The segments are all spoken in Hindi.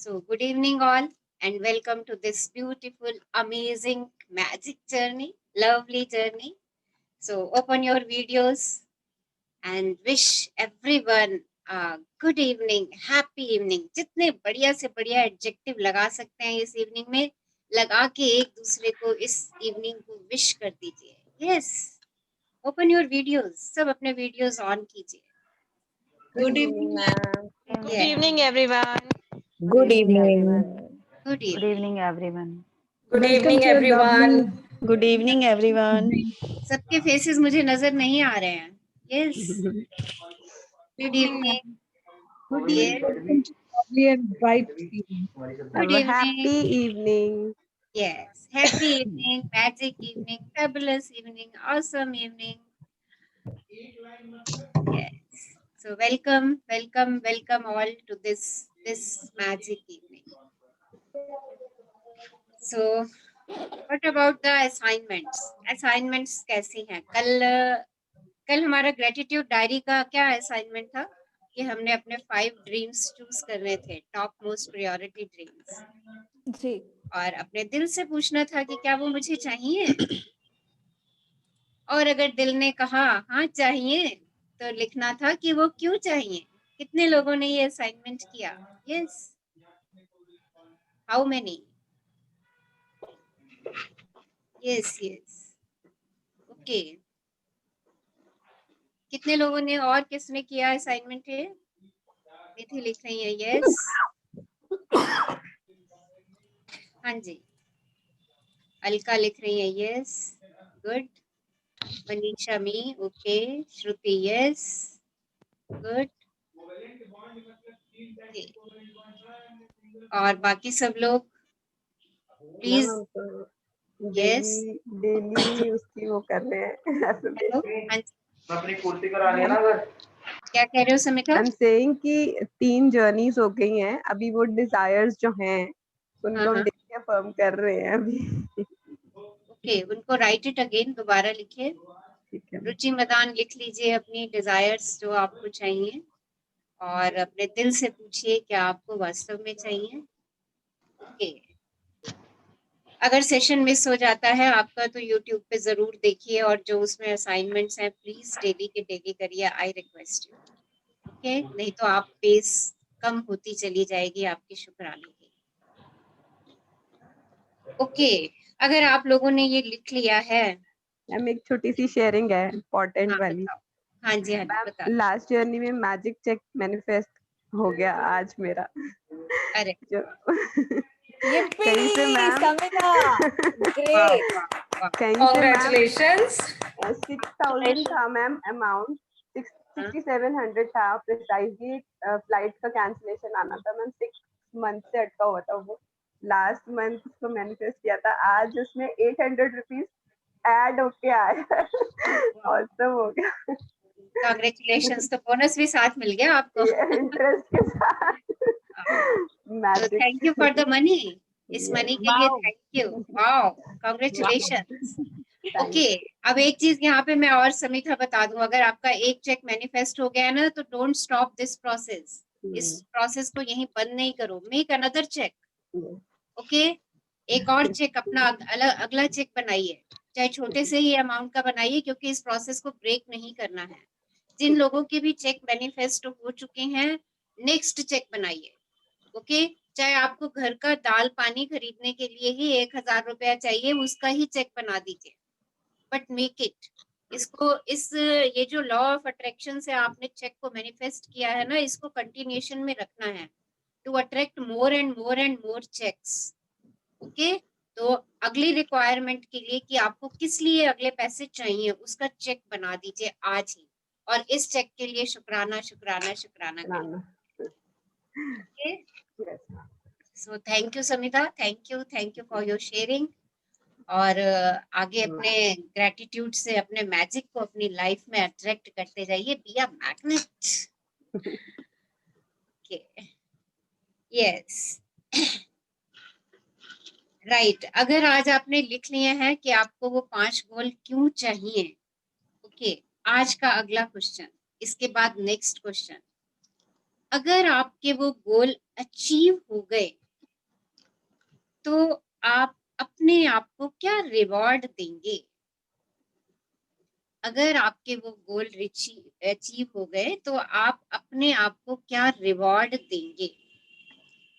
So, good evening, all, and welcome to this beautiful, amazing, magic journey, lovely journey. So, open your videos and wish everyone a good evening, happy evening. जितने बढ़िया से बढ़िया एडजेक्टिव लगा सकते हैं इस इवनिंग में, लगा के एक दूसरे को इस इवनिंग को विश कर दीजिए. Yes, open your videos. सब अपने videos on कीजिए. Good evening, ma'am. Good Yeah. evening, everyone. Good evening. Good Good evening. evening, everyone. Good Welcome evening, to a everyone. lovely Good evening, everyone. सबके फेसेस मुझे नजर नहीं आ रहे हैं. Yes. Good evening. good Yes. evening. Welcome to lovely and bright evening. Good Have a evening. happy evening. Yes. Happy evening, magic evening, fabulous evening, awesome evening. Yes. So welcome all to this magic evening. So what about the assignments? Assignments कैसी हैं? कल हमारा ग्रेटिट्यूड डायरी का क्या असाइनमेंट था कि हमने अपने 5 ड्रीम्स चूज करने थे, टॉप मोस्ट प्रायोरिटी ड्रीम्स, जी. और अपने दिल से पूछना था कि क्या वो मुझे चाहिए, और अगर दिल ने कहा हाँ चाहिए तो लिखना था कि वो क्यों चाहिए. कितने लोगों ने ये असाइनमेंट किया? Yes, how many? Yes yes, okay. कितने लोगों ने, और किसने किया असाइनमेंट? है निधि लिख रही है यस. हाँ जी, अलका लिख रही है यस, गुड. मनीषा मी ओके. श्रुति यस, गुड. और बाकी सब लोग प्लीज. Ma'am, हम तो यस, डेली उसकी वो कर रहे हैं हेलो. affirmation. अपनी कुर्सी करा लिया ना अगर. क्या कह रहे हो समिता? I'm saying कि 3 जर्नीज हो गई हैं, अभी वो डिजायर्स जो हैं उनको हम हाँ. डेली अफर्म कर रहे हैं अभी. ओके, उनको राइट इट अगेन, दोबारा लिखिए. ठीक है. रुचि मदान लिख लीजिए अपनी डिजायर्स जो आपको चाहिए, और अपने दिल से पूछिए क्या आपको वास्तव में चाहिए. ओके. अगर सेशन मिस हो जाता है आपका तो यूट्यूब पे जरूर देखिए, और जो उसमें असाइनमेंट्स हैं प्लीज डेली के डेली करिए, आई रिक्वेस्ट यू. ओके, नहीं तो आप पेस कम होती चली जाएगी आपकी शुक्राने की. ओके, अगर आप लोगों ने ये लिख लिया है. मैम एक छोटी सी शेयरिंग है इम्पोर्टेंट हाँ वाली. बताओ. हाँ जी बता. लास्ट जर्नी में मैजिक चेक मैनिफेस्ट हो गया आज मेरा. अरे जो Yippee! कहीं से मैम Samita! वाह Great! वाह वाह. कहीं से मैम Congratulations. 6,000 था मैम अमाउंट. 6,700 था प्रिसाइजली. फ्लाइट का कैंसिलेशन आना था मैम. 6 मंथ से अटका हुआ था वो. लास्ट मंथ उसको मैनिफेस्ट किया था. आज उसमें 800 रुपीज ऐड होके आया. और सब हो गया. कांग्रेचुलेशंस. तो बोनस भी साथ मिल गया आपको. इंटरेस्ट के साथ. तो magic. Thank you for the money. इस Yes. मनी के लिए thank you. Wow, congratulations. Okay, अब एक चीज यहाँ पे मैं और समीक्षा बता दूं, अगर आपका एक चेक मैनिफेस्ट हो गया है ना तो डोंट स्टॉप दिस प्रोसेस. इस प्रोसेस को यहीं बंद नहीं करो. Make another check. ओके, एक और चेक अपना अगला चेक बनाइए, चाहे छोटे से ही अमाउंट का बनाइए, क्योंकि इस प्रोसेस को ब्रेक नहीं करना है. जिन लोगों के भी चेक मैनिफेस्ट हो चुके हैं, नेक्स्ट चेक बनाइए. ओके, चाहे आपको घर का दाल पानी खरीदने के लिए ही 1,000 रुपया चाहिए, उसका ही चेक बना दीजिए, बट मेक इट. इसको ये जो लॉ ऑफ अट्रैक्शन से आपने चेक को मैनिफेस्ट किया है ना, इसको कंटिन्यूएशन में रखना है to attract more and more checks. Okay, तो अगली रिक्वायरमेंट के लिए कि आपको किस लिए अगले पैसे चाहिए, उसका चेक बना दीजिए आज ही, और इस चेक के लिए शुक्राना शुक्राना शुक्राना करिए. Okay, so thank you Samita, thank you for your sharing. और आगे अपने ग्रेटिट्यूड से अपने मैजिक को अपनी लाइफ में अट्रैक्ट करते जाइए. Be a magnet. Yes, right. अगर आज आपने लिख लिए हैं कि आपको वो 5 गोल क्यों चाहिए, ओके, आज का अगला क्वेश्चन, इसके बाद नेक्स्ट क्वेश्चन, अगर आपके वो गोल अचीव हो गए तो आप अपने आप को क्या रिवॉर्ड देंगे? अगर आपके वो गोल अचीव हो गए तो आप अपने आप को क्या रिवॉर्ड देंगे?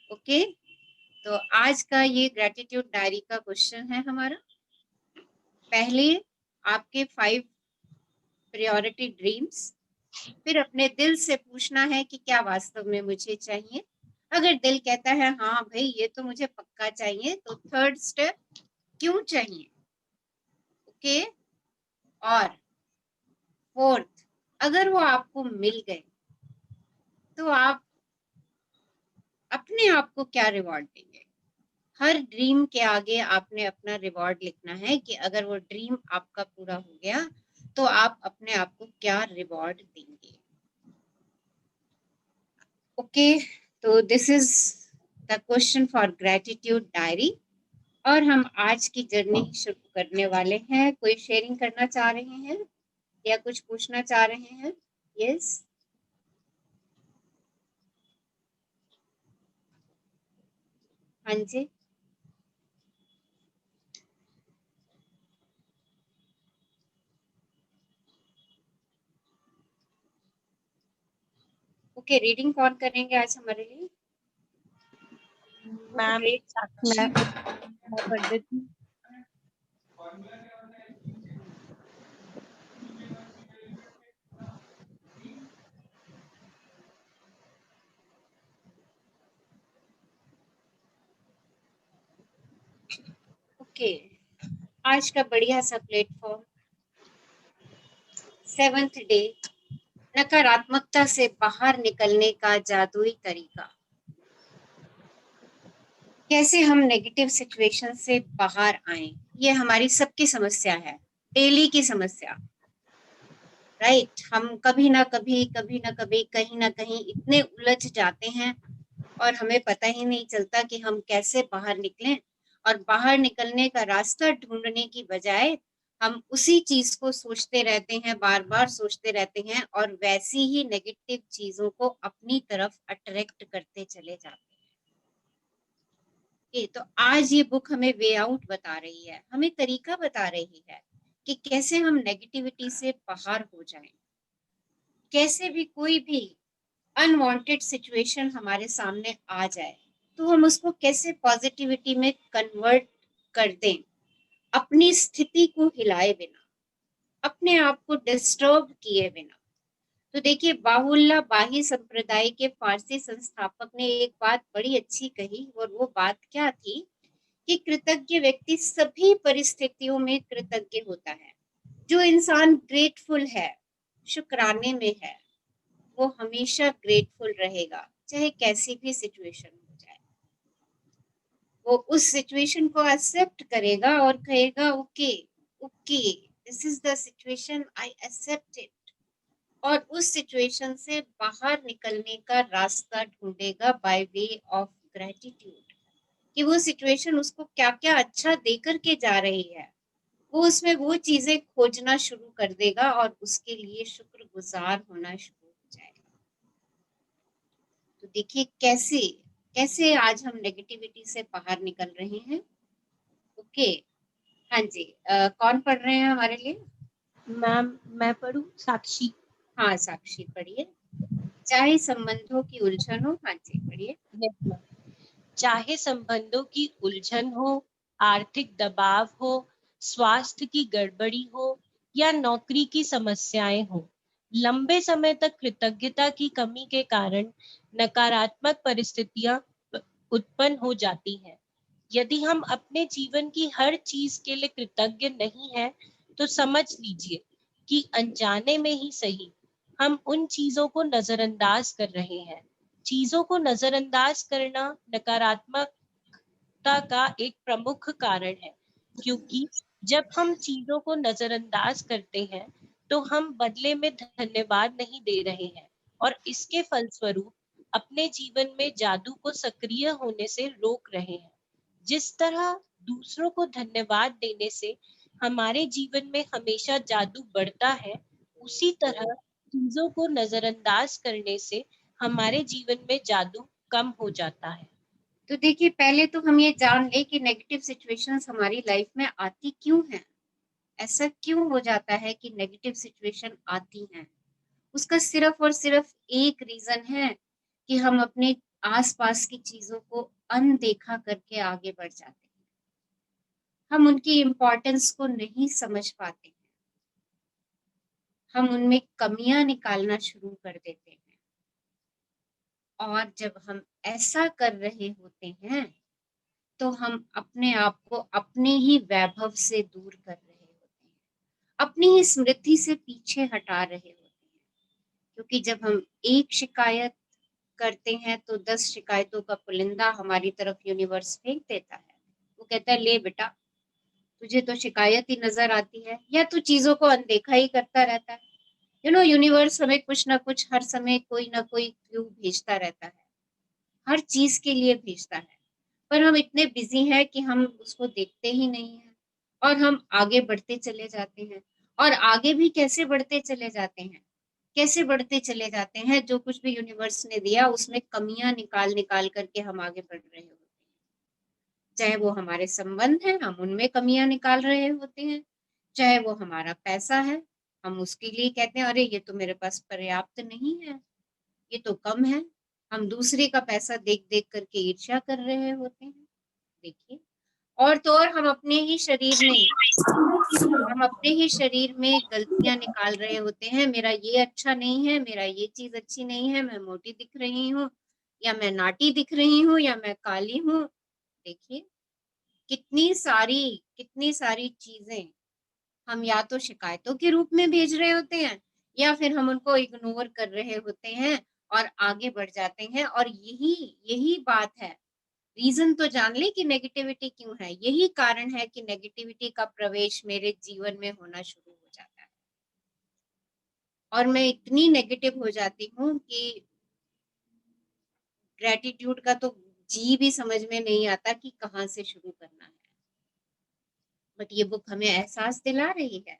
ओके, तो आज का ये ग्रेटिट्यूड डायरी का क्वेश्चन है हमारा। पहले आपके 5 प्रायोरिटी ड्रीम्स, फिर अपने दिल से पूछना है कि क्या वास्तव में मुझे चाहिए। अगर दिल कहता है हाँ भाई ये तो मुझे पक्का चाहिए, तो थर्ड स्टेप, क्यों चाहिए? ओके, और फोर्थ, अगर वो आपको मिल गए तो आप अपने आप को क्या रिवॉर्ड देंगे? हर ड्रीम के आगे आपने अपना रिवॉर्ड लिखना है कि अगर वो ड्रीम आपका पूरा हो गया तो आप अपने आप को क्या रिवॉर्ड देंगे। ओके, तो this is the question for gratitude diary, और हम आज की जर्नी शुरू करने वाले हैं। कोई शेयरिंग करना चाह रहे हैं या कुछ पूछना चाह रहे हैं? यस, हाँ जी। ओके, रीडिंग कौन करेंगे आज हमारे लिए? मैम साक्षी पंडित। ओके, आज का बढ़िया सा प्लेटफॉर्म, 7th डे, नकारात्मकता से बाहर निकलने का जादुई तरीका। कैसे हम नेगेटिव सिचुएशन से बाहर आए, ये हमारी सबकी समस्या है, डेली की समस्या, राइट? हम कभी ना कभी कहीं ना कहीं इतने उलझ जाते हैं और हमें पता ही नहीं चलता कि हम कैसे बाहर निकलें, और बाहर निकलने का रास्ता ढूंढने की बजाय हम उसी चीज को सोचते रहते हैं, बार बार सोचते रहते हैं, और वैसी ही नेगेटिव चीजों को अपनी तरफ अट्रैक्ट करते चले जाते हैं। तो आज ये बुक हमें वे आउट बता रही है, हमें तरीका बता रही है कि कैसे हम नेगेटिविटी से बाहर हो जाएं, कैसे भी कोई भी अनवांटेड सिचुएशन हमारे सामने आ जाए तो हम उसको कैसे पॉजिटिविटी में कन्वर्ट कर दें, अपनी स्थिति को हिलाए बिना, अपने आप को डिस्टर्ब किए बिना। तो देखिए, बाहुल्ला बाही संप्रदाय के फारसी संस्थापक ने एक बात बड़ी अच्छी कही, और वो बात क्या थी कि कृतज्ञ व्यक्ति सभी परिस्थितियों में कृतज्ञ होता है। जो इंसान ग्रेटफुल है, शुक्राने में है, वो हमेशा ग्रेटफुल रहेगा, चाहे कैसी भी सिचुएशन हो जाए। वो उस सिचुएशन को एक्सेप्ट करेगा और कहेगा okay okay, this is the situation, I accept it, और उस सिचुएशन से बाहर निकलने का रास्ता ढूंढेगा बाय वे ऑफ ग्रेटिट्यूड, कि वो सिचुएशन उसको क्या क्या अच्छा देकर के जा रही है, वो उसमें वो चीजें खोजना शुरू कर देगा और उसके लिए शुक्रगुजार होना शुरू हो जाएगा। तो देखिए कैसे कैसे आज हम नेगेटिविटी से बाहर निकल रहे हैं। ओके, हाँ जी, कौन पढ़ रहे हैं हमारे लिए? मैम मैं पढ़ूं? साक्षी। हाँ, साक्षी पढ़िए। चाहे संबंधों की उलझन हो, हाँ जी पढ़िए। चाहे संबंधों की उलझन हो, आर्थिक दबाव हो, स्वास्थ्य की गड़बड़ी हो या नौकरी की समस्याएं हो, लंबे समय तक कृतज्ञता की कमी के कारण नकारात्मक परिस्थितियां उत्पन्न हो जाती हैं। यदि हम अपने जीवन की हर चीज के लिए कृतज्ञ नहीं हैं, तो समझ लीजिए कि अनजाने में ही सही हम उन चीजों को नजरअंदाज कर रहे हैं। चीजों को नजरअंदाज करना नकारात्मकता का एक प्रमुख कारण है, क्योंकि जब हम चीजों को नजरअंदाज करते हैं तो हम बदले में धन्यवाद नहीं दे रहे हैं, और इसके फलस्वरूप अपने जीवन में जादू को सक्रिय होने से रोक रहे हैं। जिस तरह दूसरों को धन्यवाद देने से हमारे जीवन में हमेशा जादू बढ़ता है, उसी तरह चीजों को नजरअंदाज करने से हमारे जीवन में जादू कम हो जाता है। तो देखिए, पहले तो हम ये जान ले कि नेगेटिव सिचुएशंस हमारी लाइफ में आती क्यों हैं। ऐसा क्यों हो जाता है कि नेगेटिव सिचुएशन आती हैं। उसका सिर्फ और सिर्फ एक रीजन है कि हम अपने आसपास की चीजों को अनदेखा करके आगे बढ़ जाते हैं। हम उनकी इम्पोर्टेंस को नहीं समझ पाते हैं। हम उनमें कमियां निकालना शुरू कर देते हैं। और जब हम ऐसा कर रहे होते हैं तो हम अपने आप को अपने ही वैभव से दूर कर रहे होते हैं, अपनी ही स्मृति से पीछे हटा रहे होते हैं। क्योंकि जब हम एक शिकायत करते हैं तो 10 शिकायतों का पुलिंदा हमारी तरफ यूनिवर्स फेंक देता है। वो कहता है, ले बेटा, तुझे तो शिकायत ही नजर आती है, या तू चीजों को अनदेखा ही करता रहता है। यूनिवर्स हमें कुछ ना कुछ हर समय कोई ना कोई क्लू भेजता रहता है, हर चीज के लिए भेजता है। पर हम इतने बिजी हैं कि हम उसको देखते ही नहीं हैं और हम आगे बढ़ते चले जाते हैं। और आगे भी कैसे बढ़ते चले जाते हैं, कैसे बढ़ते चले जाते हैं, जो कुछ भी यूनिवर्स ने दिया उसमें कमियां निकाल निकाल करके हम आगे बढ़ रहे होते हैं। चाहे वो हमारे संबंध है, हम उनमें कमियां निकाल रहे होते हैं। चाहे वो हमारा पैसा है, हम उसके लिए कहते हैं, अरे ये तो मेरे पास पर्याप्त नहीं है, ये तो कम है। हम दूसरे का पैसा देख देख करके ईर्ष्या कर रहे होते हैं। देखिए, और तो और हम अपने ही शरीर में गलतियां निकाल रहे होते हैं। मेरा ये अच्छा नहीं है, मेरा ये चीज अच्छी नहीं है, मैं मोटी दिख रही हूँ, या मैं नाटी दिख रही हूँ, या मैं काली हूँ। देखिए, कितनी सारी चीजें हम या तो शिकायतों के रूप में भेज रहे होते हैं, या फिर हम उनको इग्नोर कर रहे होते हैं और आगे बढ़ जाते हैं। और यही यही बात है, रीजन तो जान ले कि नेगेटिविटी क्यों है। यही कारण है कि नेगेटिविटी का प्रवेश मेरे जीवन में होना शुरू हो जाता है और मैं इतनी नेगेटिव हो जाती हूँ कि ग्रेटिट्यूड का तो जी भी समझ में नहीं आता कि कहाँ से शुरू करना है। बट ये बुक हमें एहसास दिला रही है,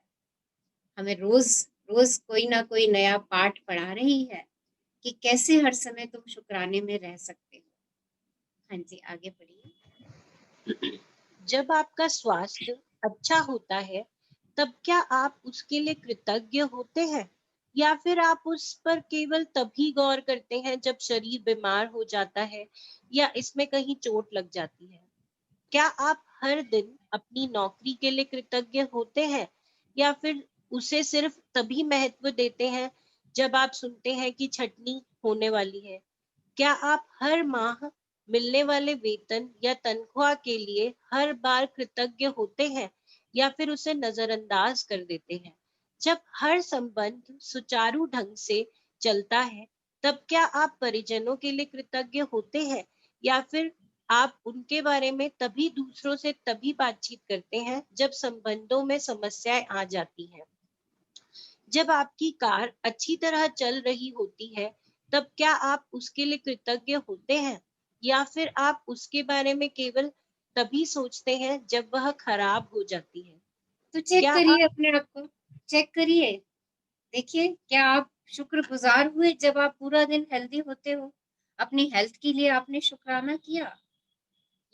हमें रोज रोज कोई ना कोई नया पाठ पढ़ा रही है कि कैसे हर समय तुम शुक्राने में रह सकते हो। हाँ जी, आगे बढ़िए। जब आपका स्वास्थ्य अच्छा होता है तब क्या आप उसके लिए कृतज्ञ होते हैं, या फिर आप उस पर केवल तभी गौर करते हैं जब शरीर बीमार हो जाता है या इसमें कहीं चोट लग जाती है? क्या आप हर दिन अपनी नौकरी के लिए कृतज्ञ होते हैं, या फिर उसे सिर्फ तभी महत्व देते हैं जब आप सुनते हैं कि छटनी होने वाली है? क्या आप हर माह मिलने वाले वेतन या तनख्वाह के लिए हर बार कृतज्ञ होते हैं, या फिर उसे नजरअंदाज कर देते हैं? जब हर संबंध सुचारू ढंग से चलता है तब क्या आप परिजनों के लिए कृतज्ञ होते हैं, या फिर आप उनके बारे में तभी दूसरों से तभी बातचीत करते हैं जब संबंधों में समस्याएं आ जाती हैं? जब आपकी कार अच्छी तरह चल रही होती है तब क्या आप उसके लिए कृतज्ञ होते हैं, या फिर आप उसके बारे में केवल तभी सोचते हैं जब वह खराब हो जाती है? तो चेक क्या करिए अपने आप को, चेक करिए, देखिए क्या आप शुक्रगुजार हुए जब आप पूरा दिन हेल्दी होते हो, अपनी हेल्थ के लिए आपने शुक्राना किया?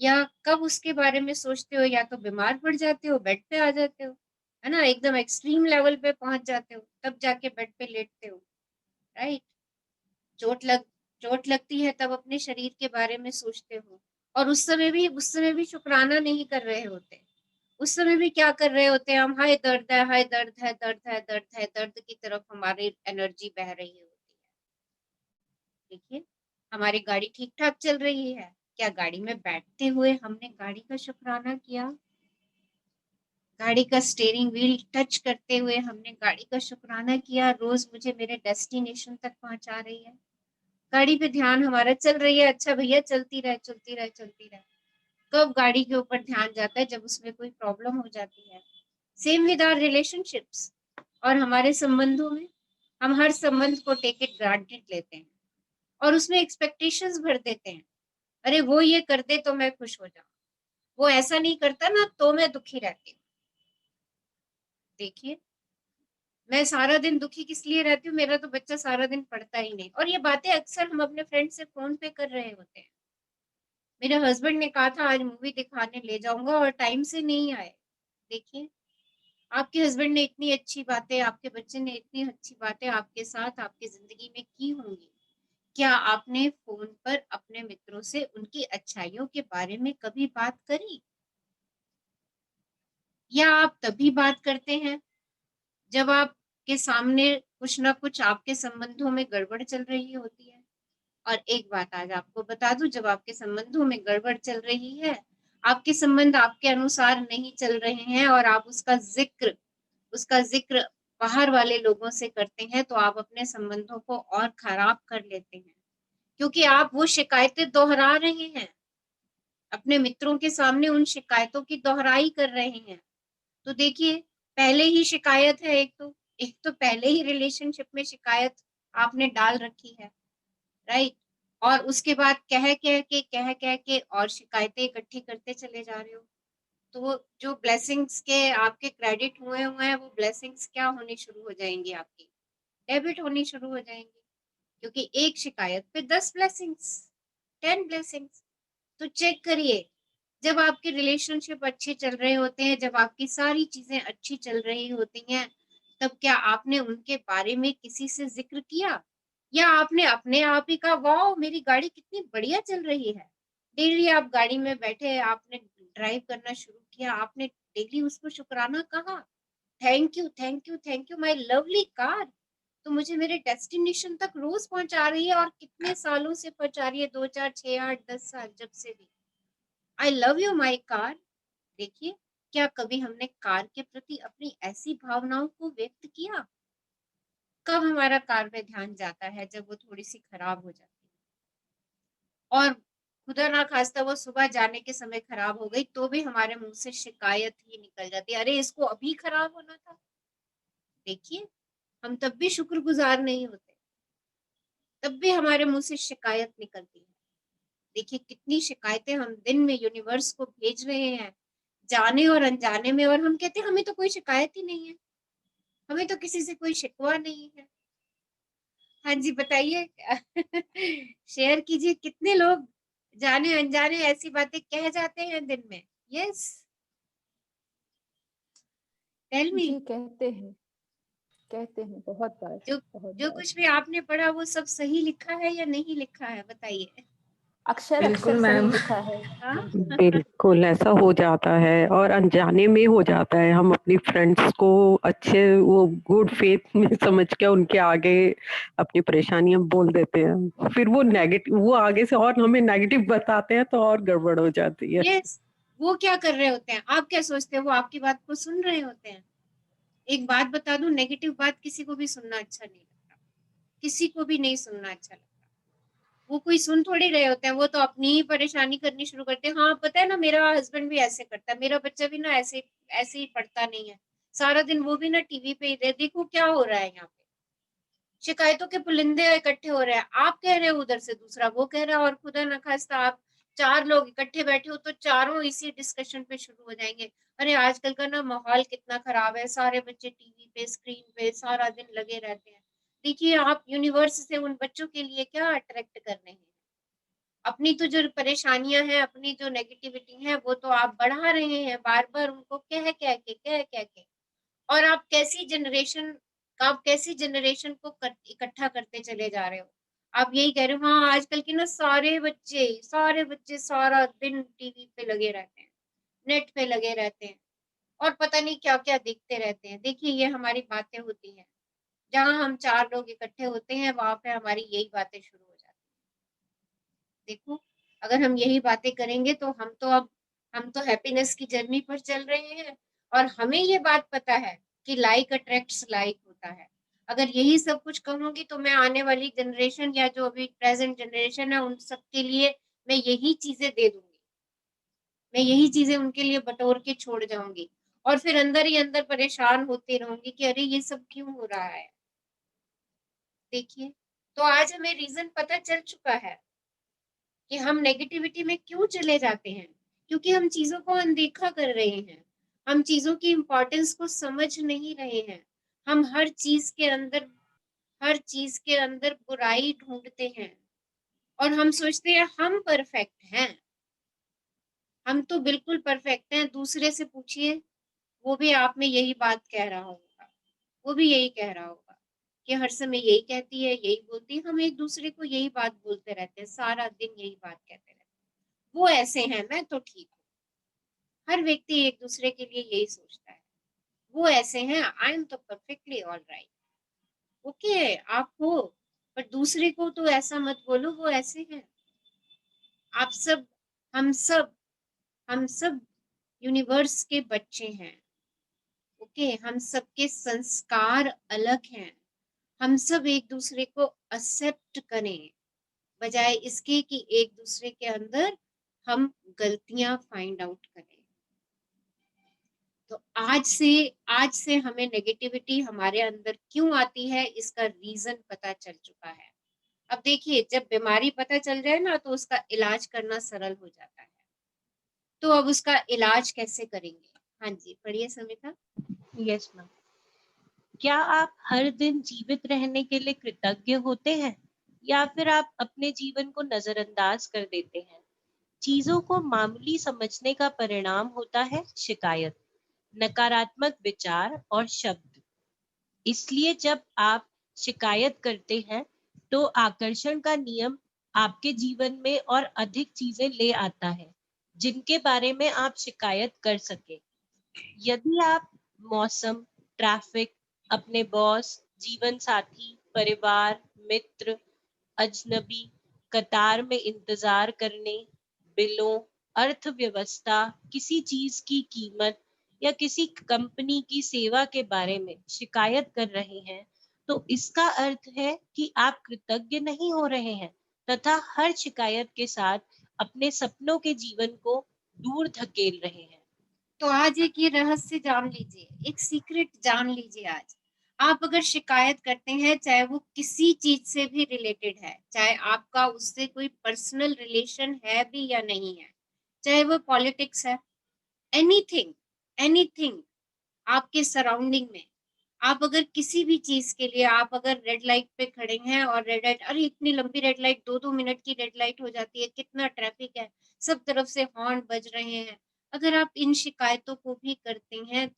या कब उसके बारे में सोचते हो, या तो बीमार पड़ जाते हो, बेड पे आ जाते हो, है ना, एकदम एक्सट्रीम लेवल पे पहुंच जाते हो, तब जाके बेड पे लेटते हो, राइट? चोट लग चोट लगती है तब अपने शरीर के बारे में सोचते हो, और उस समय भी शुक्राना नहीं कर रहे होते। उस समय भी क्या कर रहे होते हैं हम, हाय दर्द है, हाय दर्द है, दर्द है, दर्द है, दर्द की तरफ हमारी एनर्जी बह रही होती है। देखिए, हमारी गाड़ी ठीक ठाक चल रही है, क्या गाड़ी में बैठते हुए हमने गाड़ी का शुक्राना किया? गाड़ी का स्टीयरिंग व्हील टच करते हुए हमने गाड़ी का शुक्राना किया, रोज मुझे मेरे डेस्टिनेशन तक पहुंचा रही है। गाड़ी पे ध्यान हमारा चल रही है, अच्छा भैया चलती रहे, चलती रहे, चलती रहे। कब गाड़ी के ऊपर ध्यान जाता है? जब उसमें कोई प्रॉब्लम हो जाती है। सेम विद आवर रिलेशनशिप्स, और हमारे संबंधों में हम हर संबंध को टेक इट ग्रांटेड लेते हैं और उसमें एक्सपेक्टेशंस भर देते हैं। अरे वो ये कर दे तो मैं खुश हो जाऊं, वो ऐसा नहीं करता ना तो मैं दुखी रहती हूँ। देखिए, मैं सारा दिन दुखी किस लिए रहती हूँ, मेरा तो बच्चा सारा दिन पढ़ता ही नहीं। और ये बातें अक्सर हम अपने फ्रेंड से फोन पे कर रहे होते हैं। मेरे हस्बैंड ने कहा था आज मूवी दिखाने ले जाऊंगा और टाइम से नहीं आए। देखिए, आपके हस्बैंड ने इतनी अच्छी बातें, आपके बच्चे ने इतनी अच्छी बातें आपके साथ आपकी जिंदगी में की होंगी, क्या आपने फोन पर अपने मित्रों से उनकी अच्छाइयों के बारे में कभी बात करी? या आप तभी बात करते हैं जब आपके सामने कुछ ना कुछ आपके संबंधों में गड़बड़ चल रही होती है? और एक बात आज आपको बता दूं, जब आपके संबंधों में गड़बड़ चल रही है, आपके संबंध आपके अनुसार नहीं चल रहे हैं और आप उसका जिक्र बाहर वाले लोगों से करते हैं, तो आप अपने संबंधों को और खराब कर लेते हैं, क्योंकि आप वो शिकायतें दोहरा रहे हैं, अपने मित्रों के सामने उन शिकायतों की दोहराई कर रहे हैं। तो देखिए, पहले ही शिकायत है, एक तो पहले ही रिलेशनशिप में शिकायत आपने डाल रखी है, राइट? और उसके बाद कह कह के और शिकायतें इकट्ठी करते चले जा रहे हो। तो जो ब्लेसिंग्स के आपके क्रेडिट हुए हैं, वो ब्लेसिंग्स क्या होनी शुरू हो जाएंगी, आपकी डेबिट होनी शुरू हो जाएंगी, क्योंकि एक शिकायत पे 10 ब्लेसिंग्स, 10 ब्लेसिंग्स। तो चेक करिए, जब आपके रिलेशनशिप अच्छे चल रहे होते हैं, जब आपकी सारी चीजें अच्छी चल रही होती हैं, तब क्या आपने उनके बारे में किसी से जिक्र किया? या आपने अपने आप ही कहा वाह मेरी गाड़ी कितनी बढ़िया चल रही है? डेली आप गाड़ी में बैठे, आपने ड्राइव करना शुरू किया, आपने डेली उसको शुक्राना कहा, thank you thank you thank you my lovely car, तो मुझे मेरे डेस्टिनेशन तक रोज पहुंचा रही है, और कितने सालों से पहुंचा रही है, 2 4 6 8 10 साल, जब से भी। I love you my car. देखिए, क्या कभी हमने कार के प्रति अपनी ऐसी भावनाओं को व्यक्त किया? कब हमारा कार में ध्यान जाता है? जब वो थोड़ी सी खराब हो जाती है, और खुदा ना खास्ता वो सुबह जाने के समय खराब हो गई, तो भी हमारे मुंह से शिकायत ही निकल जाती है, अरे इसको अभी खराब होना था। देखिए, हम तब भी शुक्रगुजार नहीं होते, तब भी हमारे मुंह से शिकायत निकलती है। देखिए, कितनी शिकायतें हम दिन में यूनिवर्स को भेज रहे हैं, जाने और अनजाने में, और हम कहते हैं हमें तो कोई शिकायत ही नहीं है, हमें तो किसी से कोई शिकवा नहीं है। हाँ जी, बताइए। शेयर कीजिए, कितने लोग जाने अनजाने ऐसी बातें कह जाते हैं दिन में? Yes, tell me. जी कहते हैं बहुत बार। जो बहुत जो बार कुछ भी आपने पढ़ा वो सब सही लिखा है या नहीं लिखा है, बताइए। अक्षर बिल्कुल अक्षर सही मैम। लिखा है। हाँ। बिल्कुल ऐसा हो जाता है, और अनजाने में हो जाता है। हम अपनी फ्रेंड्स को अच्छे वो गुड फेथ में समझ के उनके आगे अपनी परेशानियां बोल देते हैं, फिर वो नेगेटिव, वो आगे से और हमें नेगेटिव बताते हैं, तो और गड़बड़ हो जाती है। यस, वो क्या कर रहे होते हैं, आप क्या सोचते हैं? वो आपकी बात को सुन रहे होते हैं? एक बात बता दूं, नेगेटिव बात किसी को भी सुनना अच्छा नहीं लगता, किसी को भी नहीं सुनना अच्छा लगता। वो कोई सुन थोड़ी रहे होते हैं, वो तो अपनी ही परेशानी करनी शुरू करते हैं। हाँ, पता है ना, मेरा हस्बैंड भी ऐसे करता है, मेरा बच्चा भी ना ऐसे ऐसे ही पढ़ता नहीं है, सारा दिन वो भी ना टीवी पे ही देखो क्या हो रहा है यहाँ पे, शिकायतों के पुलिंदे इकट्ठे हो रहे हैं। आप कह रहे हो उधर से, दूसरा वो कह रहा है, और खुदा न खास्ता आप 4 लोग इकट्ठे बैठे हो तो चारों इसी डिस्कशन पे शुरू हो जाएंगे। अरे आजकल का ना माहौल कितना खराब है, सारे बच्चे टीवी पे स्क्रीन पे सारा दिन लगे रहते हैं। देखिए, आप यूनिवर्स से उन बच्चों के लिए क्या अट्रैक्ट कर रहे हैं? अपनी तो जो परेशानियां हैं, अपनी जो नेगेटिविटी है, वो तो आप बढ़ा रहे हैं बार बार उनको कह कह के। और आप कैसी जनरेशन को इकट्ठा करते चले जा रहे हो? आप यही कह रहे हो, हाँ आजकल के ना सारे बच्चे सारा दिन टीवी पे लगे रहते हैं, नेट पे लगे रहते हैं, और पता नहीं क्या क्या देखते रहते हैं। देखिए, ये हमारी बातें होती हैं, जहां हम 4 लोग इकट्ठे होते हैं वहां पे हमारी यही बातें शुरू हो जाती हैं। देखो, अगर हम यही बातें करेंगे तो हम तो हैप्पीनेस की जर्नी पर चल रहे हैं, और हमें ये बात पता है कि लाइक अट्रैक्ट्स लाइक होता है। अगर यही सब कुछ कहूंगी तो मैं आने वाली जनरेशन या जो अभी प्रेजेंट जनरेशन है उन सब के लिए मैं यही चीजें दे दूंगी, मैं यही चीजें उनके लिए बटोर के छोड़ जाऊंगी, और फिर अंदर ही अंदर परेशान होती रहूंगी कि अरे ये सब क्यों हो रहा है। देखिए, तो आज हमें रीजन पता चल चुका है कि हम नेगेटिविटी में क्यों चले जाते हैं, क्योंकि हम चीजों को अनदेखा कर रहे हैं, हम चीजों की इम्पोर्टेंस को समझ नहीं रहे हैं, हम हर चीज के अंदर बुराई ढूंढते हैं और हम सोचते हैं हम परफेक्ट हैं, हम तो बिल्कुल परफेक्ट हैं। दूसरे से पूछिए, वो भी आप में यही बात कह रहा होगा, वो भी यही कह रहा होगा कि हर समय यही कहती है, यही बोलती है। हम एक दूसरे को यही बात बोलते रहते हैं, सारा दिन यही बात कहते रहते हैं, वो ऐसे हैं, मैं तो ठीक हूँ। हर व्यक्ति एक दूसरे के लिए यही सोचता है, वो ऐसे हैं, आई एम तो परफेक्टली ऑल राइट। ओके, आप हो, पर दूसरे को तो ऐसा मत बोलो वो ऐसे हैं। आप सब, हम सब, हम सब यूनिवर्स के बच्चे हैं। ओके, हम सबके संस्कार अलग हैं। हम सब एक दूसरे को एक्सेप्ट करें, बजाय इसके कि एक दूसरे के अंदर हम गलतियां फाइंड आउट करें। तो आज से हमें नेगेटिविटी हमारे अंदर क्यों आती है, इसका रीजन पता चल चुका है। अब देखिए, जब बीमारी पता चल जाए ना तो उसका इलाज करना सरल हो जाता है। तो अब उसका इलाज कैसे करेंगे? हाँ जी, पढ़िए समिता। Yes ma'am. क्या आप हर दिन जीवित रहने के लिए कृतज्ञ होते हैं या फिर आप अपने जीवन को नजरअंदाज कर देते हैं? चीजों को मामूली समझने का परिणाम होता है शिकायत, नकारात्मक विचार और शब्द। इसलिए जब आप शिकायत करते हैं तो आकर्षण का नियम आपके जीवन में और अधिक चीजें ले आता है जिनके बारे में आप शिकायत कर सके। यदि आप मौसम, ट्रैफिक, अपने बॉस, जीवन साथी, परिवार, मित्र, अजनबी, कतार में इंतजार करने, बिलों, अर्थव्यवस्था, किसी चीज की कीमत या किसी कंपनी की सेवा के बारे में शिकायत कर रहे हैं, तो इसका अर्थ है कि आप कृतज्ञ नहीं हो रहे हैं तथा हर शिकायत के साथ अपने सपनों के जीवन को दूर धकेल रहे हैं। तो आज एक ये रहस्य जान लीजिए, एक सीक्रेट जान लीजिए आज। आप अगर शिकायत करते हैं, चाहे वो किसी चीज से भी रिलेटेड है, चाहे आपका उससे कोई पर्सनल रिलेशन है भी या नहीं है, चाहे वो पॉलिटिक्स है, एनीथिंग, एनीथिंग आपके सराउंडिंग में, आप अगर किसी भी चीज के लिए, आप अगर रेड लाइट पे खड़े हैं और रेड लाइट, अरे इतनी लंबी रेड लाइट, 2-2 मिनट की रेड लाइट हो जाती है, कितना ट्रैफिक है, सब तरफ से हॉर्न बज रहे हैं, अगर आप इन शिकायतों को भी करते हैं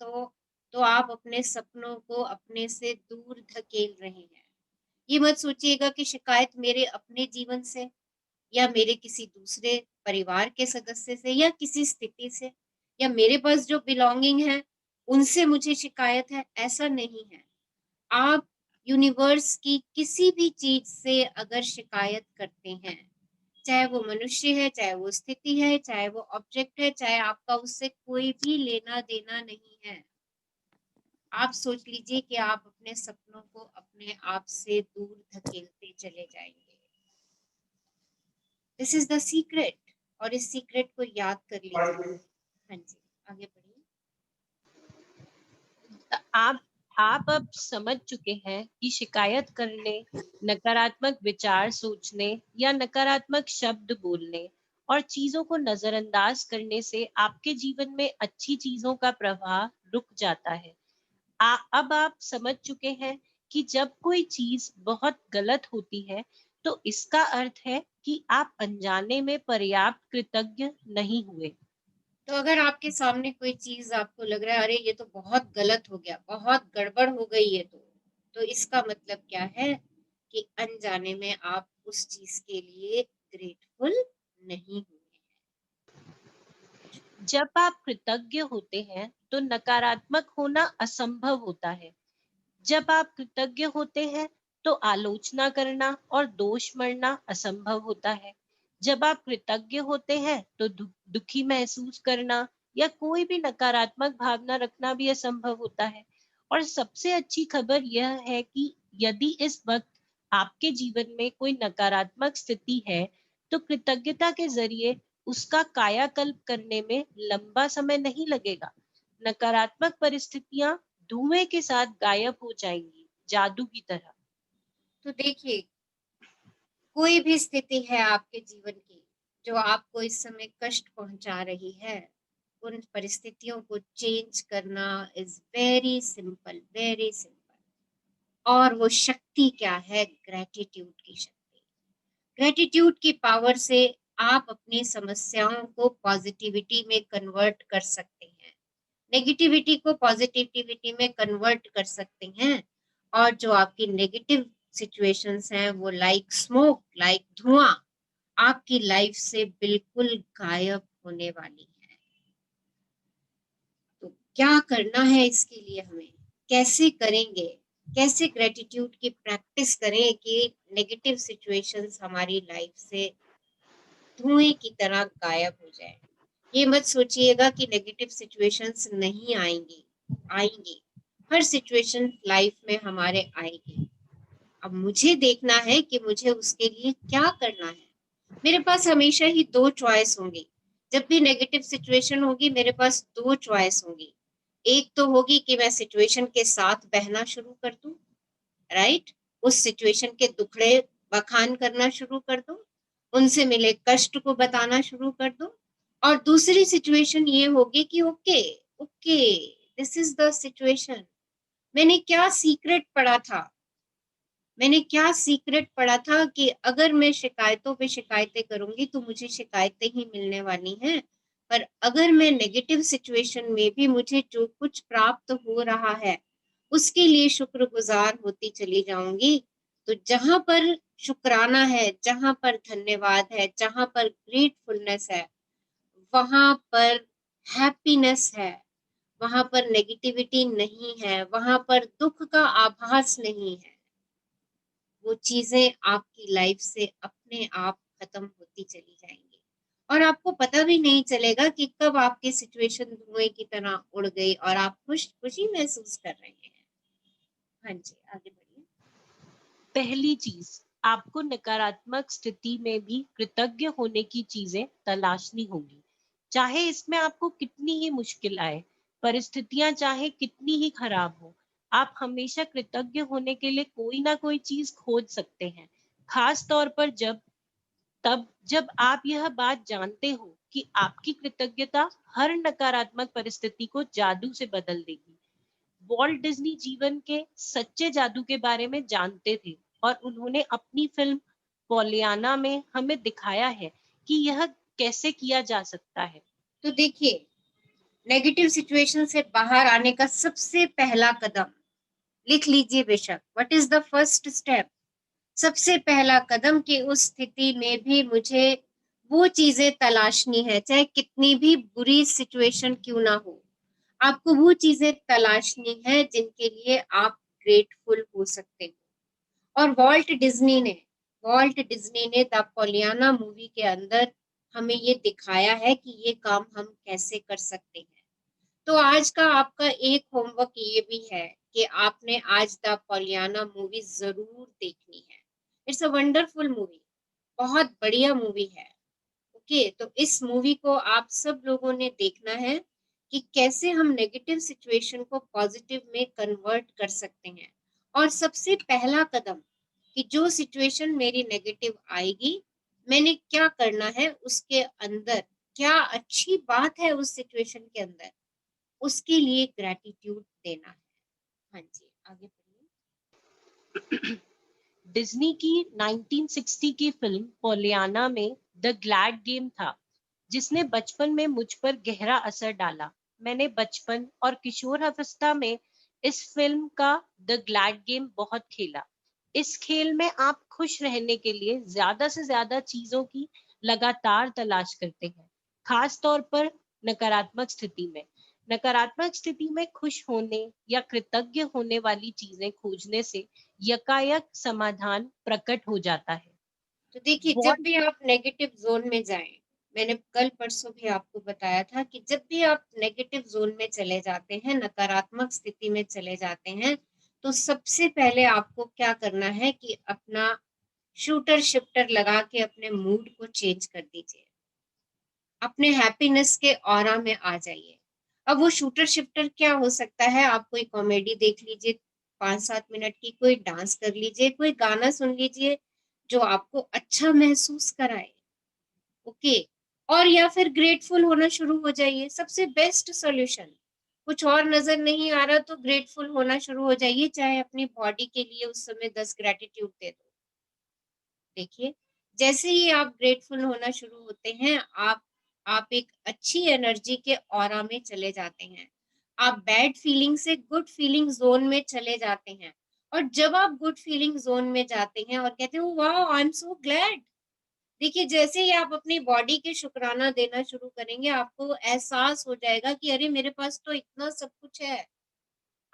तो आप अपने सपनों को अपने से दूर धकेल रहे हैं। ये मत सोचिएगा कि शिकायत मेरे अपने जीवन से या मेरे किसी दूसरे परिवार के सदस्य से या किसी स्थिति से या मेरे पास जो बिलोंगिंग है उनसे मुझे शिकायत है, ऐसा नहीं है। आप यूनिवर्स की किसी भी चीज से अगर शिकायत करते हैं, चाहे वो मनुष्य है, चाहे वो स्थिति है, चाहे वो ऑब्जेक्ट है, चाहे आपका उससे कोई भी लेना देना नहीं है, आप सोच लीजिए कि आप अपने सपनों को अपने आप से दूर धकेलते चले जाएंगे। दिस इज द सीक्रेट, और इस सीक्रेट को याद कर लीजिए। हाँ जी, आगे बढ़िए। आप अब समझ चुके हैं कि शिकायत करने, नकारात्मक विचार सोचने या नकारात्मक शब्द बोलने और चीजों को नजरअंदाज करने से आपके जीवन में अच्छी चीजों का प्रवाह रुक जाता है। अब आप समझ चुके हैं कि जब कोई चीज बहुत गलत होती है तो इसका अर्थ है कि आप अनजाने में पर्याप्त कृतज्ञ नहीं हुए। तो अगर आपके सामने कोई चीज आपको लग रहा है, अरे ये तो बहुत गलत हो गया, बहुत गड़बड़ हो गई है, तो इसका मतलब क्या है कि अनजाने में आप उस चीज के लिए ग्रेटफुल नहीं हुए हैं। जब आप कृतज्ञ होते हैं तो नकारात्मक होना असंभव होता है। जब आप कृतज्ञ होते हैं तो आलोचना करना और दोष मढ़ना असंभव होता है। जब आप कृतज्ञ होते हैं तो दुखी महसूस करना या कोई भी नकारात्मक भावना रखना भी असंभव होता है। और सबसे अच्छी खबर यह है कि यदि इस वक्त आपके जीवन में कोई नकारात्मक स्थिति है तो कृतज्ञता के जरिए उसका कायाकल्प करने में लंबा समय नहीं लगेगा। नकारात्मक परिस्थितियां धुएं के साथ गायब हो जाएंगी, जादू की तरह। तो देखिए, कोई भी स्थिति है आपके जीवन की जो आपको इस समय कष्ट पहुंचा रही है, उन परिस्थितियों को चेंज करना is very simple, very simple. और वो शक्ति क्या है? ग्रेटिट्यूड की शक्ति। ग्रेटिट्यूड की पावर से आप अपनी समस्याओं को पॉजिटिविटी में कन्वर्ट कर सकते हैं, नेगेटिविटी को पॉजिटिविटी में कन्वर्ट कर सकते हैं, और जो आपकी नेगेटिव सिचुएशंस हैं वो लाइक स्मोक, लाइक धुआं, आपकी लाइफ से बिल्कुल गायब होने वाली है। तो क्या करना है इसके लिए? हमें कैसे करेंगे? कैसे ग्रेटिट्यूड की प्रैक्टिस करें कि नेगेटिव सिचुएशंस हमारी लाइफ से धुएं की तरह गायब हो जाए? ये मत सोचिएगा कि नेगेटिव सिचुएशंस नहीं आएंगी, आएंगी। हर सिचुएशन लाइफ में हमारे आएगी। अब मुझे देखना है कि मुझे उसके लिए क्या करना है। मेरे पास हमेशा ही दो चॉइस होंगी। जब भी नेगेटिव सिचुएशन होगी मेरे पास दो चॉइस होंगी। एक तो होगी कि मैं सिचुएशन के साथ बहना शुरू कर दूं, राइट, उस सिचुएशन के दुखड़े बखान करना शुरू कर दूं, उनसे मिले कष्ट को बताना शुरू कर दूं। और दूसरी सिचुएशन ये होगी कि okay okay, this is the situation. मैंने क्या सीक्रेट पढ़ा था? मैंने क्या सीक्रेट पढ़ा था कि अगर मैं शिकायतों पे शिकायतें करूंगी तो मुझे शिकायतें ही मिलने वाली हैं, पर अगर मैं नेगेटिव सिचुएशन में भी मुझे जो कुछ प्राप्त हो रहा है उसके लिए शुक्रगुजार होती चली जाऊंगी, तो जहां पर शुक्राना है, जहां पर धन्यवाद है, जहां पर ग्रेटफुलनेस है, वहां पर हैप्पीनेस है, वहां पर नेगेटिविटी नहीं है, वहां पर दुख का आभास नहीं है। वो चीजें आपकी लाइफ से अपने आप खत्म होती चली जाएंगी और आपको पता भी नहीं चलेगा कि कब आपकी सिचुएशन धुएं की तरह उड़ गई और आप खुशी महसूस कर रहे हैं। हाँ जी, आगे बढ़िए। पहली चीज, आपको नकारात्मक स्थिति में भी कृतज्ञ होने की चीजें तलाशनी होगी। चाहे इसमें आपको कितनी ही मुश्किल आए, परिस्थितियां चाहे कितनी ही खराब हो, आप हमेशा कृतज्ञ होने के लिए कोई ना कोई चीज खोज सकते हैं। खास तौर पर जब आप यह बात जानते हो कि आपकी कृतज्ञता हर नकारात्मक परिस्थिति को जादू से बदल देगी। वॉल्ट डिज्नी जीवन के सच्चे जादू के बारे में जानते थे और उन्होंने अपनी फिल्म पॉलियाना में हमें दिखाया है कि यह कैसे किया जा सकता है। तो देखिए, नेगेटिव सिचुएशन से बाहर आने का सबसे पहला कदम लिख लीजिए बेशक, what is the first step? सबसे पहला कदम कि उस स्थिति में भी मुझे वो चीजें तलाशनी है, चाहे कितनी भी बुरी सिचुएशन क्यों ना हो, आपको वो चीजें तलाशनी है जिनके लिए आप ग्रेटफुल हो सकते हो। और वॉल्ट डिज्नी ने द पोलियाना मूवी के अंदर हमें ये दिखाया है कि ये काम हम कैसे कर सकते हैं। तो आज का आपका एक होमवर्क ये भी है कि आपने आज द पोलियाना मूवी जरूर देखनी है। इट्स अ वंडरफुल मूवी, बहुत बढ़िया मूवी है। ओके, तो इस मूवी को आप सब लोगों ने देखना है कि कैसे हम नेगेटिव सिचुएशन को पॉजिटिव में कन्वर्ट कर सकते हैं। और सबसे पहला कदम कि जो सिचुएशन मेरी नेगेटिव आएगी, मैंने क्या करना है उसके अंदर, क्या अच्छी बात है उस सिचुएशन के अंदर, उसके लिए ग्रेटिट्यूड देना है। हाँ जी, आगे बढ़िए। डिज्नी की 1960 की फिल्म पोलियाना में द ग्लैड गेम था, जिसने बचपन में मुझ पर गहरा असर डाला। मैंने बचपन और किशोरावस्था में इस फिल्म का द ग्लैड गेम बहुत खेला। इस खेल में आप खुश रहने के लिए ज्यादा से ज्यादा चीजों की लगातार तलाश करते हैं, खास तौर पर नकारात्मक स्थिति में। नकारात्मक स्थिति में खुश होने या कृतज्ञ होने वाली चीजें खोजने से यकायक समाधान प्रकट हो जाता है। तो देखिए, जब भी आप नेगेटिव जोन में जाएं, मैंने कल परसों भी आपको बताया था कि जब भी आप नेगेटिव जोन में चले जाते हैं, नकारात्मक स्थिति में चले जाते हैं, तो सबसे पहले आपको क्या करना है कि अपना शूटर शिफ्टर लगा के अपने मूड को चेंज कर दीजिए, अपने हैप्पीनेस के ऑरा में आ जाइए। अब वो शूटर शिफ्टर क्या हो सकता है? आप कोई कॉमेडी देख लीजिए 5-7 मिनट की, कोई डांस कर लीजिए, कोई गाना सुन लीजिए जो आपको अच्छा महसूस कराए। ओके, और या फिर ग्रेटफुल होना शुरू हो जाइए। सबसे बेस्ट सॉल्यूशन, कुछ और नजर नहीं आ रहा तो ग्रेटफुल होना शुरू हो जाइए, चाहे अपनी बॉडी के लिए उस समय 10 ग्रेटिट्यूड दे दो। देखिए, जैसे ही आप ग्रेटफुल होना शुरू होते हैं, आप एक अच्छी एनर्जी के ऑरा में चले जाते हैं। आप बैड फीलिंग से गुड फीलिंग जोन में चले जाते हैं। और जब आप गुड फीलिंग जोन में जाते हैं और कहते हो वाह आई एम सो ग्लैड, देखिए जैसे ही आप अपनी बॉडी के शुक्राना देना शुरू करेंगे, आपको एहसास हो जाएगा कि अरे मेरे पास तो इतना सब कुछ है,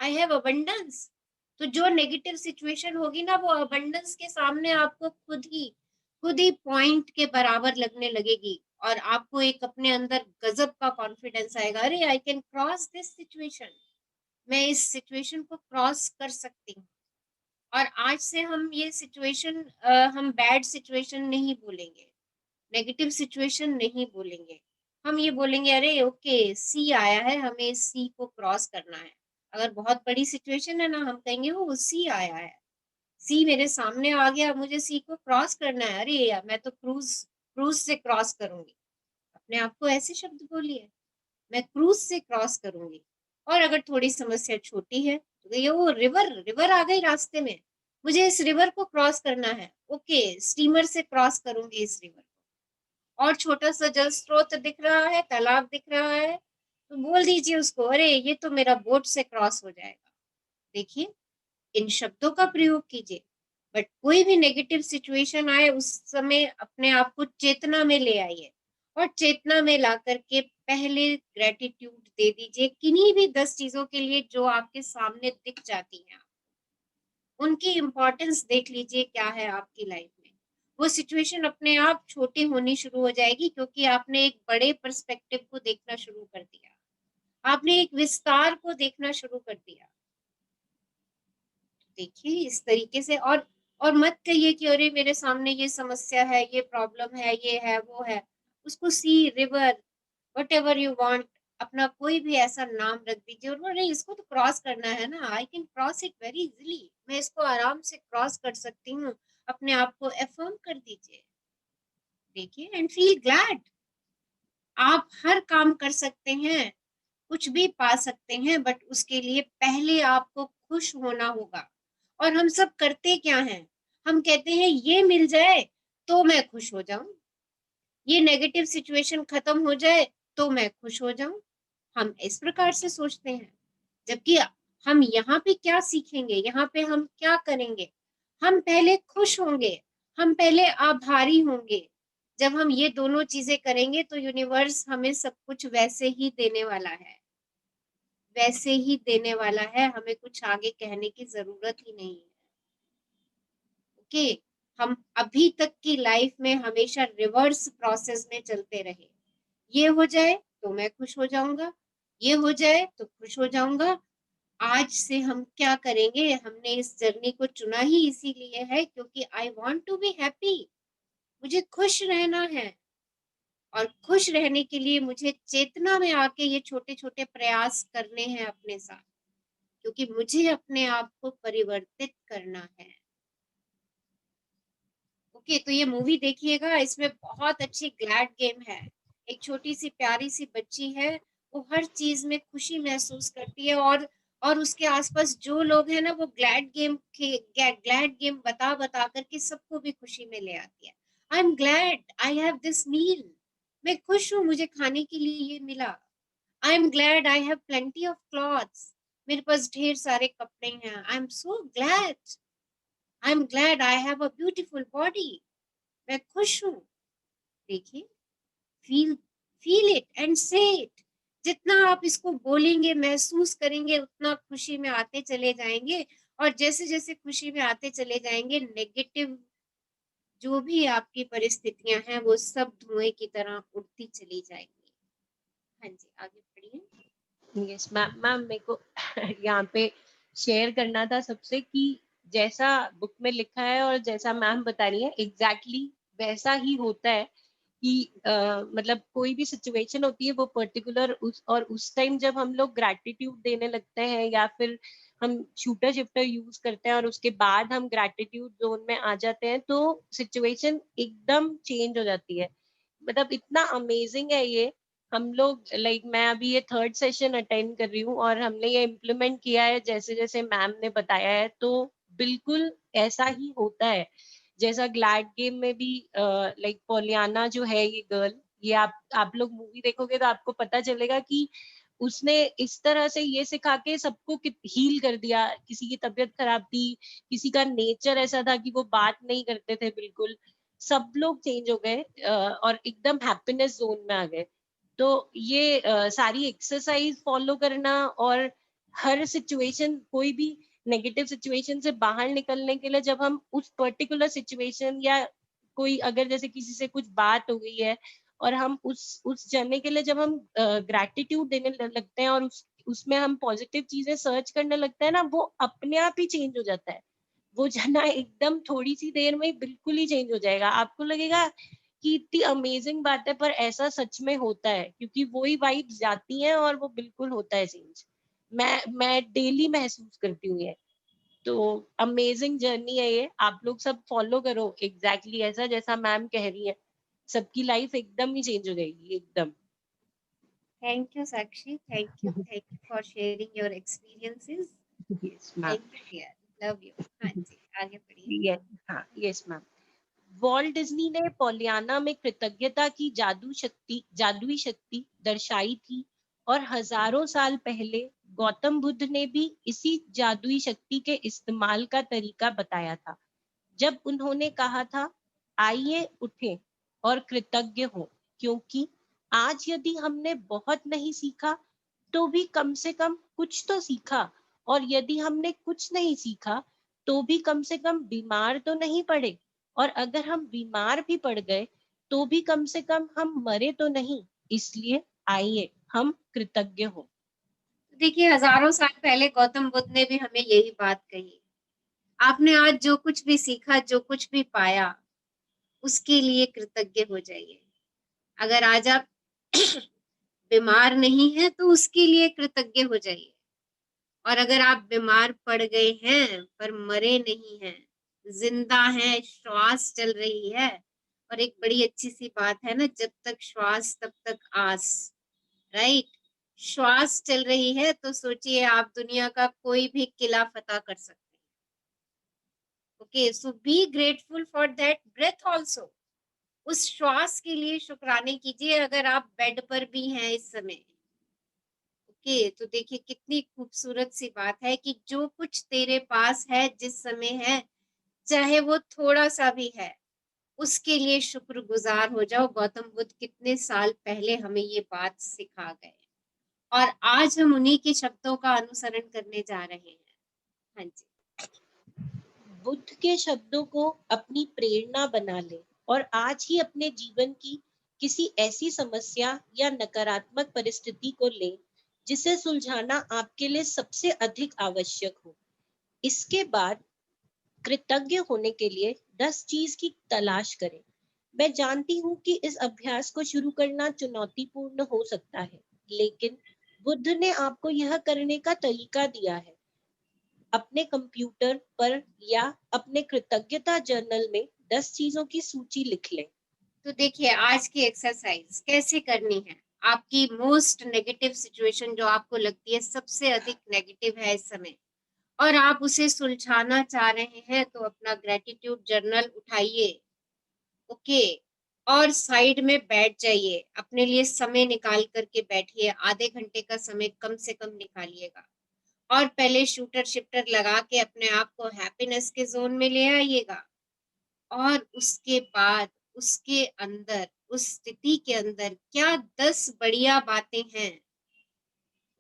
आई हैव अबंडेंस। तो जो नेगेटिव सिचुएशन होगी ना, वो अबंडेंस के सामने आपको खुद ही पॉइंट के बराबर लगने लगेगी, और आपको एक अपने अंदर गजब का कॉन्फिडेंस आएगा, अरे I can cross this situation, मैं इस सिचुएशन को क्रॉस कर सकती हूँ। और आज से हम ये सिचुएशन, हम बैड सिचुएशन नहीं बोलेंगे, नेगेटिव सिचुएशन नहीं बोलेंगे, हम ये बोलेंगे अरे ओके सी आया है, हमें इस सी को क्रॉस करना है। अगर बहुत बड़ी सिचुएशन है ना, हम कहेंगे वो सी आया है, सी मेरे सामने आ गया, मुझे सी को क्रॉस करना है, अरे यार मैं तो क्रूज क्रूज से क्रॉस करूंगी। अपने आप को ऐसे शब्द बोलिए, मैं क्रूज से क्रॉस करूंगी। और अगर थोड़ी समस्या छोटी है तो ये वो रिवर रिवर आ गई रास्ते में, मुझे इस रिवर को क्रॉस करना है, ओके स्टीमर से क्रॉस करूंगी इस रिवर। और छोटा सा जल स्रोत दिख रहा है, तालाब दिख रहा है, तो बोल दीजिए उसको अरे ये तो मेरा बोट से क्रॉस हो जाएगा। देखिए, इन शब्दों का प्रयोग कीजिए। बट कोई भी नेगेटिव सिचुएशन आए, उस समय अपने आप को चेतना में ले आइए, और चेतना में ला करके पहले ग्रेटिट्यूड दे दीजिए किन्हीं भी 10 चीजों के लिए जो आपके सामने दिख जाती हैं। उनकी इम्पोर्टेंस देख लीजिए क्या है आपकी लाइफ में। वो सिचुएशन अपने आप छोटी होनी शुरू हो जाएगी, क्योंकि आपने एक बड़े पर्सपेक्टिव को देखना शुरू कर दिया, आपने एक विस्तार को देखना शुरू कर दिया। देखिए इस तरीके से, और मत कहिए कि अरे मेरे सामने ये समस्या है, ये प्रॉब्लम है, ये है वो है। उसको sea, river, whatever you want, अपना कोई भी ऐसा नाम रख दीजिए, और अरे इसको तो क्रॉस करना है ना, I can cross it very easily, मैं इसको आराम से क्रॉस कर सकती हूँ। अपने आप को एफर्म कर दीजिए। देखिए, एंड फील ग्लैड, आप हर काम कर सकते हैं, कुछ भी पा सकते हैं, बट उसके लिए पहले आपको खुश होना होगा। और हम सब करते क्या हैं, हम कहते हैं ये मिल जाए तो मैं खुश हो जाऊं, ये नेगेटिव सिचुएशन खत्म हो जाए तो मैं खुश हो जाऊं। हम इस प्रकार से सोचते हैं, जबकि हम यहाँ पे क्या सीखेंगे, यहाँ पे हम क्या करेंगे, हम पहले खुश होंगे, हम पहले आभारी होंगे। जब हम ये दोनों चीजें करेंगे तो यूनिवर्स हमें सब कुछ वैसे ही देने वाला है, वैसे ही देने वाला है, हमें कुछ आगे कहने की जरूरत ही नहीं है। ओके, हम अभी तक की लाइफ में हमेशा रिवर्स प्रोसेस में चलते रहे, ये हो जाए तो मैं खुश हो जाऊंगा, ये हो जाए तो खुश हो जाऊंगा। आज से हम क्या करेंगे, हमने इस जर्नी को चुना ही इसीलिए है क्योंकि I want to be happy, मुझे खुश रहना है। और खुश रहने के लिए मुझे चेतना में आके ये छोटे छोटे प्रयास करने हैं अपने साथ, क्योंकि मुझे अपने आप को परिवर्तित करना है। ओके, तो ये मूवी देखिएगा, इसमें बहुत अच्छी ग्लैड गेम है। एक छोटी सी प्यारी सी बच्ची है, वो हर चीज में खुशी महसूस करती है, और उसके आसपास जो लोग हैं ना, वो ग्लैड गेम बता बता करके सबको भी खुशी में ले आती है। I am glad I have this meal, मैं खुश हूँ मुझे खाने के लिए ये मिला। I am glad I have plenty of clothes, मेरे पास ढेर सारे कपड़े हैं। I am so glad, I am glad I have a beautiful body, मैं खुश हूँ। देखिए, feel feel it and say it, जितना आप इसको बोलेंगे महसूस करेंगे उतना खुशी में आते चले जाएंगे। और जैसे जैसे खुशी में आते चले जाएंगे, नेगेटिव जो भी आपकी परिस्थितियां हैं वो सब धुएं की तरह उड़ती चली जाएंगी। हाँ जी, आगे बढ़िए। यस मैम, मेरे को यहाँ पे शेयर करना था सबसे कि जैसा बुक में लिखा है और जैसा मैम बता रही है एग्जैक्टली वैसा ही होता है कि मतलब कोई भी सिचुएशन होती है वो पर्टिकुलर उस टाइम जब हम लोग ग्रैटिट्यूड देने लगते हैं या फिर हम शूटर शिफ्टर यूज करते हैं और उसके बाद हम ग्रैटिट्यूड जोन में आ जाते हैं तो सिचुएशन एकदम चेंज हो जाती है। मतलब इतना अमेजिंग है ये हम लोग मैं अभी ये 3rd सेशन अटेंड कर रही हूँ और हमने ये इम्प्लीमेंट किया है जैसे जैसे मैम ने बताया है, तो बिल्कुल ऐसा ही होता है। जैसा ग्लैड गेम में भी पोलियाना जो है ये गर्ल, ये आप लोग मूवी देखोगे तो आपको पता चलेगा कि उसने इस तरह से ये सिखा के सबको हील कर दिया। किसी की तबीयत खराब थी, किसी का नेचर ऐसा था कि वो बात नहीं करते थे बिल्कुल, सब लोग चेंज हो गए और एकदम हैप्पीनेस जोन में आ गए। तो ये सारी एक्सरसाइज फॉलो करना और हर सिचुएशन, कोई भी नेगेटिव सिचुएशन से बाहर निकलने के लिए जब हम उस पर्टिकुलर सिचुएशन या कोई अगर जैसे किसी से कुछ बात हो गई है और हम उस जने के लिए जब हम ग्रैटिट्यूड देने लगते हैं और उसमें हम पॉजिटिव चीजें सर्च करने लगते हैं ना, वो अपने आप ही चेंज हो जाता है। वो जना एकदम थोड़ी सी देर में बिल्कुल ही चेंज हो जाएगा। आपको लगेगा कि इतनी अमेजिंग बात है, पर ऐसा सच में होता है क्योंकि वही वाइब्स जाती हैं और वो बिल्कुल होता है चेंज। मैं डेली महसूस करती हूँ ये। तो अमेजिंग जर्नी है ये, आप लोग सब फॉलो करो एग्जैक्टली ऐसा जैसा मैम कह रही है, सबकी लाइफ एकदम ही चेंज हो जाएगी एकदम। Thank you, Sakshi. Thank you. Thank you for sharing your experiences. Yes ma'am. Thank you, dear. Love you. हाँ जी, आगे बढ़िए। Yes ma'am. वॉल्ट डिज्नी ने पोलियाना में कृतज्ञता की जादुई शक्ति दर्शाई थी और हजारों साल पहले गौतम बुद्ध ने भी इसी जादुई शक्ति के इस्तेमाल का तरीका बताया था, जब उन्होंने कहा था, आइए उठें और कृतज्ञ हो, क्योंकि आज यदि हमने बहुत नहीं सीखा तो भी कम से कम कुछ तो सीखा, और यदि हमने कुछ नहीं सीखा तो भी कम से कम बीमार तो नहीं पड़े, और अगर हम बीमार भी पड़ गए तो भी कम से कम हम मरे तो नहीं। इसलिए आइए हम कृतज्ञ हो। देखिए, हजारों साल पहले गौतम बुद्ध ने भी हमें यही बात कही। आपने आज जो कुछ भी सीखा, जो कुछ भी पाया, उसके लिए कृतज्ञ हो जाइए। अगर आज आप बीमार नहीं है तो उसके लिए कृतज्ञ हो जाइए, और अगर आप बीमार पड़ गए हैं पर मरे नहीं हैं, जिंदा हैं, श्वास चल रही है, और एक बड़ी अच्छी सी बात है ना, जब तक श्वास तब तक आस, राइट? श्वास चल रही है तो सोचिए आप दुनिया का कोई भी किला फतह कर सकते हैं। Okay, so be grateful for that breath also. उस श्वास के लिए शुक्राने कीजिए। अगर आप बेड पर भी हैं इस समय, ओके, तो देखिए कितनी खूबसूरत सी बात है कि जो कुछ तेरे पास है, जिस समय है, चाहे वो थोड़ा सा भी है, उसके लिए शुक्रगुजार हो जाओ। गौतम बुद्ध कितने साल पहले हमें ये बात सिखा गए, और आज हम उन्हीं के शब्दों का अनुसरण करने जा रहे हैं। हाँ जी। बुद्ध के शब्दों को अपनी प्रेरणा बना ले और आज ही अपने जीवन की किसी ऐसी समस्या या नकारात्मक परिस्थिति को ले जिसे सुलझाना आपके लिए सबसे अधिक आवश्यक हो। इसके बाद कृतज्ञ होने के लिए 10 चीज की तलाश करें। मैं जानती हूँ कि इस अभ्यास को शुरू करना चुनौतीपूर्ण हो सकता है, लेकिन बुद्ध ने आपको यह करने का तरीका दिया है। अपने कंप्यूटर पर या अपने कृतज्ञता जर्नल में 10 चीजों की सूची लिख लें। तो देखिए, आज की एक्सरसाइज कैसे करनी है। आपकी मोस्ट नेगेटिव सिचुएशन जो आपको लगती है सबसे अधिक नेगेटिव है इस समय, और आप उसे सुलझाना चाह रहे हैं, तो अपना ग्रेटिट्यूड जर्नल उठाइए, ओके, और साइड में बैठ जाइए। अपने लिए समय निकाल करके बैठिए, आधे घंटे का समय कम से कम निकालिएगा, और पहले शूटर शिफ्टर लगा के अपने आप को हैप्पीनेस के जोन में ले आइएगा, और उसके बाद उसके अंदर, उस स्थिति के अंदर क्या 10 बढ़िया बातें हैं,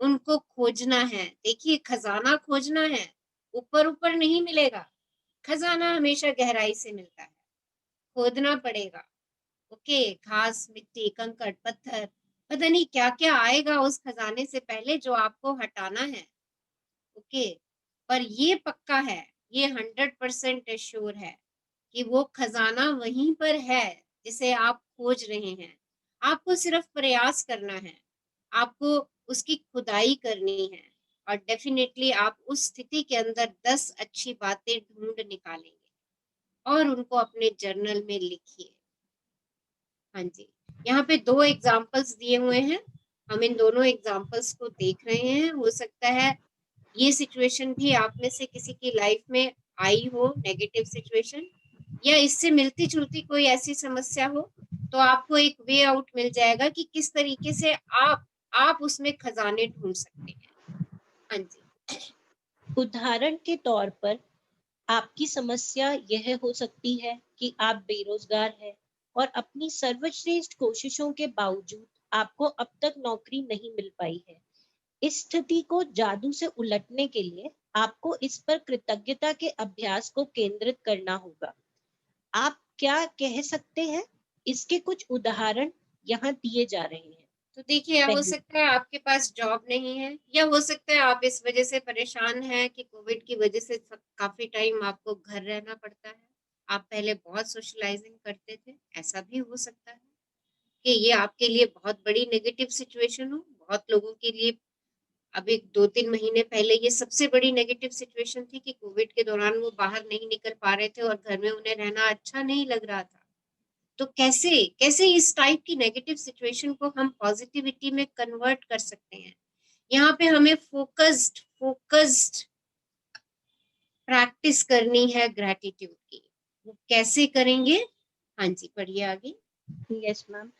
उनको खोजना है। देखिए, खजाना खोजना है, ऊपर ऊपर नहीं मिलेगा। खजाना हमेशा गहराई से मिलता है, खोदना पड़ेगा। ओके, घास, मिट्टी, कंकड़, पत्थर, पता नहीं क्या क्या आएगा उस खजाने से पहले जो आपको हटाना है। ओके, पर ये पक्का है, ये 100% श्योर है कि वो खजाना वहीं पर है जिसे आप खोज रहे हैं। आपको सिर्फ प्रयास करना है, आपको उसकी खुदाई करनी है, और डेफिनेटली आप उस स्थिति के अंदर 10 अच्छी बातें ढूंढ निकालेंगे और उनको अपने जर्नल में लिखिए। हाँ जी। यहाँ पे 2 एग्जाम्पल्स दिए हुए हैं, हम इन दोनों एग्जाम्पल्स को देख रहे हैं। हो सकता है ये सिचुएशन भी आप में से किसी की लाइफ में आई हो, नेगेटिव सिचुएशन, या इससे मिलती जुलती कोई ऐसी समस्या हो, तो आपको एक वे आउट मिल जाएगा कि किस तरीके से आप उसमें खजाने ढूंढ सकते हैं। हाँ जी। उदाहरण के तौर पर आपकी समस्या यह हो सकती है कि आप बेरोजगार हैं और अपनी सर्वश्रेष्ठ कोशिशों के बावजूद आपको अब तक नौकरी नहीं मिल पाई है। इस स्थिति को जादू से उलटने के लिए आपको इस पर कृतज्ञता के अभ्यास को केंद्रित करना होगा। आप क्या कह सकते हैं? इसके कुछ उदाहरण यहाँ दिए जा रहे हैं। तो देखिए, हो सकता है आपके पास जॉब नहीं है, या हो सकता है आप इस वजह से परेशान हैं कि कोविड की वजह से काफी टाइम आपको घर रहना पड़ता है। आप पहले बहुत सोशलाइजिंग करते थे, ऐसा भी हो सकता है कि ये आपके लिए बहुत बड़ी नेगेटिव सिचुएशन हो। बहुत लोगों के लिए अभी 2-3 महीने पहले ये सबसे बड़ी नेगेटिव सिचुएशन थी कि कोविड के दौरान वो बाहर नहीं निकल पा रहे थे और घर में उन्हें रहना अच्छा नहीं लग रहा था। तो कैसे कैसे इस टाइप की नेगेटिव सिचुएशन को हम पॉजिटिविटी में कन्वर्ट कर सकते हैं? यहाँ पे हमें फोकस्ड प्रैक्टिस करनी है ग्रैटिट्यूड की। वो कैसे करेंगे? हाँ जी, पढ़िए आगे। Yes ma'am.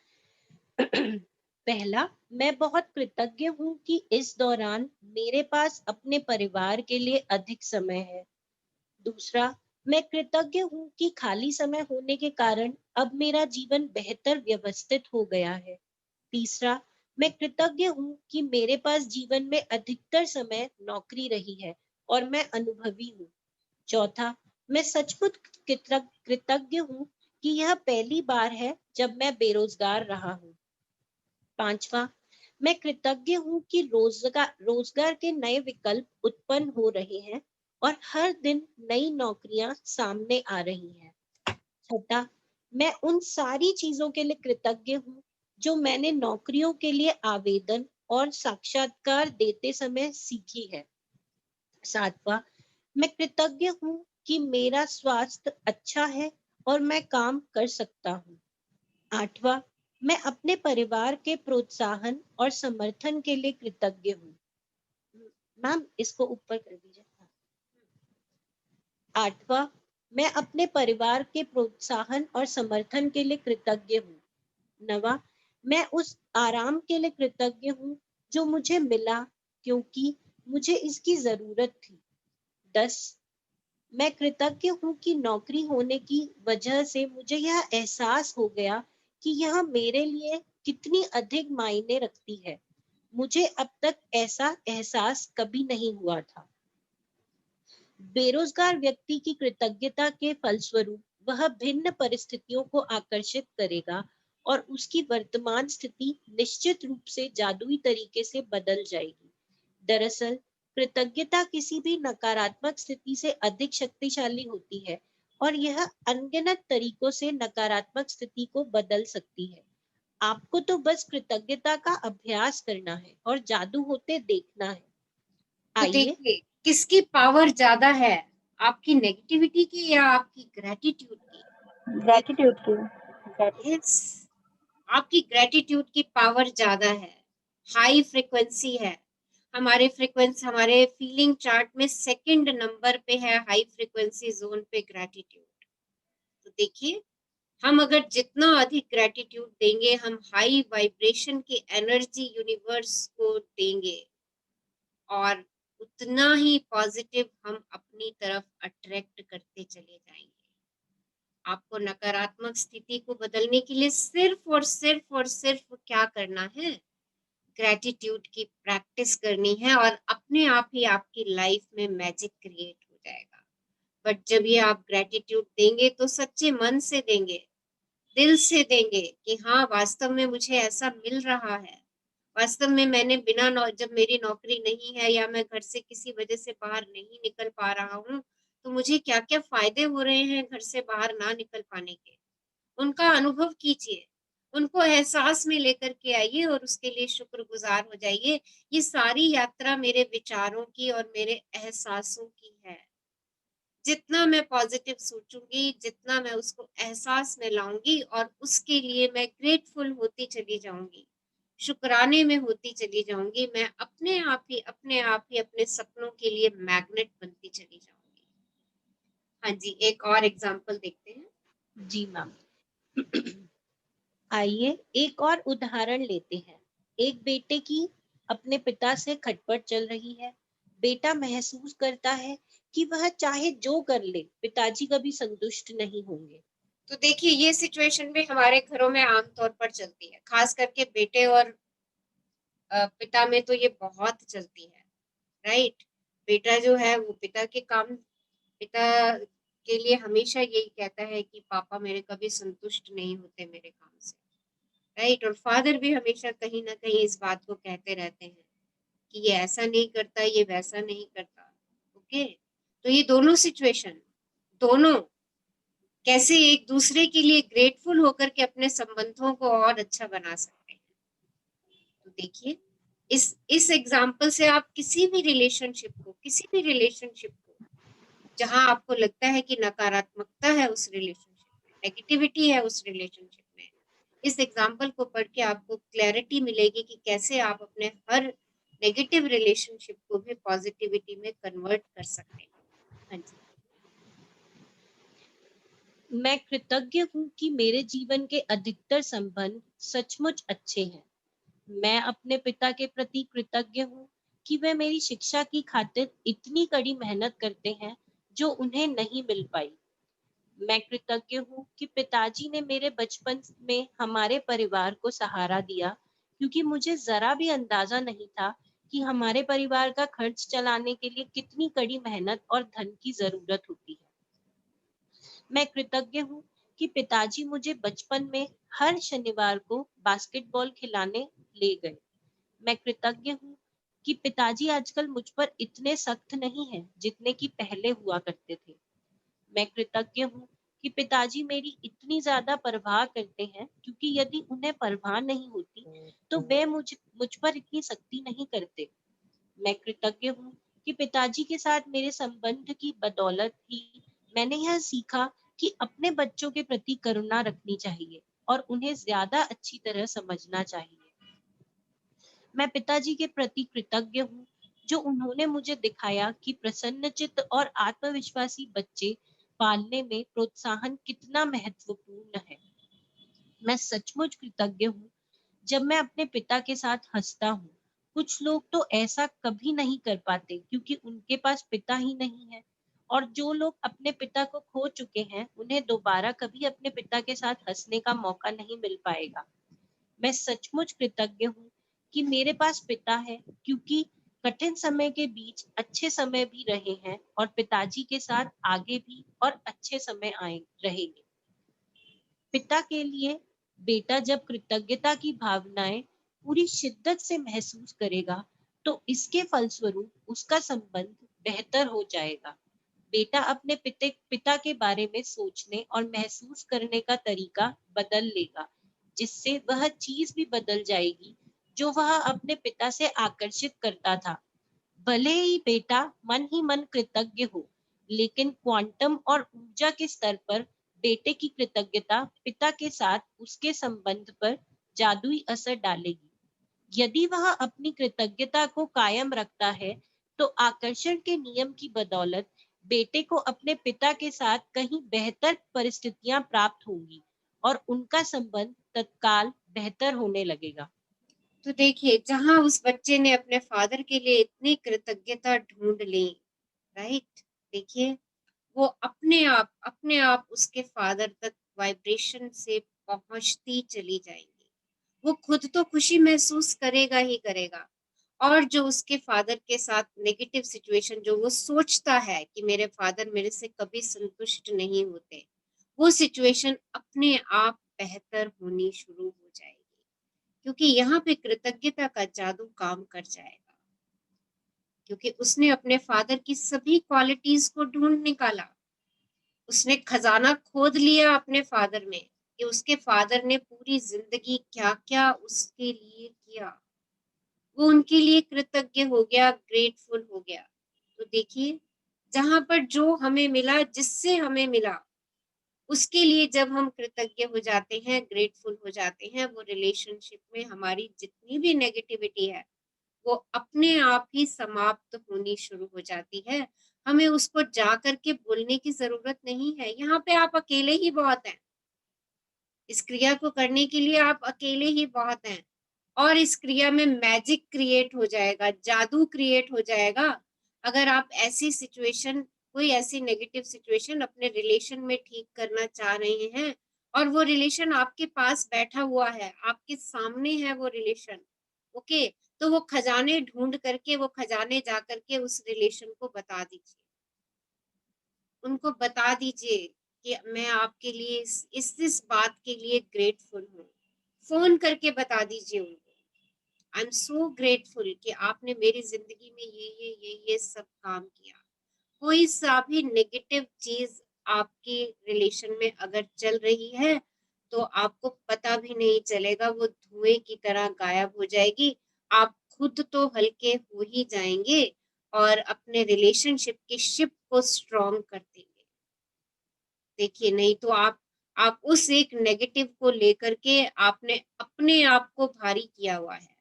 पहला, मैं बहुत कृतज्ञ हूँ कि इस दौरान मेरे पास अपने परिवार के लिए अधिक समय है। दूसरा, मैं कृतज्ञ हूँ कि खाली समय होने के कारण अब मेरा जीवन बेहतर व्यवस्थित हो गया है। तीसरा, मैं कृतज्ञ हूँ कि मेरे पास जीवन में अधिकतर समय नौकरी रही है और मैं अनुभवी हूँ। चौथा, मैं सचमुच कृतज्ञ हूँ कि यह पहली बार है जब मैं बेरोजगार रहा हूँ। पांचवा, मैं कृतज्ञ हूँ कि रोजगार के नए विकल्प उत्पन्न हो रहे हैं और हर दिन नई नौकरियां सामने आ रही हैं। छठा, मैं उन सारी चीजों के लिए कृतज्ञ हूँ जो मैंने नौकरियों के लिए आवेदन और साक्षात्कार देते समय सीखी है। सातवां, मैं कृतज्ञ हूँ कि मेरा स्वास्थ्य अच्छा है और मैं काम कर सकता हूँ। आठवां, मैं अपने परिवार के प्रोत्साहन और समर्थन के लिए कृतज्ञ हूँ। मैम, इसको ऊपर कर दीजिए। आठवां, मैं अपने परिवार के प्रोत्साहन और समर्थन के लिए कृतज्ञ हूँ। नवा, मैं उस आराम के लिए कृतज्ञ हूँ जो मुझे मिला क्योंकि मुझे इसकी जरूरत थी। 10, मैं कृतज्ञ हूँ कि नौकरी होने की वजह से मुझे यह एहसास हो गया कि यह मेरे लिए कितनी अधिक मायने रखती है। मुझे अब तक ऐसा एहसास कभी नहीं हुआ था। बेरोजगार व्यक्ति की कृतज्ञता के फलस्वरूप वह भिन्न परिस्थितियों को आकर्षित करेगा और उसकी वर्तमान स्थिति निश्चित रूप से जादुई तरीके से बदल जाएगी। दरअसल कृतज्ञता किसी भी नकारात्मक स्थिति से अधिक शक्तिशाली होती है और यह अनगिनत तरीकों से नकारात्मक स्थिति को बदल सकती है। आपको तो बस कृतज्ञता का अभ्यास करना है और जादू होते देखना है। तो आइए, देखिए, किसकी पावर ज्यादा है, आपकी नेगेटिविटी की या आपकी ग्रैटिट्यूड की? ग्रैटिट्यूड की। Yes, आपकी ग्रैटिट्यूड की पावर ज्यादा है, हाई फ्रिक्वेंसी है। हमारे फीलिंग चार्ट में सेकंड नंबर पे है हाई फ्रिक्वेंसी जोन पे ग्रैटिट्यूड। तो देखिए, हम अगर जितना अधिक ग्रैटिट्यूड देंगे, हम हाई वाइब्रेशन की एनर्जी यूनिवर्स को देंगे और उतना ही पॉजिटिव हम अपनी तरफ अट्रैक्ट करते चले जाएंगे। आपको नकारात्मक स्थिति को बदलने के लिए सिर्फ क्या करना है? ग्रैटिट्यूड की प्रैक्टिस करनी है और अपने आप ही आपकी लाइफ में मैजिक क्रिएट हो जाएगा। बट जब ये आप ग्रैटिट्यूड देंगे तो सच्चे मन से देंगे, दिल से देंगे कि हाँ, वास्तव में मुझे ऐसा मिल रहा है। वास्तव में मैंने जब मेरी नौकरी नहीं है या मैं घर से किसी वजह से बाहर नहीं निकल पा रहा हूँ, तो मुझे क्या क्या फायदे हो रहे हैं घर से बाहर ना निकल पाने के। उनका अनुभव कीजिए, उनको एहसास में लेकर के आइए और उसके लिए शुक्रगुजार हो जाइए। ये सारी यात्रा मेरे विचारों की और मेरे एहसासों की है। जितना मैं पॉजिटिव सोचूंगी, जितना मैं उसको एहसास में लाऊंगी और उसके लिए मैं ग्रेटफुल होती चली जाऊंगी, शुक्राने में होती चली जाऊंगी, मैं अपने आप ही अपने सपनों के लिए मैग्नेट बनती चली जाऊंगी। हाँ जी, एक और एग्जांपल देखते हैं। जी मैम। आइए एक और उदाहरण लेते हैं। एक बेटे की अपने पिता से खटपट चल रही है। बेटा महसूस करता है कि वह चाहे जो कर ले, पिताजी कभी संतुष्ट नहीं होंगे। तो देखिए, ये सिचुएशन भी हमारे घरों में आमतौर पर चलती है, खास करके बेटे और पिता में तो ये बहुत चलती है, राइट। बेटा जो है वो पिता के लिए हमेशा यही कहता है कि पापा मेरे कभी संतुष्ट नहीं होते मेरे काम से, राइट। और फादर भी हमेशा कहीं ना कहीं इस बात को कहते रहते हैं कि ये ऐसा नहीं करता, ये वैसा नहीं करता। ओके, तो ये दोनों सिचुएशन, दोनों कैसे एक दूसरे के लिए ग्रेटफुल होकर के अपने संबंधों को और अच्छा बना सकते हैं। तो देखिए, इस एग्जाम्पल से आप किसी भी रिलेशनशिप को जहां आपको लगता है कि नकारात्मकता है उस रिलेशनशिप में, नेगेटिविटी है उस रिलेशनशिप में, इस एग्जाम्पल को पढ़ के आपको क्लैरिटी मिलेगी कि कैसे आप अपने हर नेगेटिव रिलेशनशिप को भी पॉजिटिविटी में कन्वर्ट कर सकते हैं। हाँ जी। मैं कृतज्ञ हूँ कि मेरे जीवन के अधिकतर संबंध सचमुच अच्छे हैं। मैं अपने पिता के प्रति कृतज्ञ हूँ कि वे मेरी शिक्षा की खातिर इतनी कड़ी मेहनत करते हैं जो उन्हें नहीं मिल पाई। मैं कृतज्ञ हूँ कि पिताजी ने मेरे बचपन में हमारे परिवार को सहारा दिया, क्योंकि मुझे जरा भी अंदाजा नहीं था कि हमारे परिवार का खर्च चलाने के लिए कितनी कड़ी मेहनत और धन की जरूरत होती है। मैं कृतज्ञ हूँ कि पिताजी मुझे बचपन में हर शनिवार को बास्केटबॉल खिलाने ले गए। मैं कृतज्ञ हूँ कि पिताजी आजकल मुझ पर इतने सख्त नहीं हैं जितने कि पहले हुआ करते थे। मैं कृतज्ञ हूँ कि पिताजी मेरी इतनी ज्यादा परवाह करते हैं, क्योंकि यदि उन्हें परवाह नहीं होती तो वे मुझ पर इतनी सख्ती नहीं करते। मैं कृतज्ञ हूँ कि पिताजी के साथ मेरे संबंध की बदौलत ही मैंने यह सीखा कि अपने बच्चों के प्रति करुणा रखनी चाहिए और उन्हें ज्यादा अच्छी तरह समझना चाहिए। मैं पिताजी के प्रति कृतज्ञ हूँ जो उन्होंने मुझे दिखाया कि प्रसन्नचित्त और आत्मविश्वासी बच्चे पालने में प्रोत्साहन कितना महत्वपूर्ण है। मैं सचमुच कृतज्ञ हूँ जब मैं अपने पिता के साथ हंसता हूँ। कुछ लोग तो ऐसा कभी नहीं कर पाते क्योंकि उनके पास पिता ही नहीं है, और जो लोग अपने पिता को खो चुके हैं उन्हें दोबारा कभी अपने पिता के साथ हंसने का मौका नहीं मिल पाएगा। मैं सचमुच कृतज्ञ हूँ कि मेरे पास पिता है, क्योंकि कठिन समय के बीच अच्छे समय भी रहे हैं और पिताजी के साथ आगे भी और अच्छे समय आए रहेंगे। पिता के लिए बेटा जब कृतज्ञता की भावनाएं पूरी शिद्दत से महसूस करेगा तो इसके फलस्वरूप उसका संबंध बेहतर हो जाएगा। बेटा अपने पिता के बारे में सोचने और महसूस करने का तरीका बदल लेगा, जिससे वह चीज भी बदल जाएगी जो वह अपने पिता से आकर्षित करता था। भले ही बेटा मन ही मन कृतज्ञ हो, लेकिन क्वांटम और ऊर्जा के स्तर पर बेटे की कृतज्ञता पिता के साथ उसके संबंध पर जादुई असर डालेगी। यदि वह अपनी कृतज्ञता को कायम रखता है तो आकर्षण के नियम की बदौलत बेटे को अपने पिता के साथ कहीं बेहतर परिस्थितियां प्राप्त होंगी और उनका संबंध तत्काल बेहतर होने लगेगा। तो देखिए, जहां उस बच्चे ने अपने फादर के लिए इतनी कृतज्ञता ढूंढ ली, राइट, देखिए वो अपने आप उसके फादर तक वाइब्रेशन से पहुंचती चली जाएंगी। वो खुद तो खुशी महसूस करेगा ही करेगा, और जो उसके फादर के साथ नेगेटिव सिचुएशन जो वो सोचता है कि मेरे फादर मेरे से कभी संतुष्ट नहीं होते, वो सिचुएशन अपने आप बेहतर होनी शुरू हो जाएगी, क्योंकि यहाँ पे कृतज्ञता का जादू काम कर जाएगा, क्योंकि उसने अपने फादर की सभी क्वालिटीज को ढूंढ निकाला। उसने खजाना खोद लिया अपने फादर में कि उसके फादर ने पूरी जिंदगी क्या क्या उसके लिए किया। वो उनके लिए कृतज्ञ हो गया, ग्रेटफुल हो गया। तो देखिए, जहां पर जो हमें मिला, जिससे हमें मिला, उसके लिए जब हम कृतज्ञ हो जाते हैं, ग्रेटफुल हो जाते हैं, वो रिलेशनशिप में हमारी जितनी भी नेगेटिविटी है वो अपने आप ही समाप्त होनी शुरू हो जाती है। हमें उसको जा करके बोलने की जरूरत नहीं है। यहाँ पे आप अकेले ही बहुत हैं, इस क्रिया को करने के लिए आप अकेले ही बहुत हैं, और इस क्रिया में मैजिक क्रिएट हो जाएगा, जादू क्रिएट हो जाएगा। अगर आप ऐसी सिचुएशन, कोई ऐसी नेगेटिव सिचुएशन अपने रिलेशन में ठीक करना चाह रहे हैं, और वो रिलेशन आपके पास बैठा हुआ है, आपके सामने है वो रिलेशन, ओके, तो वो खजाने ढूंढ करके, वो खजाने जा करके उस रिलेशन को बता दीजिए, उनको बता दीजिए कि मैं आपके लिए इस बात के लिए ग्रेटफुल हूँ। फोन करके बता दीजिए उनको, आई एम सो ग्रेटफुल कि आपने मेरी जिंदगी में ये सब काम किया। कोई सा भी नेगेटिव चीज आपके रिलेशन में अगर चल रही है तो आपको पता भी नहीं चलेगा, वो धुएं की तरह गायब हो जाएगी। आप खुद तो हल्के हो ही जाएंगे और अपने रिलेशनशिप की शिप को स्ट्रॉन्ग कर देंगे। देखिए, नहीं तो आप उस एक नेगेटिव को लेकर के आपने अपने आप को भारी किया हुआ है,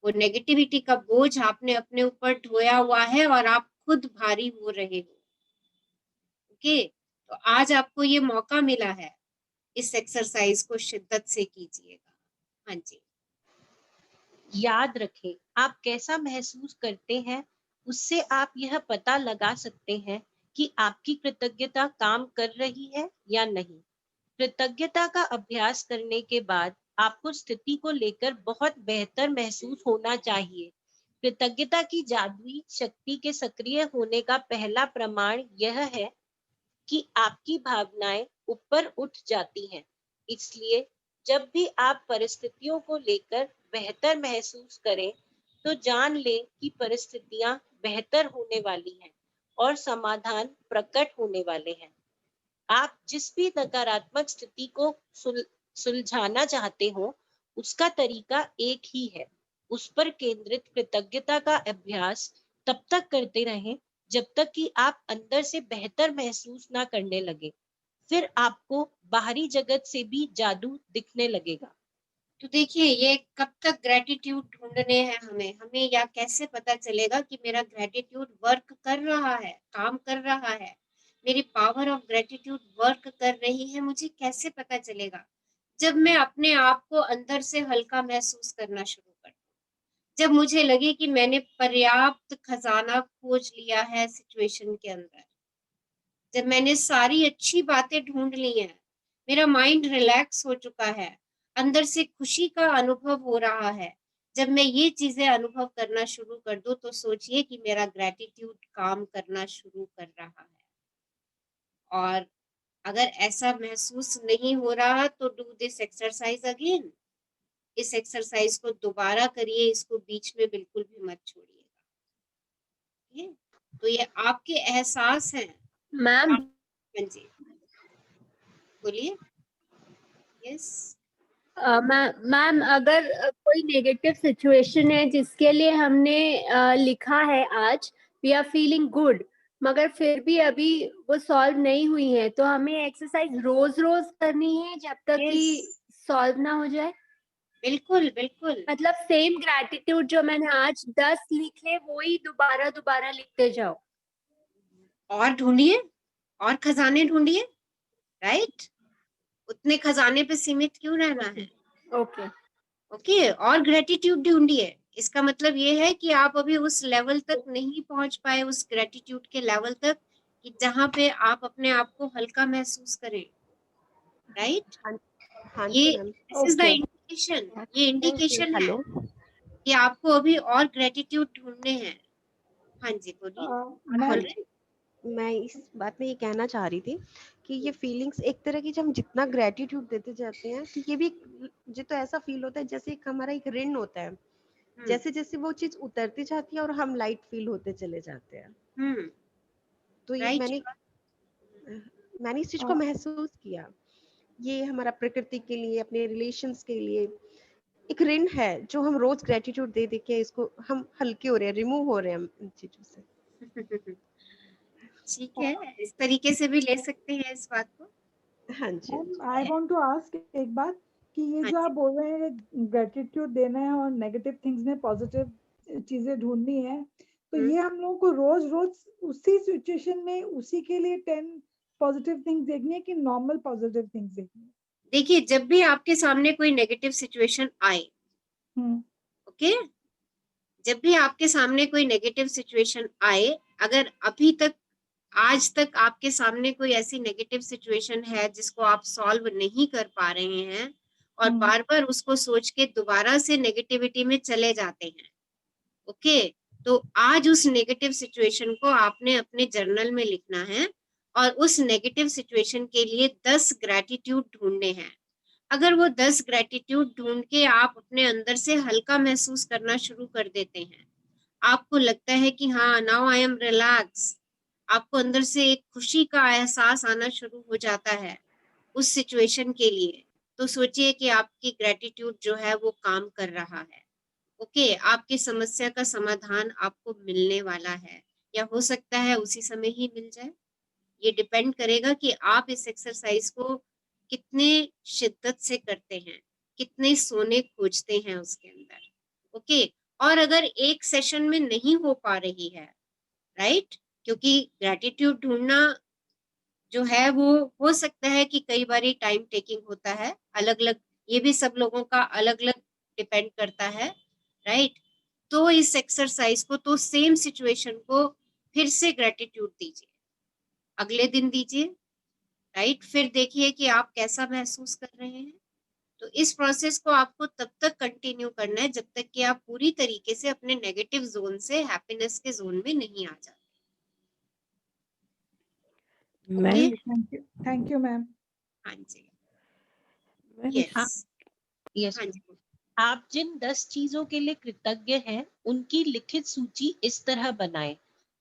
वो नेगेटिविटी का बोझ आपने अपने ऊपर ढोया हुआ है और आप खुद भारी हो रहे हो। ओके, तो आज आपको ये मौका मिला है, इस एक्सरसाइज को शिद्दत से कीजिएगा। हाँ जी। याद रखें, आप कैसा महसूस करते हैं उससे आप यह पता लगा सकते हैं कि आपकी कृतज्ञता काम कर रही है या नहीं। कृतज्ञता का अभ्यास करने के बाद आपको स्थिति को लेकर बहुत बेहतर महसूस होना चाहिए। कृतज्ञता की जादुई शक्ति के सक्रिय होने का पहला प्रमाण यह है कि आपकी भावनाएं ऊपर उठ जाती हैं। इसलिए जब भी आप परिस्थितियों को लेकर बेहतर महसूस करें, तो जान लें कि परिस्थितियां बेहतर होने वाली हैं और समाधान प्रकट होने वाले हैं। आप जिस भी नकारात्मक स्थिति को सुलझाना चाहते हो, उसका तरीका एक ही है। उस पर केंद्रित कृतज्ञता का अभ्यास तब तक करते रहें जब तक कि आप अंदर से बेहतर महसूस ना करने लगे। फिर आपको बाहरी जगत से भी जादू दिखने लगेगा। तो देखिए, ये कब तक ग्रेटिट्यूड ढूंढने हैं हमें या कैसे पता चलेगा कि मेरा ग्रेटिट्यूड वर्क कर रहा है, काम कर रहा है, मेरी पावर ऑफ ग्रेटिट्यूड वर्क कर रही है, मुझे कैसे पता चलेगा? जब मैं अपने आप को अंदर से हल्का महसूस करना शुरू कर, जब मुझे लगे कि मैंने पर्याप्त खजाना खोज लिया है सिचुएशन के अंदर, जब मैंने सारी अच्छी बातें ढूंढ ली हैं, मेरा माइंड रिलैक्स हो चुका है, अंदर से खुशी का अनुभव हो रहा है, जब मैं ये चीजें अनुभव करना शुरू कर दूं, तो सोचिए कि मेरा ग्रेटिट्यूड काम करना शुरू कर रहा है। और अगर ऐसा महसूस नहीं हो रहा तो डू दिस एक्सरसाइज अगेन, इस एक्सरसाइज को दोबारा करिए, इसको बीच में बिल्कुल भी मत छोड़िएगा। ठीक है? तो ये आपके एहसास हैं। मैम हाँ जी, बोलिए। यस। मैम अगर कोई नेगेटिव सिचुएशन है जिसके लिए हमने लिखा है आज वी आर फीलिंग गुड, मगर फिर भी अभी वो सॉल्व नहीं हुई है, तो हमें एक्सरसाइज रोज रोज करनी है जब तक कि सॉल्व ना हो जाए। बिल्कुल बिल्कुल। मतलब सेम ग्रैटिट्यूड जो मैंने आज 10 लिखे वही दोबारा दोबारा लिखते जाओ। और ढूंढिए, और खजाने ढूंढिए, राइट? उतने खजाने पे सीमित क्यों रहना है? ओके ओके, और ग्रेटिट्यूड ढूंढिए। इसका मतलब ये है कि आप अभी उस लेवल तक नहीं पहुंच पाए, उस ग्रेटिट्यूड के लेवल तक कि जहां पे आप अपने आप को हल्का महसूस करें, राइट? हाँ ये जी ma'am. This is the okay indication, ये इंडिकेशन है हेलो कि आपको अभी और ग्रेटिट्यूड ढूंढने हैं। हाँ जी, बोलिए। आप बोल रहे हैं? मैं इस बात में ये कहना चाह रही थी कि ये फीलिंग्स एक तरह की, जब हम जितना ग्रेटिट्यूड देते जाते हैं तो ये भी मुझे तो ऐसा फील होता है जैसे एक हमारा एक ऋण होता है, जैसे जैसे वो चीज उतरती जाती है और हम लाइट फील होते चले जाते हैं। तो ये राइट। मैंने इस चीज को महसूस किया। ये हमारा प्रकृति के लिए, अपने रिलेशंस के लिए एक ऋण है जो हम रोज ग्रेटिट्यूड दे दे के इसको हम हल्के हो रहे हैं, रिमूव हो रहे हैं इन चीजों से। ठीक है, इस तरीके से भी ले सकते हैं इस बात को। हाँ जी, हाँ जी। आई वांट टू आस्क एक बात कि ये हाँ जो आप जी। बोल रहे हैं ग्रेटिट्यूड देना है और नेगेटिव थिंग्स में पॉजिटिव चीजें ढूंढनी है, तो ये हम लोगों को रोज रोज उसी सिचुएशन में उसी के लिए 10 पॉजिटिव थिंग्स देखनी है कि नॉर्मल पॉजिटिव थिंग्स देखनी है? देखिए, जब भी आपके सामने कोई नेगेटिव सिचुएशन आए, हम्म, ओके, जब भी आपके सामने कोई नेगेटिव सिचुएशन आए, अगर अभी तक आज तक आपके सामने कोई ऐसी नेगेटिव सिचुएशन है जिसको आप सॉल्व नहीं कर पा रहे हैं और बार बार उसको सोच के दोबारा से नेगेटिविटी में चले जाते हैं, ओके, तो आज उस नेगेटिव सिचुएशन को आपने अपने जर्नल में लिखना है और उस नेगेटिव सिचुएशन के लिए 10 ग्रैटिट्यूड ढूंढने हैं। अगर वो 10 ग्रैटिट्यूड ढूंढ के आप अपने अंदर से हल्का महसूस करना शुरू कर देते हैं, आपको लगता है कि हाँ, नाउ आई एम रिलैक्स, आपको अंदर से एक खुशी का एहसास आना शुरू हो जाता है उस सिचुएशन के लिए, तो सोचिए कि आपकी ग्रैटिट्यूड जो है वो काम कर रहा है। ओके, आपकी समस्या का समाधान आपको मिलने वाला है, या हो सकता है उसी समय ही मिल जाए। ये डिपेंड करेगा कि आप इस एक्सरसाइज को कितने शिद्दत से करते हैं, कितने सोने खोजते हैं उसके अंदर, ओके। और अगर एक सेशन में नहीं हो पा रही है, राइट, क्योंकि ग्रैटिट्यूड ढूंढना जो है वो हो सकता है कि कई बारी टाइम टेकिंग होता है, अलग अलग, ये भी सब लोगों का अलग अलग डिपेंड करता है, राइट। तो इस एक्सरसाइज को, तो सेम सिचुएशन को फिर से ग्रेटिट्यूड दीजिए, अगले दिन दीजिए, राइट, फिर देखिए कि आप कैसा महसूस कर रहे हैं। तो इस प्रोसेस को आपको तब तक कंटिन्यू करना है जब तक कि आप पूरी तरीके से अपने नेगेटिव जोन से हैप्पीनेस के जोन में नहीं आ जाते। Okay, ma'am thank you ma'am. हाँ जी, मैम यस, यस हाँ जी, आप जिन 10 चीजों के लिए कृतज्ञ हैं उनकी लिखित सूची इस तरह बनाएं।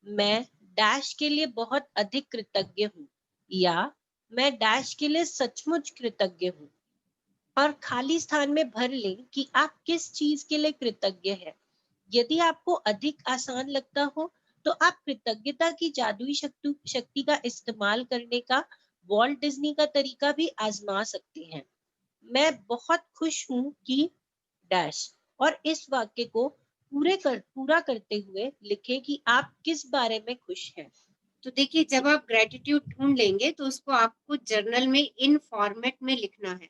मैं डैश के लिए बहुत अधिक कृतज्ञ हूँ, या मैं डैश के लिए सचमुच कृतज्ञ हूँ, और खाली स्थान में भर लें कि आप किस चीज के लिए कृतज्ञ हैं। यदि आपको अधिक आसान लगता हो तो आप कृतज्ञता की जादुई शक्ति का इस्तेमाल करने का वॉल्ट डिज्नी का तरीका भी आजमा सकते हैं। मैं बहुत खुश हूँ कि डैश, और इस वाक्य को पूरा करते हुए लिखें कि आप किस बारे में खुश हैं। तो देखिए, जब आप ग्रेटिट्यूड ढूंढ लेंगे तो उसको आपको जर्नल में इन फॉर्मेट में लिखना है।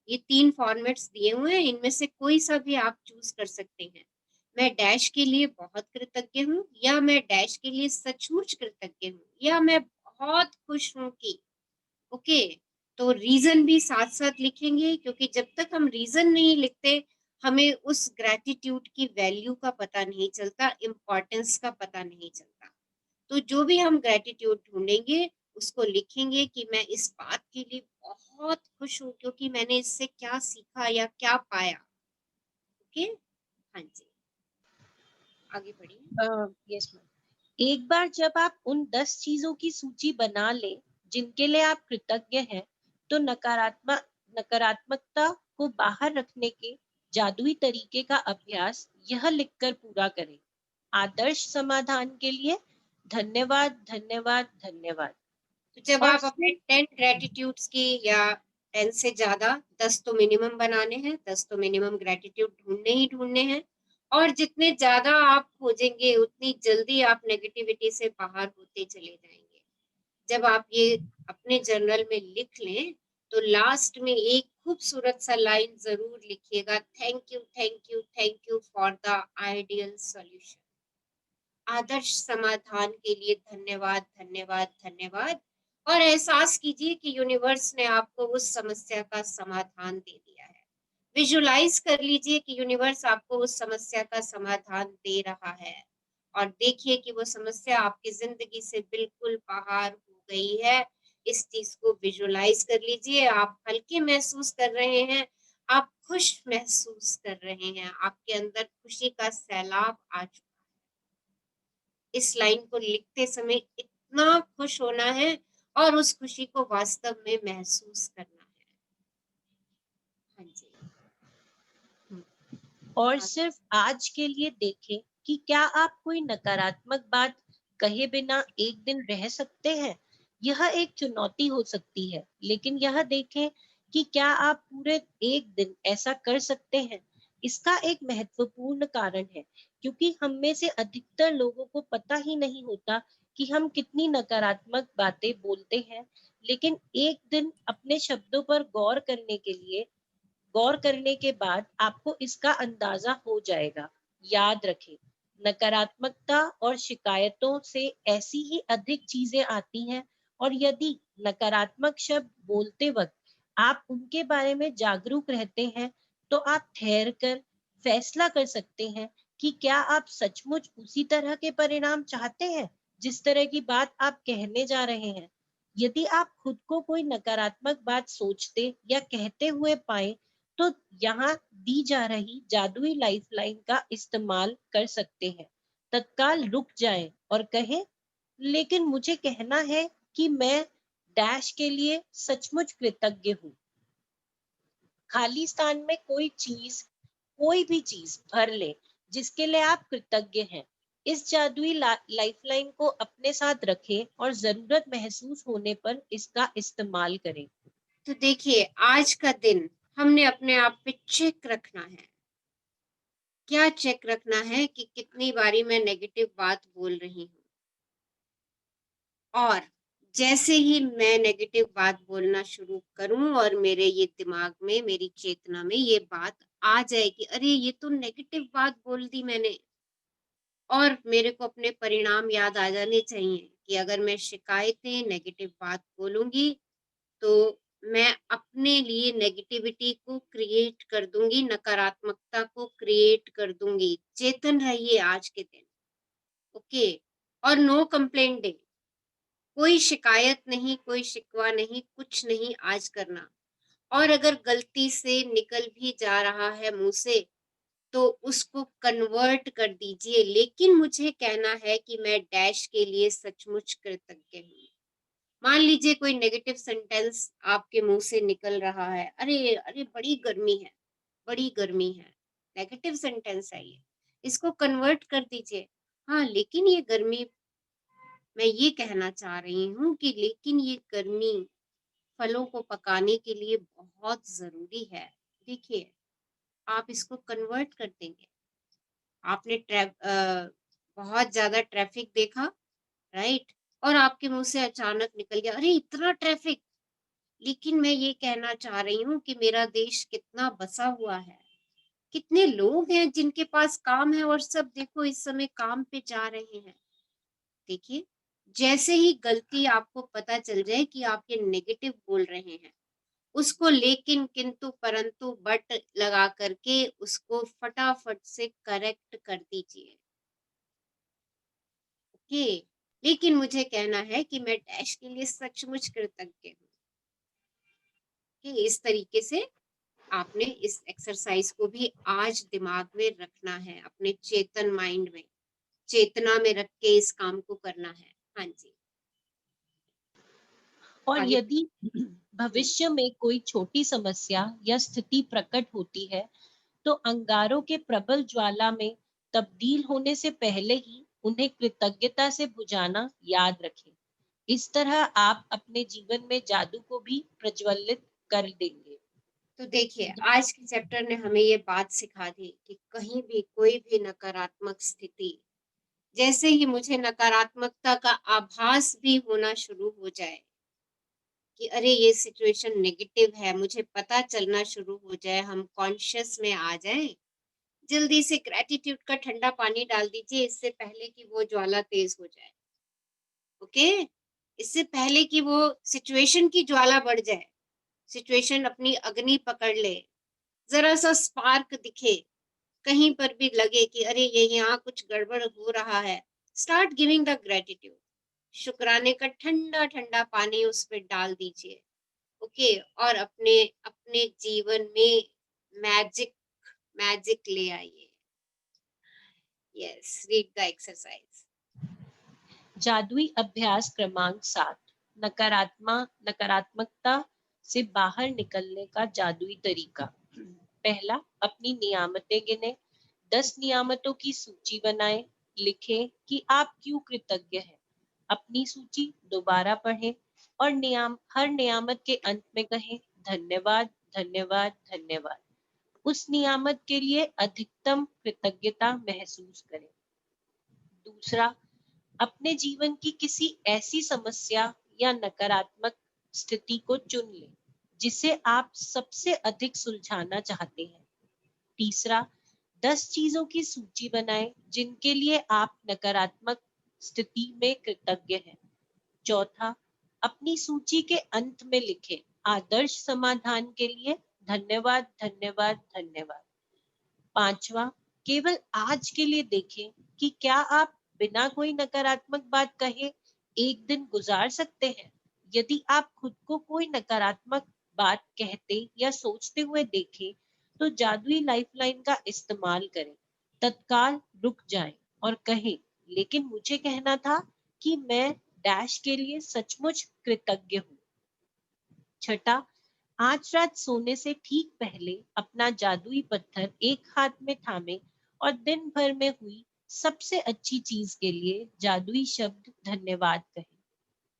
ये 3 फॉर्मेट्स दिए हुए हैं, इनमें से कोई सा भी आप चूज कर सकते हैं। मैं डैश के लिए बहुत कृतज्ञ हूँ, या मैं डैश के लिए सचमुच कृतज्ञ हूँ, या मैं बहुत खुश हूँ कि, ओके। तो रीजन भी साथ साथ लिखेंगे, क्योंकि जब तक हम रीजन नहीं लिखते हमें उस ग्रेटिट्यूड की वैल्यू का पता नहीं चलता, इम्पोर्टेंस का पता नहीं चलता। तो जो भी हम ग्रेटिट्यूड ढूंढेंगे उसको लिखेंगे कि मैं इस बात के लिए बहुत खुश हूँ क्योंकि मैंने इससे क्या सीखा या क्या पाया, ओके। हाँ जी, आगे बढ़िए। Yes ma'am. एक बार जब आप उन 10 चीजों की सूची बना लें जिनके लिए आप कृतज्ञ हैं, तो नकारात्मकता को बाहर रखने के जादुई तरीके का अभ्यास यह लिखकर पूरा करें। आदर्श समाधान के लिए धन्यवाद, धन्यवाद, धन्यवाद। तो जब और आप अपने 10 ग्रेटिट्यूड्स की, या 10 से ज्यादा, 10 तो मिनिमम बनाने हैं, 10 तो मिनिमम ग्रेटिट्यूड ढूंढने ही ढूंढने हैं, और जितने ज्यादा आप खोजेंगे उतनी जल्दी आप नेगेटिविटी से बाहर होते चले जाएंगे। जब आप ये अपने जर्नल में लिख लें तो लास्ट में एक खूबसूरत सा लाइन जरूर लिखिएगा, thank you, thank you, thank you for the ideal solution. आदर्श समाधान के लिए धन्यवाद, धन्यवाद, धन्यवाद। और एहसास कीजिए कि यूनिवर्स ने आपको उस समस्या का समाधान दे दिया है। विजुलाइज कर लीजिए कि यूनिवर्स आपको उस समस्या का समाधान दे रहा है, और देखिए कि वो समस्या आपकी जिंदगी से बिल्कुल बाहर हो गई है। इस चीज को विजुलाइज कर लीजिए, आप हल्के महसूस कर रहे हैं, आप खुश महसूस कर रहे हैं, आपके अंदर खुशी का सैलाब आ चुका है। इस लाइन को लिखते समय इतना खुश होना है और उस खुशी को वास्तव में महसूस करना है। हाँ जी, और सिर्फ आज के लिए देखें कि क्या आप कोई नकारात्मक बात कहे बिना एक दिन रह सकते हैं? यह एक चुनौती हो सकती है, लेकिन यह देखें कि क्या आप पूरे एक दिन ऐसा कर सकते हैं। इसका एक महत्वपूर्ण कारण है, क्योंकि हम में से अधिकतर लोगों को पता ही नहीं होता कि हम कितनी नकारात्मक बातें बोलते हैं। लेकिन एक दिन अपने शब्दों पर गौर करने के बाद आपको इसका अंदाजा हो जाएगा। याद रखें, नकारात्मकता और शिकायतों से ऐसी ही अधिक चीजें आती हैं, और यदि नकारात्मक शब्द बोलते वक्त आप उनके बारे में जागरूक रहते हैं, तो आप ठहर कर फैसला कर सकते हैं कि क्या आप सचमुच उसी तरह के परिणाम चाहते हैं जिस तरह की बात आप कहने जा रहे हैं। यदि आप खुद को कोई नकारात्मक बात सोचते या कहते हुए पाए, तो यहाँ दी जा रही जादुई लाइफलाइन का इस्तेमाल कर सकते हैं। तत्काल रुक जाएं और कहें, लेकिन मुझे कहना है कि मैं डैश के लिए सचमुच कृतज्ञ हूँ। खाली स्थान में कोई भी चीज भर ले जिसके लिए आप कृतज्ञ हैं। इस जादुई लाइफलाइन को अपने साथ रखें और जरूरत महसूस होने पर इसका इस्तेमाल करें। तो देखिए, आज का दिन हमने अपने आप पे चेक रखना है। क्या चेक रखना है कि कितनी बारी मैं नेगेटिव बात बोल रही हूँ, और जैसे ही मैं नेगेटिव बात बोलना शुरू करूं और मेरे ये दिमाग में, मेरी चेतना में ये बात आ जाए कि अरे ये तो नेगेटिव बात बोल दी मैंने, और मेरे को अपने परिणाम याद आ जाने चाहिए कि अगर मैं शिकायतें, नेगेटिव बात बोलूंगी तो मैं अपने लिए नेगेटिविटी को क्रिएट कर दूंगी, नकारात्मकता को क्रिएट कर दूंगी। चेतन रहिए आज के दिन, ओके। और नो कंप्लेंट डे, कोई शिकायत नहीं, कोई शिकवा नहीं, कुछ नहीं आज करना। और अगर गलती से निकल भी जा रहा है मुंह से, तो उसको कन्वर्ट कर दीजिए, लेकिन मुझे कहना है कि मैं डैश के लिए सचमुच कृतज्ञ हूँ। मान लीजिए कोई नेगेटिव सेंटेंस आपके मुंह से निकल रहा है, अरे अरे बड़ी गर्मी है, बड़ी गर्मी है, नेगेटिव सेंटेंस है ये, इसको कन्वर्ट कर दीजिए। हाँ, लेकिन ये गर्मी, मैं ये कहना चाह रही हूँ कि लेकिन ये गर्मी फलों को पकाने के लिए बहुत जरूरी है। देखिए, आप इसको कन्वर्ट कर देंगे। आपने बहुत ज्यादा ट्रैफिक देखा, राइट, और आपके मुंह से अचानक निकल गया, अरे इतना ट्रैफिक। लेकिन मैं ये कहना चाह रही हूँ कि मेरा देश कितना बसा हुआ है, कितने लोग हैं जिनके पास काम है, और सब देखो इस समय काम पे जा रहे हैं। देखिए, जैसे ही गलती आपको पता चल जाए कि आप ये नेगेटिव बोल रहे हैं, उसको लेकिन, किंतु, परंतु, बट लगा करके उसको फटाफट से करेक्ट कर दीजिए, ओके। लेकिन मुझे कहना है कि मैं डैश के लिए सचमुच कृतज्ञ हूँ, कि इस तरीके से आपने इस एक्सरसाइज को भी आज दिमाग में रखना है, अपने चेतन माइंड में, चेतना में रख के इस काम को करना है। हाँ जी। और आगे। यदि भविष्य में कोई छोटी समस्या या स्थिति प्रकट होती है, तो अंगारों के प्रबल ज्वाला में तब्दील होने से पहले ही उन्हें कृतज्ञता से बुझाना याद रखें। इस तरह आप अपने जीवन में जादू को भी प्रज्वलित कर देंगे। तो देखिए, आज के चैप्टर ने हमें ये बात सिखा दी कि कहीं भी कोई भी नकारात्मक स्थिति, जैसे ही मुझे नकारात्मकता का आभास भी होना शुरू हो जाए कि अरे ये सिचुएशन नेगेटिव है, मुझे पता चलना शुरू हो जाए, हम कॉन्शियस में आ जाएं, जल्दी से ग्रेटिट्यूड का ठंडा पानी डाल दीजिए, इससे पहले कि वो ज्वाला तेज हो जाए, ओके। इससे पहले कि वो सिचुएशन की ज्वाला बढ़ जाए, सिचुएशन अपनी अग्नि पकड़ ले, जरा सा स्पार्क दिखे, कहीं पर भी लगे कि अरे ये यहाँ कुछ गड़बड़ हो रहा है, स्टार्ट गिविंग द ग्रेटिट्यूड, शुक्राने का ठंडा ठंडा पानी उस पर डाल दीजिए, ओके। और अपने अपने जीवन में मैजिक मैजिक ले आइए। Yes, read the exercise. जादुई अभ्यास क्रमांक 7, नकारात्मकता से बाहर निकलने का जादुई तरीका। पहला, अपनी नियामतें गिने। 10 नियामतों की सूची बनाएं। लिखें कि आप क्यों कृतज्ञ हैं। अपनी सूची दोबारा पढ़ें और हर नियामत के अंत में कहें धन्यवाद, धन्यवाद, धन्यवाद। उस नियामत के लिए अधिकतम कृतज्ञता महसूस करें। दूसरा, अपने जीवन की किसी ऐसी समस्या या नकारात्मक स्थिति को चुन लें जिसे आप सबसे अधिक सुलझाना चाहते हैं। तीसरा, 10 चीजों की सूची बनाएं जिनके लिए आप नकारात्मक स्थिति में कृतज्ञ हैं। चौथा, अपनी सूची के अंत में लिखें आदर्श समाधान के लिए धन्यवाद, धन्यवाद, धन्यवाद। पांचवा, केवल आज के लिए देखें कि क्या आप बिना कोई नकारात्मक बात कहे एक दिन गुजार सकते हैं। यदि आप खुद को कोई नकारात्मक बात कहते या सोचते हुए देखें तो जादुई लाइफलाइन का इस्तेमाल करें। तत्काल रुक जाएं और कहें, लेकिन मुझे कहना था कि मैं डैश के लिए सचमुच कृतज्ञ हूँ। छठा, आज रात सोने से ठीक पहले अपना जादुई पत्थर एक हाथ में थामे और दिन भर में हुई सबसे अच्छी चीज के लिए जादुई शब्द धन्यवाद कहें।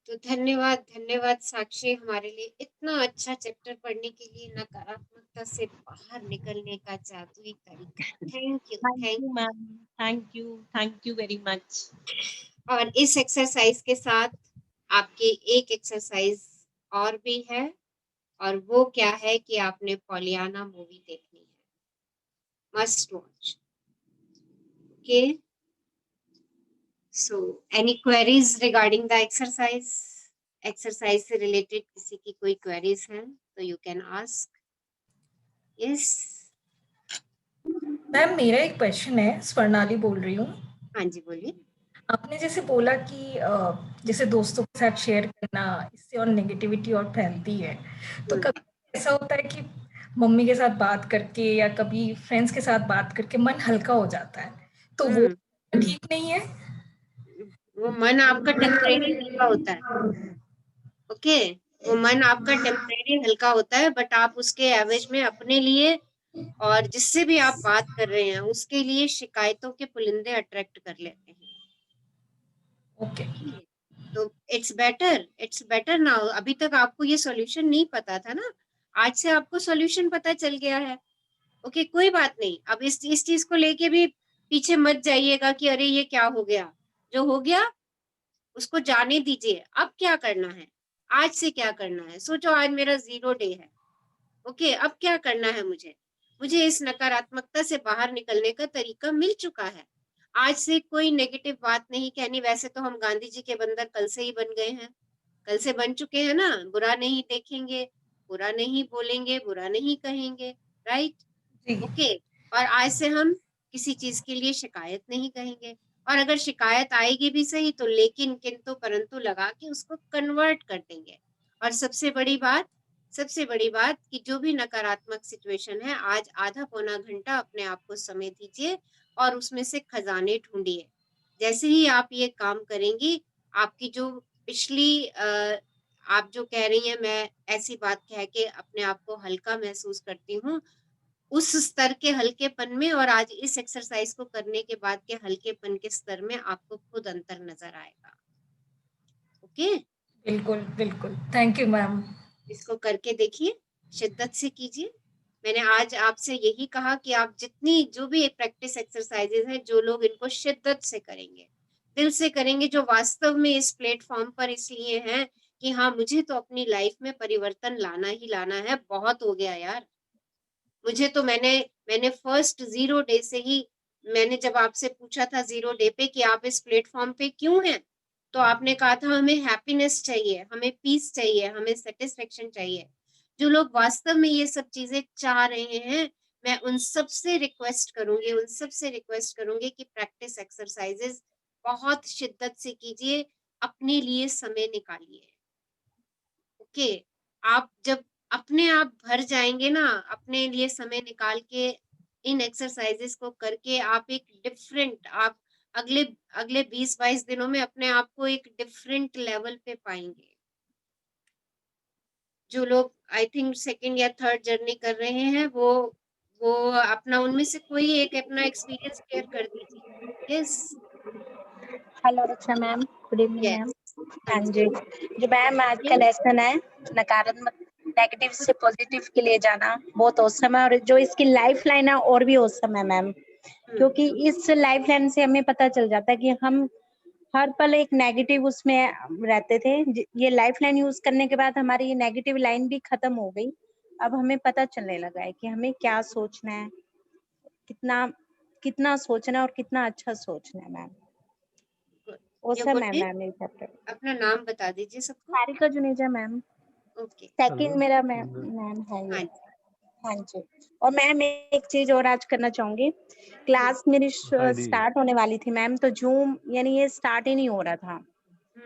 तो धन्यवाद, धन्यवाद साक्षी, हमारे लिए इतना अच्छा चैप्टर पढ़ने के लिए, नकारात्मकता से बाहर निकलने का जादुई तरीका। Thank you ma'am, thank you very much. और इस एक्सरसाइज के साथ आपकी एक एक्सरसाइज और भी है, और वो क्या है कि आपने पॉलियाना मूवी देखनी है, must watch. Okay, so any queries regarding the exercise से रिलेटेड किसी की कोई क्वेरीज है तो you can ask. Yes ma'am, मेरा एक क्वेश्चन है, स्वर्णाली बोल रही हूँ। हाँ जी, बोलिए। आपने जैसे बोला कि जैसे दोस्तों के साथ शेयर करना, इससे और नेगेटिविटी और फैलती है, तो कभी ऐसा होता है कि मम्मी के साथ बात करके या कभी फ्रेंड्स के साथ बात करके मन हल्का हो जाता है, तो वो ठीक नहीं है? वो मन आपका टेम्परेरी हल्का होता है। ओके, वो मन आपका टेम्परेरी हल्का होता है, बट आप उसके एवरेज में अपने लिए और जिससे भी आप बात कर रहे हैं उसके लिए शिकायतों के पुलिंदे अट्रैक्ट कर लेते हैं। ओके, तो इट्स बेटर नाउ। अभी तक आपको ये सॉल्यूशन नहीं पता था ना, आज से आपको सॉल्यूशन पता चल गया है। ओके, कोई बात नहीं। अब इस चीज को लेके भी पीछे मत जाइएगा कि अरे ये क्या हो गया। जो हो गया उसको जाने दीजिए। अब क्या करना है, आज से क्या करना है, सोचो आज मेरा 0 डे है। ओके, अब क्या करना है मुझे इस नकारात्मकता से बाहर निकलने का तरीका मिल चुका है। आज से कोई नेगेटिव बात नहीं कहनी। वैसे तो हम गांधी जी के बंदर कल से ही बन गए हैं, कल से बन चुके हैं ना। बुरा नहीं देखेंगे, बुरा नहीं बोलेंगे, बुरा नहीं कहेंगे, राइट। ओके, और आज से हम किसी चीज के लिए शिकायत नहीं कहेंगे, और अगर शिकायत आएगी भी सही तो लेकिन किंतु परंतु लगा के उसको कन्वर्ट कर देंगे। और सबसे बड़ी बात कि जो भी नकारात्मक सिचुएशन है, आज आधा पौना घंटा अपने आप को समय दीजिए और उसमें से खजाने ढूंढिए। जैसे ही आप ये काम करेंगी, आपकी जो पिछली आप जो कह रही हैं मैं ऐसी बात कह के अपने आप को हल्का महसूस करती हूँ, उस स्तर के हल्केपन में और आज इस एक्सरसाइज को करने के बाद के हल्केपन के स्तर में आपको खुद अंतर नजर आएगा। ओके, बिल्कुल बिल्कुल, थैंक यू मैम। इसको करके देखिए, शिद्दत से कीजिए। मैंने आज आपसे यही कहा कि आप जितनी जो भी प्रैक्टिस एक्सरसाइजेज हैं, जो लोग इनको शिद्दत से करेंगे, दिल से करेंगे, जो वास्तव में इस प्लेटफॉर्म पर इसलिए हैं कि हाँ मुझे तो अपनी लाइफ में परिवर्तन लाना ही लाना है, बहुत हो गया यार मुझे तो। मैंने फर्स्ट 0 डे से ही, मैंने जब आपसे पूछा था 0 डे पे कि आप इस प्लेटफॉर्म पे क्यों हैं, तो आपने कहा था हमें हैप्पीनेस चाहिए, हमें पीस चाहिए, हमें सेटिस्फेक्शन चाहिए। जो लोग वास्तव में ये सब चीजें चाह रहे हैं, मैं उन सब से रिक्वेस्ट करूंगी कि प्रैक्टिस एक्सरसाइजेस बहुत शिद्दत से कीजिए, अपने लिए समय निकालिए। ओके, आप जब अपने आप भर जाएंगे ना, अपने लिए समय निकाल के इन एक्सरसाइजेस को करके, आप एक डिफरेंट, आप अगले अगले 20-22 दिनों में अपने आप को एक डिफरेंट लेवल पे पाएंगे। जो लोग आई थिंक सेकंड या थर्ड जर्नी कर रहे हैं, वो अपना उनमें से कोई एक अपना एक्सपीरियंस शेयर कर दीजिए। Yes, hello Raksha ma'am, good evening Yes. Ma'am. हाँ जी, जो मैम आज का लेसन है नकारात्मक नेगेटिव से पॉजिटिव के लिए जाना, बहुत औसम है। और जो इसकी लाइफ लाइन है और भी औसम है मैम, क्योंकि इस लाइफ लाइन से हमें पता चल जाता है कि हम हर पल एक नेगेटिव उसमें रहते थे। ये लाइफ लाइन यूज करने के बाद हमारी ये नेगेटिव लाइन भी खत्म हो गई। अब हमें पता चलने लगा है कि हमें क्या सोचना है, कितना कितना सोचना है और कितना अच्छा सोचना है ma'am. Good. Awesome Your good है name? मैम ये चैप्टर। अपना नाम बता दीजिए सबको। Sarika Juneja ma'am, okay. Second मेरा मैम है ये। हाँ जी। हाँ जी, और मैम एक चीज और आज करना चाहूंगी। क्लास मेरी स्टार्ट होने वाली थी मैम, तो जूम यानी ये स्टार्ट ही नहीं हो रहा था।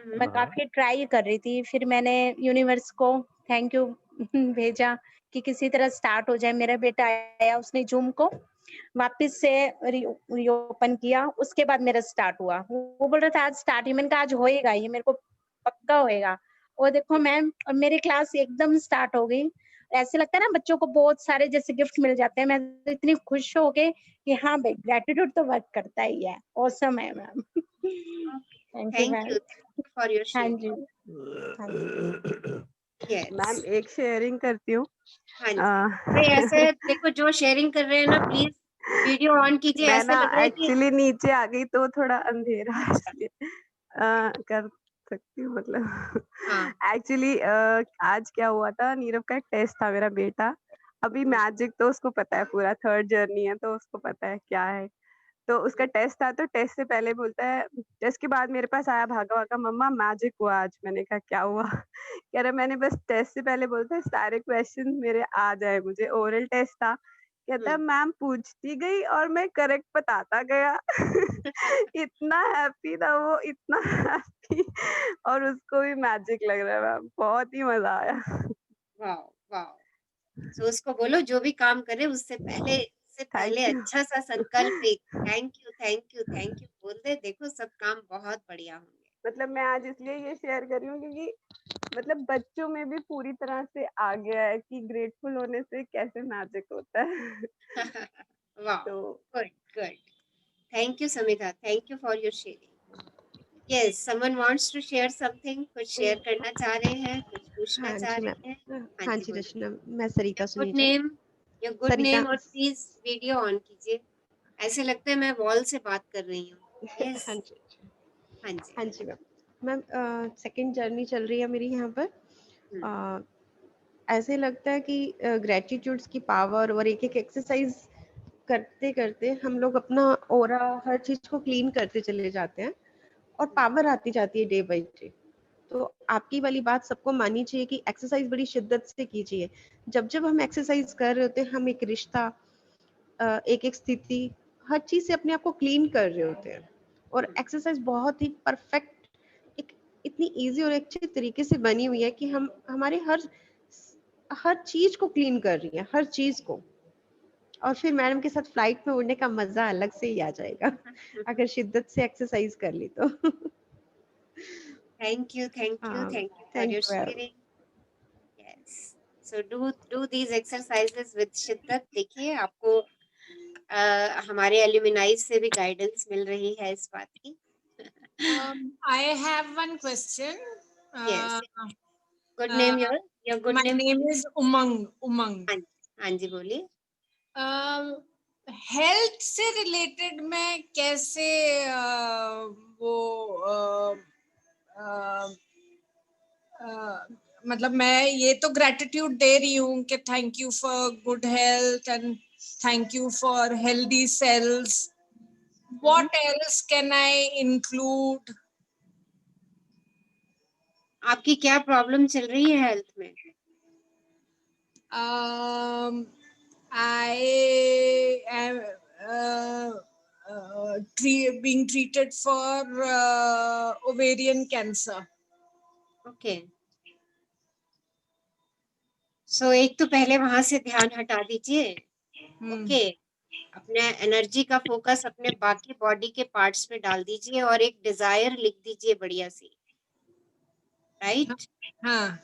मैं काफी ट्राई कर रही थी, फिर मैंने यूनिवर्स को थैंक यू भेजा कि किसी तरह स्टार्ट हो जाए। मेरा बेटा आया, उसने जूम को वापस से रीओपन किया, उसके बाद मेरा स्टार्ट हुआ। वो बोल रहा था आज स्टार्ट ही, मैंने कहा आज होएगा, ये मेरे को पक्का होएगा। और देखो मैम, और मेरी क्लास एकदम स्टार्ट हो गई। ऐसे लगता है ना बच्चों को बहुत सारे जैसे गिफ्ट मिल जाते हैं। मैं तो इतनी खुश हो गई कि हाँ भाई, ग्रेटिट्यूड तो वर्क करता ही है। ऑसम है ma'am. Thank you Thank ma'am. you. Thank you for your हाँ sharing. जी, हाँ जी। Yes. मैम एक शेयरिंग करती हूँ। हाँ जी। भाई ऐसे देखो, जो शेयरिंग कर रहे हैं ना, प्लीज वीडियो ऑन कीजिए। मैं ऐसे ना लग रहा है कि एक्चुअली नीचे आ गई तो थोड़ा अंधेरा है, अच्छा। इसलिए कर सकती हूँ मतलब। हाँ। एक्चुअली आज क्या हुआ था, नीरव का एक टेस्ट था, मेरा बेटा अभी मैजिक तो उसको पता है, पूरा थर्ड जर्नी है तो उसको पता है क्या है। तो उसका टेस्ट था, तो टेस्ट से पहले बोलता है, टेस्ट के बाद मेरे पास आया भागा भागा, मम्मा मैजिक हुआ आज। मैंने कहा क्या हुआ? कह रहा मैंने बस टेस्ट से पहले बोलता है सारे क्वेश्चन मेरे आ जाए मुझे, ओरल टेस्ट था। कहता है मैम पूछती गई और मैं करेक्ट बताता गया। इतना हैप्पी था वो, इतना हैप्पी, और उसको भी मैजिक लग रहा है मैम, बहुत ही मजा आया। वाह वाह। सो उसको बोलो जो भी काम करे उससे थैंक यू। अच्छा सा संकल्प, एक thank you thank you thank you बोल दे। देखो सब काम बहुत बढ़िया होंगे। मतलब मैं आज इसलिए ये शेयर कर रही हूँ क्योंकि मतलब बच्चों में भी पूरी तरह से आ गया है कि ग्रेटफुल होने से कैसे मैजिक होता है। वाह, तो good good. Thank you Samita, thank you for your sharing. Yes, someone wants to share something. कुछ शेयर करना चाह रहे हैं, कुछ पूछना हाँ चाह जी रहे हैं? मैम। हाँ हाँ जी जी बोलिए। रचना, मैं Sarita good Suneja. Name, your good Sarita. Name, और प्लीज वीडियो ऑन कीजिए। ऐसे लगता है मैं वॉल से बात कर रही हूँ। यस। हाँ जी, हाँ जी। हाँ जी मैम। मैम सेकंड जर्नी चल रही है मेरी यहाँ पर। हम्म, ऐसे लगता है कि ग्रेटिट्यूड्स की पावर और एक एक एक्सरसाइज करते करते हम लोग अपना ओरा हर चीज को क्लीन करते चले जाते हैं और पावर आती जाती है डे बाई डे। तो आपकी वाली बात सबको माननी चाहिए कि एक्सरसाइज बड़ी शिद्दत से कीजिए। जब जब हम एक्सरसाइज कर रहे होते हैं, हम एक रिश्ता, एक एक स्थिति, हर चीज से अपने आप को क्लीन कर रहे होते हैं। और एक्सरसाइज बहुत ही परफेक्ट, एक इतनी इजी और अच्छे तरीके से बनी हुई है कि हम हमारे हर चीज को क्लीन कर रही है, हर चीज को। और फिर मैडम के साथ फ्लाइट में उड़ने का मजा अलग से ही आ जाएगा अगर शिद्दत से एक्सरसाइज कर ली तो। Thank you thank you thank you for thank your you ma'am. Sharing. Yes, so do these exercises with शिद्दत। देखिए आपको हमारे एल्यूमिनाई से भी गाइडेंस मिल रही है इस बात की। I have one question. Yes, good Uh, name, your good my name. name is Umang. Umang. हाँ जी बोलिए। हेल्थ से रिलेटेड मैं कैसे वो मतलब मैं ये तो ग्रेटिट्यूड दे रही हूँ कि thank you for good health and thank you for healthy cells. What else can I include? आपकी क्या प्रॉब्लम चल रही है हेल्थ में? I am being treated for ovarian cancer. Okay, so एक तो पहले वहां से ध्यान हटा दीजिए। ओके, अपने एनर्जी का फोकस अपने बाकी बॉडी के पार्ट्स पे डाल दीजिए और एक डिजायर लिख दीजिए बढ़िया सी। राइट? हाँ.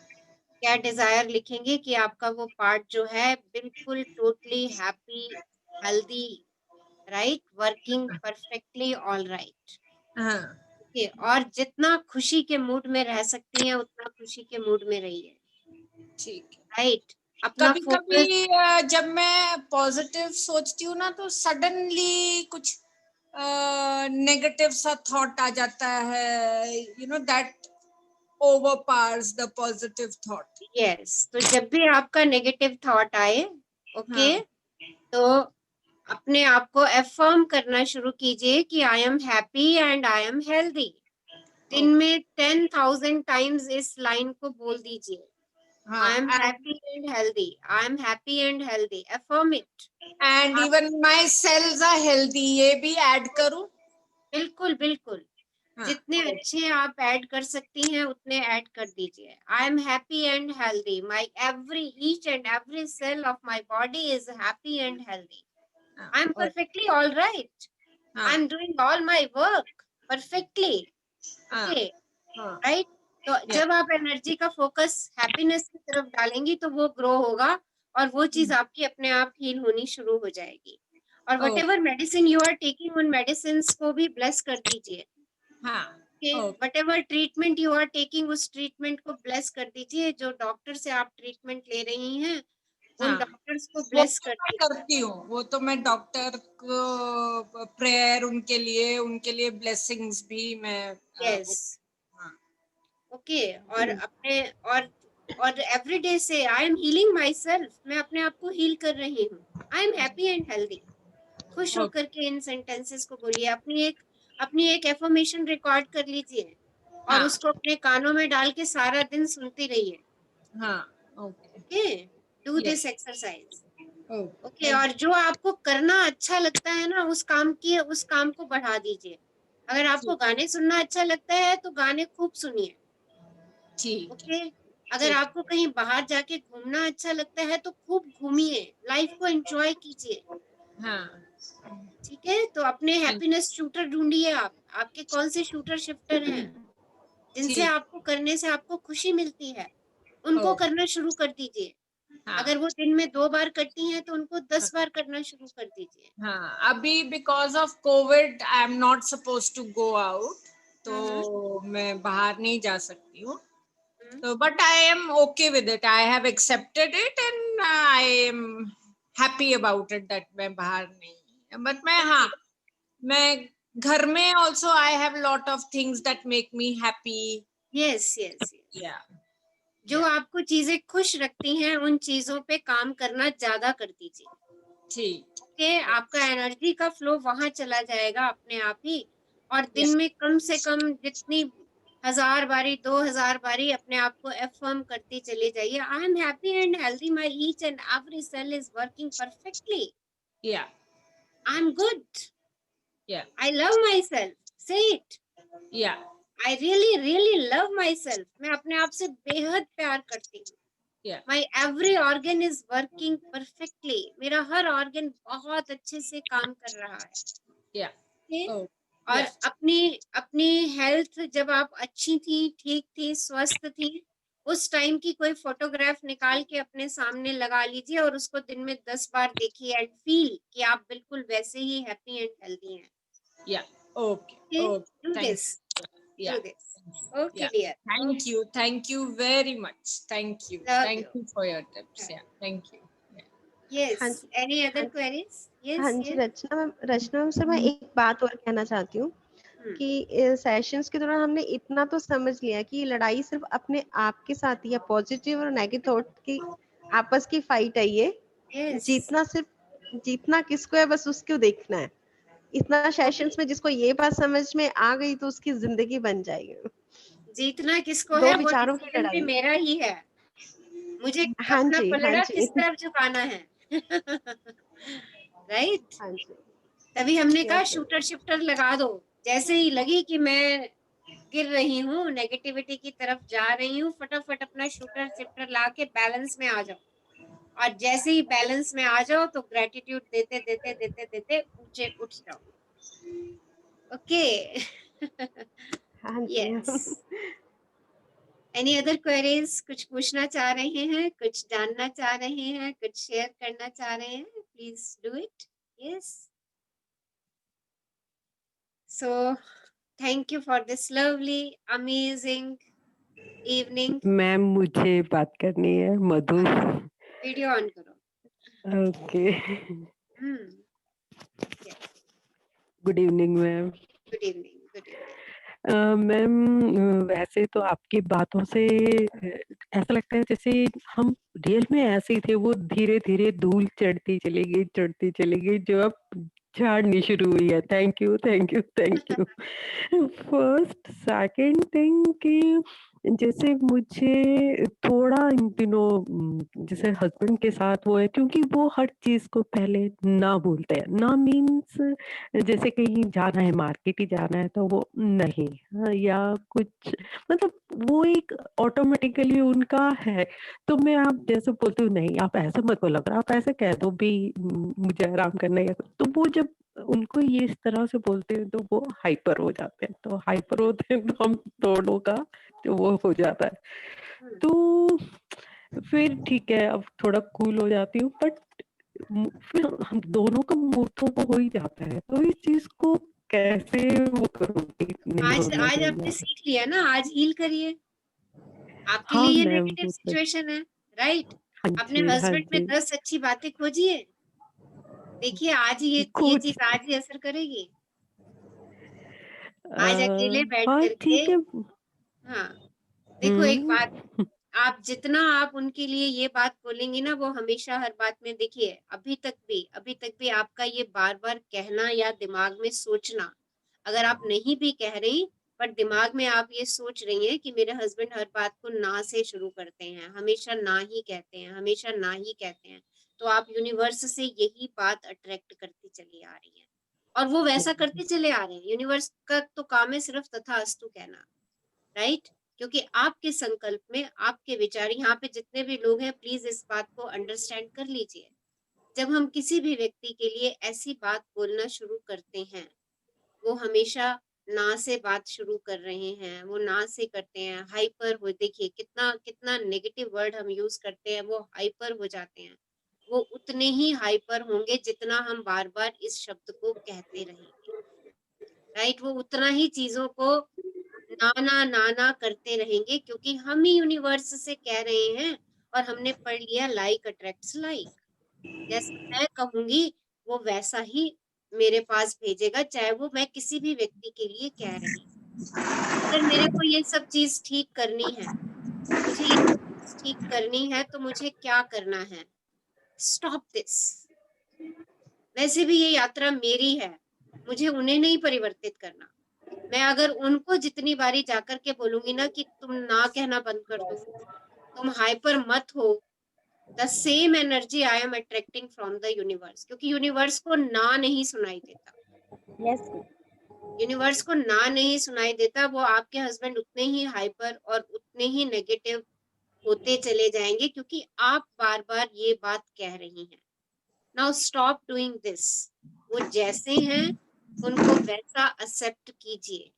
क्या डिजायर लिखेंगे कि आपका वो पार्ट जो है बिल्कुल totally happy, healthy, right, working perfectly, all right. हाँ. ओके, और जितना खुशी के मूड में रह सकती हैं उतना खुशी के मूड में रहिए, ठीक है। राइट। अपना कभी फोकस, कभी जब मैं पॉजिटिव सोचती हूँ ना तो सडनली कुछ नेगेटिव सा थॉट आ जाता है, you know, that overpowers the positive thought. Yes, तो जब भी आपका नेगेटिव थॉट आए, ओके, तो अपने आप को अफर्म करना शुरू कीजिए कि I am happy and I am healthy. दिन में 10,000 टाइम्स इस लाइन को बोल दीजिए, I am happy and healthy, I am happy and healthy, affirm it. And even my cells are healthy, ये भी ऐड करूं? बिल्कुल बिल्कुल, जितने अच्छे आप ऐड कर सकती हैं उतने ऐड कर दीजिए। I am happy and healthy, my each and every cell of my body is happy and healthy, I am perfectly all right, I'm doing all my work perfectly, okay, right? तो जब आप एनर्जी का फोकस हैप्पीनेस की तरफ डालेंगी तो वो ग्रो होगा और वो चीज आपकी अपने आप हील होनी शुरू हो जाएगी। और whatever medicine you are taking, उन मेडिसिन को भी ब्लेस कर दीजिए, whatever treatment you are taking, उस ट्रीटमेंट को ब्लेस कर दीजिए। जो डॉक्टर से आप ट्रीटमेंट ले रही हैं उन डॉक्टर्स को ब्लेस वो करती करती हूँ, वो तो मैं डॉक्टर को प्रेयर उनके लिए ब्लेसिंग्स भी मैं यस, ओके, और अपने और एवरीडे से I am healing my self, मैं अपने आप को हील कर रही हूँ, आई एम हैप्पी एंड हेल्दी। खुश होकर के इन सेंटेंसेस को बोलिए। अपनी एक एफर्मेशन रिकॉर्ड कर लीजिए और उसको अपने कानों में डाल के सारा दिन सुनती रहिए। Okay, do this exercise, okay. और जो आपको करना अच्छा लगता है ना, उस काम को बढ़ा दीजिए। अगर आपको गाने सुनना अच्छा लगता है तो गाने खूब सुनिए, ओके। अगर आपको कहीं बाहर जाके घूमना अच्छा लगता है तो खूब घूमिए, लाइफ को एंजॉय कीजिए, ठीक है। तो अपने हैप्पीनेस शूटर ढूंढिए। आपके कौन से शूटर शिफ्टर हैं जिनसे आपको करने से आपको खुशी मिलती है, उनको करना शुरू कर दीजिए। अगर वो दिन में 2 बार करती हैं तो उनको 10 बार करना शुरू कर दीजिए। अभी because of Covid I am not suppose to go out, तो मैं बाहर नहीं जा सकती हूँ, तो but I am okay with it, I have accepted it and I am happy about it that मैं बाहर नहीं, बट मैं घर में also I have lot of things that make me happy. Yes yes, जो आपको चीजें खुश रखती हैं उन चीजों पे काम करना ज्यादा कर दीजिए, ठीक है। आपका एनर्जी का फ्लो वहां चला जाएगा अपने आप ही। और दिन में कम से कम जितनी 1000 बारी 2000 बारी अपने आप को अफर्म करती चली जाइए, I am happy and healthy, my each and every cell is working perfectly, I am good, I love my self, say it, I really, really love myself. मैं अपने आप से बेहद प्यार करती हूँ। My every organ is working perfectly. मेरा हर ऑर्गन बहुत अच्छे से काम कर रहा है। और अपनी हेल्थ जब आप अच्छी थी, ठीक थी, स्वस्थ थी, उस टाइम की कोई फोटोग्राफ निकाल के अपने सामने लगा लीजिए और उसको दिन में 10 बार देखिए एंड फील कि आप बिल्कुल वैसे ही हैप्पी एंड हेल्दी हैं। Do this. Do this. Okay, dear. Thank you very much. Thank you for your tips. Thank you. Yes. Any other queries? Yes. हाँ जी, रचना सर, मैं एक बात और कहना चाहती हूँ कि सेशंस के दौरान हमने इतना तो समझ लिया कि लड़ाई सिर्फ अपने आप के साथ या पॉजिटिव और नेगेटिव थॉट की आपस की फाइट है। ये जीतना किसको है, बस उसको देखना है। इतना सेशंस में जिसको ये बात समझ में आ गई तो उसकी जिंदगी बन जाएगी। जीतना किसको है, वो विचारों की डिसीजन भी मेरा ही है। मुझे हाँ अपना जी, पलड़ा किस तरफ झुकाना है, राइट? तभी हमने कहा शूटर शिफ्टर लगा दो। जैसे ही लगी कि मैं गिर रही हूँ, नेगेटिविटी की तरफ जा रही हूँ, फटाफट अपना शूटर शिफ्टर ला के बैलेंस में आ जाओ। और जैसे ही बैलेंस में आ जाओ तो ग्रेटिट्यूड देते देते देते देते ऊंचे उठ जाओ। Okay, yes. Any other queries? कुछ पूछना चाह रहे हैं, कुछ जानना चाह रहे हैं, कुछ शेयर करना चाह रहे हैं? Please do it. Yes, so thank you for this lovely, amazing evening. Ma'am मुझे बात करनी है मधु. वीडियो ऑन करो. Okay. Yes. Good evening ma'am. Good evening. Good evening. Ma'am वैसे तो आपकी बातों से ऐसा लगता है जैसे हम रियल में ऐसे ही थे, वो धीरे धीरे धूल चढ़ती चली गई जो अब झाड़नी शुरू हुई है. Thank you thank you thank you. First second thing कि जैसे मुझे थोड़ा इन दिनों जैसे हस्बैंड के साथ वो है, क्योंकि वो हर चीज को पहले ना बोलते हैं. ना मीन्स जैसे कहीं जाना है, मार्केट ही जाना है तो वो नहीं, हाँ, या कुछ मतलब वो एक ऑटोमेटिकली उनका है. तो मैं आप जैसे बोलती हूँ नहीं आप ऐसे मत बोला करो, आप ऐसे कह दो भी मुझे आराम करना है, तो वो जब उनको ये इस तरह से बोलते हैं तो वो हाइपर हो जाते हैं. तो हाइपर होते हैं तो हम दोनों का तो वो हो जाता है. तो फिर ठीक है, अब थोड़ा कूल हो जाती हूँ, बट फिर हम दोनों का मूड तो वो हो ही जाता है. तो इस चीज को कैसे वो करूँगी? नहीं आज होना आज चाहिए आपने ऐसा. सीख लिया ना, आज हील करिए. आपके हाँ लिए ये मैम नेगेटिव वो तो, सिचुएशन है, राइट? हाँ अपने जी हाँ हस्बैंड में जी. 10 अच्छी बातें खोजिए. देखिए आज ये कुछ चीज आज ही असर करेगी. आज अकेले बैठ हाँ करके. ठीक है. हाँ, देखो एक बात, हम्म. आप जितना आप उनके लिए ये बात बोलेंगी ना, वो हमेशा हर बात में, देखिए अभी तक भी आपका ये बार बार कहना या दिमाग में सोचना, अगर आप नहीं भी कह रही पर दिमाग में आप ये सोच रही हैं कि मेरे हस्बैंड हर बात को ना से शुरू करते हैं, हमेशा ना ही कहते हैं, हमेशा ना ही कहते हैं, तो आप यूनिवर्स से यही बात अट्रैक्ट करती चली आ रही हैं और वो वैसा करते चले आ रहे हैं. यूनिवर्स का तो काम है सिर्फ तथास्तु कहना, राइट? क्योंकि आपके संकल्प में आपके विचार, यहाँ पे जितने भी लोग हैं प्लीज इस बात को अंडरस्टैंड कर लीजिए. जब हम किसी भी व्यक्ति के लिए ऐसी बात बोलना शुरू करते हैं, वो हमेशा ना से बात शुरू कर रहे हैं, वो ना से करते हैं, हाइपर हो, देखिए कितना कितना नेगेटिव वर्ड हम यूज करते हैं, वो हाइपर हो जाते हैं. वो उतने ही हाइपर होंगे जितना हम बार बार इस शब्द को कहते रहेंगे, राइट? वो उतना ही चीजों को ना करते रहेंगे, क्योंकि हम ही यूनिवर्स से कह रहे हैं और हमने पढ़ लिया लाइक अट्रैक्ट्स लाइक. जैसा मैं कहूंगी वो वैसा ही मेरे पास भेजेगा, चाहे वो मैं किसी भी व्यक्ति के लिए कह रही हूँ. अगर मेरे को ये सब चीज ठीक करनी है, मुझे ये चीज ठीक करनी है, तो मुझे क्या करना है? Stop this. वैसे भी ये यात्रा मेरी है, मुझे उन्हें नहीं परिवर्तित करना. मैं अगर उनको जितनी बारी जाकर के बोलूंगी ना कि तुम ना कहना बंद कर दो, तुम हाइपर मत हो, the same energy I am attracting from the universe. क्योंकि यूनिवर्स को ना नहीं सुनाई देता. यस यूनिवर्स को ना नहीं सुनाई देता. वो आपके हस्बैंड उतने ही हाइपर और उतने ही नेगेटिव होते चले जाएंगे, क्योंकि आप बार बार ये बात कह रही हैं. Now stop doing this. वो जैसे हैं उनको वैसा एक्सेप्ट कीजिए,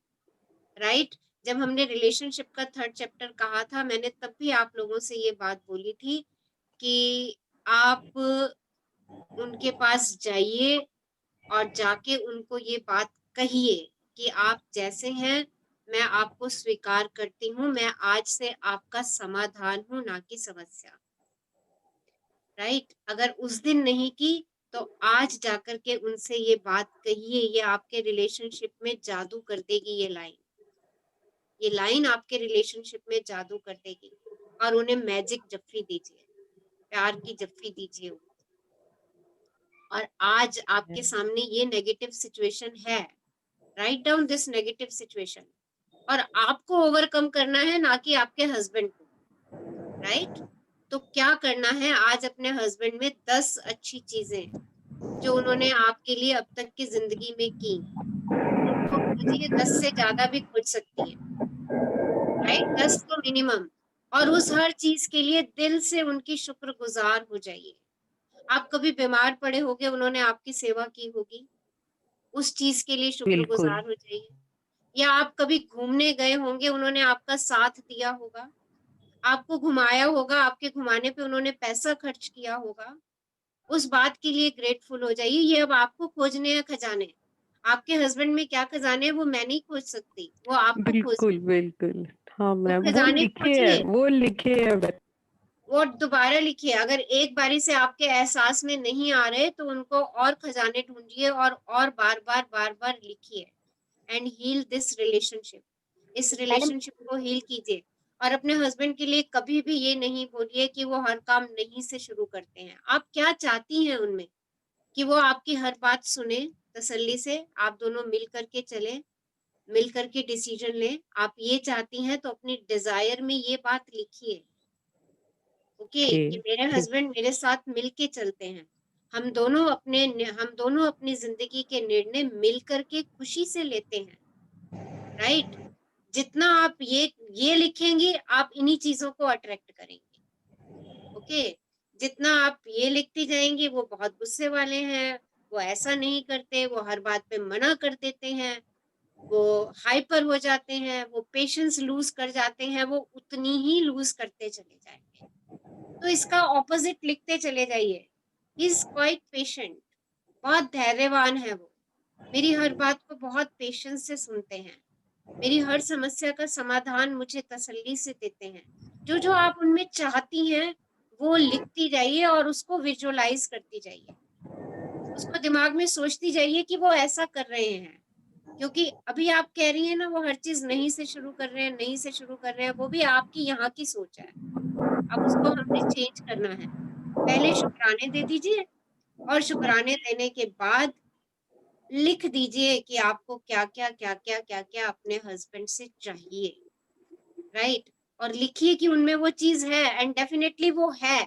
राइट? जब हमने रिलेशनशिप का 3rd चैप्टर कहा था, मैंने तब भी आप लोगों से ये बात बोली थी कि आप उनके पास जाइए और जाके उनको ये बात कहिए कि आप जैसे हैं मैं आपको स्वीकार करती हूँ, मैं आज से आपका समाधान हूँ, ना कि समस्या, राइट? अगर उस दिन नहीं की तो आज जाकर के उनसे ये बात कहिए. ये आपके रिलेशनशिप में जादू कर देगी. ये लाइन आपके रिलेशनशिप में जादू कर देगी. और उन्हें मैजिक जफ्फी दीजिए, प्यार की जफ्फी दीजिए. और आज आपके सामने ये नेगेटिव सिचुएशन है, write down this negative situation, और आपको ओवरकम करना है, ना कि आपके हस्बैंड को, राइट? तो क्या करना है, आज अपने हस्बैंड में 10 अच्छी चीजें जो उन्होंने आपके लिए अब तक की जिंदगी में की, उनको खोजिए. 10 से ज्यादा भी खोज सकती है, राइट? 10 तो मिनिमम. और उस हर चीज के लिए दिल से उनकी शुक्रगुजार हो जाइए. आप कभी बीमार पड़े होगे, उन्होंने आपकी सेवा की होगी, उस चीज के लिए बिल्कुल. शुक्रगुजार हो जाइए. या आप कभी घूमने गए होंगे, उन्होंने आपका साथ दिया होगा, आपको घुमाया होगा, आपके घुमाने पे उन्होंने पैसा खर्च किया होगा, उस बात के लिए ग्रेटफुल हो जाइए. ये अब आपको खोजने हैं खजाने. आपके हस्बैंड में क्या खजाने हैं वो मैं नहीं खोज सकती, वो आपको खोजने बिल्कुल बिल्कुल। हाँ वो मैम, वो खजाने लिखे है, खोजिए, वो लिखे है वो दोबारा लिखिए। अगर एक बारी से आपके एहसास में नहीं आ रहे तो उनको और खजाने ढूंढिए और बार बार लिखिए एंड हील दिस रिलेशनशिप। इस मैडम रिलेशनशिप को हील कीजिए। और अपने हस्बैंड के लिए कभी भी ये नहीं बोलिए कि वो हर काम नहीं से शुरू करते हैं। आप क्या चाहती हैं उनमें? कि वो आपकी हर बात सुने तसल्ली से, आप दोनों मिल करके चलें, मिल करके डिसीजन लें। आप ये चाहती हैं तो अपनी डिजायर में ये बात लिखिए, ओके, कि ठीक मेरे ठीक। हस्बैंड मेरे साथ मिल के चलते हैं, हम दोनों अपनी जिंदगी के निर्णय मिल करके खुशी से लेते हैं, राइट। जितना आप ये लिखेंगे आप इन्हीं चीजों को अट्रैक्ट करेंगे, ओके। जितना आप ये लिखती जाएंगे वो बहुत गुस्से वाले हैं, वो ऐसा नहीं करते, वो हर बात पे मना कर देते हैं, वो हाइपर हो जाते हैं, वो पेशेंस लूज कर जाते हैं, वो उतनी ही लूज करते चले जाएंगे। तो इसका ऑपोजिट लिखते चले जाइए, ही इज क्वाइट पेशेंट, बहुत धैर्यवान है वो, मेरी हर बात को बहुत पेशेंस से सुनते हैं, मेरी हर समस्या का समाधान मुझे तसल्ली से देते हैं। जो जो आप उनमें चाहती हैं वो लिखती जाइए और उसको विजुअलाइज करती जाइए, उसको दिमाग में सोचती जाइए कि वो ऐसा कर रहे हैं। क्योंकि अभी आप कह रही हैं ना वो हर चीज नहीं से शुरू कर रहे हैं, नहीं से शुरू कर रहे हैं, वो भी आपकी यहाँ की सोच है, अब उसको हमने चेंज करना है। पहले शुक्राने दे दीजिए और शुक्राने देने के बाद लिख दीजिए कि आपको क्या क्या अपने हस्बैंड से चाहिए, राइट। और लिखिए कि उनमें वो चीज है एंड डेफिनेटली वो है,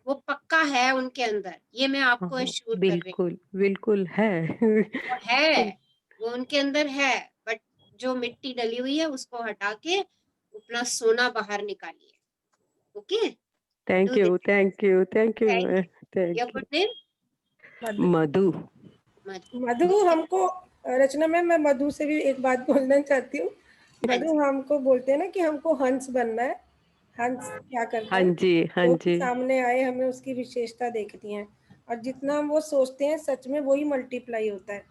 वो पक्का है उनके अंदर, ये मैं आपको हाँ एश्योर कर रही बिल्कुल बिल्कुल है। हूँ, वो है, वो उनके अंदर है। बट जो मिट्टी डली हुई है उसको हटा के अपना सोना बाहर निकालिए, okay. Thank do you this. Thank you thank you thank you. Thank your you. Good name? Madhu. Madhu हमको, रचना मैम मैं मधु से भी एक बात बोलना चाहती हूँ। मधु हमको बोलते हैं ना कि हमको हंस बनना है। हंस क्या करता हाँ है, जी हाँ जो भी जी। सामने आए हमें उसकी विशेषता देखती है, और जितना हम वो सोचते हैं सच में वही मल्टीप्लाई होता है।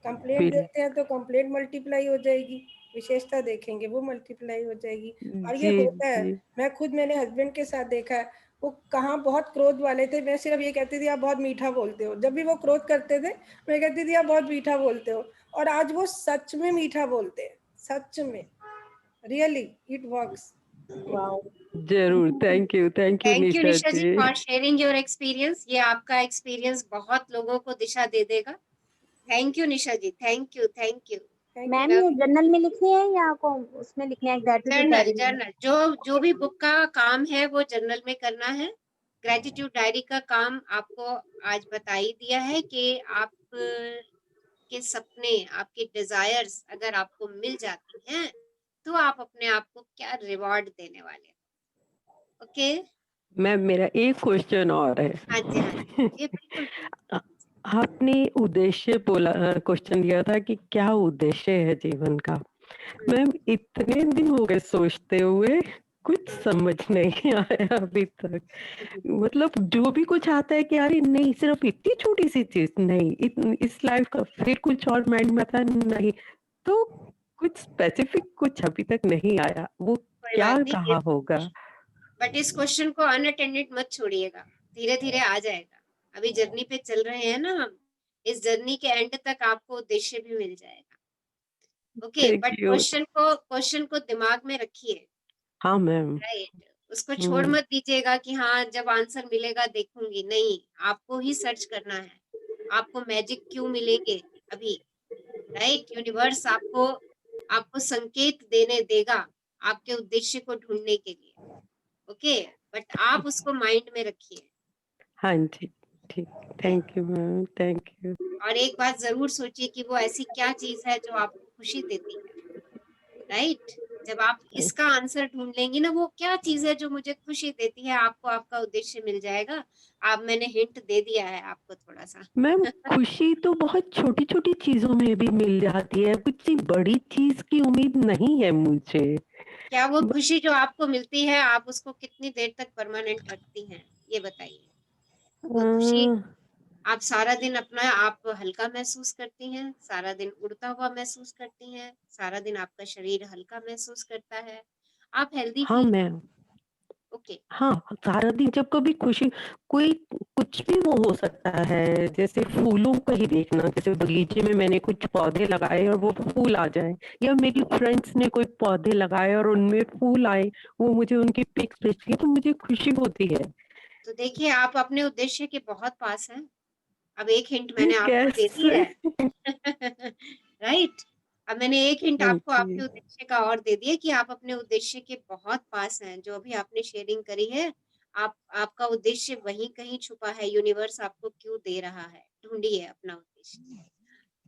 कंप्लेंट बिल देते हैं तो कंप्लेंट मल्टीप्लाई हो जाएगी, विशेषता देखेंगे वो मल्टीप्लाई हो जाएगी। और ये जी होता है, जी। मैंने हस्बैंड के साथ देखा है, वो कहाँ बहुत क्रोध वाले थे, मैं सिर्फ ये कहती थी आप बहुत मीठा बोलते हो। जब भी वो क्रोध करते थे मैं कहती थी आप बहुत मीठा बोलते हो, और आज वो सच में मीठा बोलते हैं, सच में, रियली इट वर्क्स। जरूर। Thank you thank you Nisha Nisha ji ji. For sharing your experience. ये आपका एक्सपीरियंस बहुत लोगों को दिशा दे देगा। Thank you Nisha ji, thank you thank you. Ma'am ये जर्नल में लिखनी है या उसमें लिखना है ग्रेटिट्यूड जर्नल डायरी में? जर्नल जो भी बुक का काम है वो जर्नल में करना है। ग्रेटिट्यूड डायरी का काम आपको आज बता ही दिया है कि आप के सपने, आपके डिजायर्स अगर आपको मिल जाती हैं तो आप अपने आप को क्या रिवॉर्ड देने वाले हैं, ओके। मैम मेरा एक क्वेश्चन और है। हाँ जी हाँ जी, ये बिल्कुल। आपने उद्देश्य बोला, क्वेश्चन दिया था कि क्या उद्देश्य है जीवन का। मैम इतने दिन हो गए सोचते हुए, कुछ समझ नहीं आया अभी तक। मतलब जो भी कुछ आता है कि अरे नहीं सिर्फ इतनी छोटी सी चीज नहीं, इस लाइफ का फिर कुछ और माइंड में आता नहीं, तो कुछ स्पेसिफिक कुछ अभी तक नहीं आया, वो कोई क्या बात नहीं, कहा होगा। बट इस क्वेश्चन को अनअटेंडेड मत छोड़िएगा, धीरे धीरे आ जाएगा। अभी जर्नी पे चल रहे हैं ना हम, इस जर्नी के एंड तक आपको उद्देश्य भी मिल जाएगा, okay. Thank but you. Question को दिमाग में रखिए, हाँ मैम। राइट। उसको छोड़ मत दीजिएगा कि हाँ जब आंसर मिलेगा देखूंगी, नहीं, आपको ही सर्च करना है। आपको मैजिक क्यों मिलेंगे अभी, राइट। यूनिवर्स आपको संकेत देने देगा आपके उद्देश्य को ढूंढने के लिए, ओके। बट आप उसको माइंड में रखिए। हाँ जी ठीक। Thank you ma'am, thank you. और एक बात जरूर सोचिए कि वो ऐसी क्या चीज है जो आपको खुशी देती है, राइट। जब आप इसका आंसर ढूंढ लेंगी ना, वो क्या चीज है जो मुझे खुशी देती है, आपको आपका उद्देश्य मिल जाएगा। आप, मैंने हिंट दे दिया है आपको थोड़ा सा। मैम खुशी तो बहुत छोटी छोटी चीजों में भी मिल जाती है, कुछ बड़ी चीज की उम्मीद नहीं है मुझे। क्या वो खुशी जो आपको मिलती है आप उसको कितनी देर तक परमानेंट रखती हैं, ये बताइए। वो खुशी आप सारा दिन अपना आप हल्का महसूस करती हैं, सारा दिन उड़ता हुआ महसूस करती हैं, सारा दिन आपका शरीर हल्का महसूस करता है, आप हेल्दी हाँ फील। मैम, ओके हाँ सारा दिन जब कभी खुशी, कोई कुछ भी वो हो सकता है, जैसे फूलों का ही देखना, जैसे बगीचे में मैंने कुछ पौधे लगाए और वो फूल आ जाए, या मेरी फ्रेंड्स ने कोई पौधे लगाए और उनमें फूल आए, वो मुझे उनकी पिक्स भेजती है तो मुझे खुशी होती है। तो देखिए आप अपने उद्देश्य के बहुत पास हैं। अब एक हिंट मैंने आपको दे दी कैसे? है। राइट, अब मैंने एक हिंट आपको आपके जी उद्देश्य का और दे दिया कि आप अपने उद्देश्य के बहुत पास हैं। जो अभी आपने शेयरिंग करी है, आप आपका उद्देश्य वहीं कहीं छुपा है। यूनिवर्स आपको क्यों दे रहा है, ढूंढिए अपना उद्देश्य।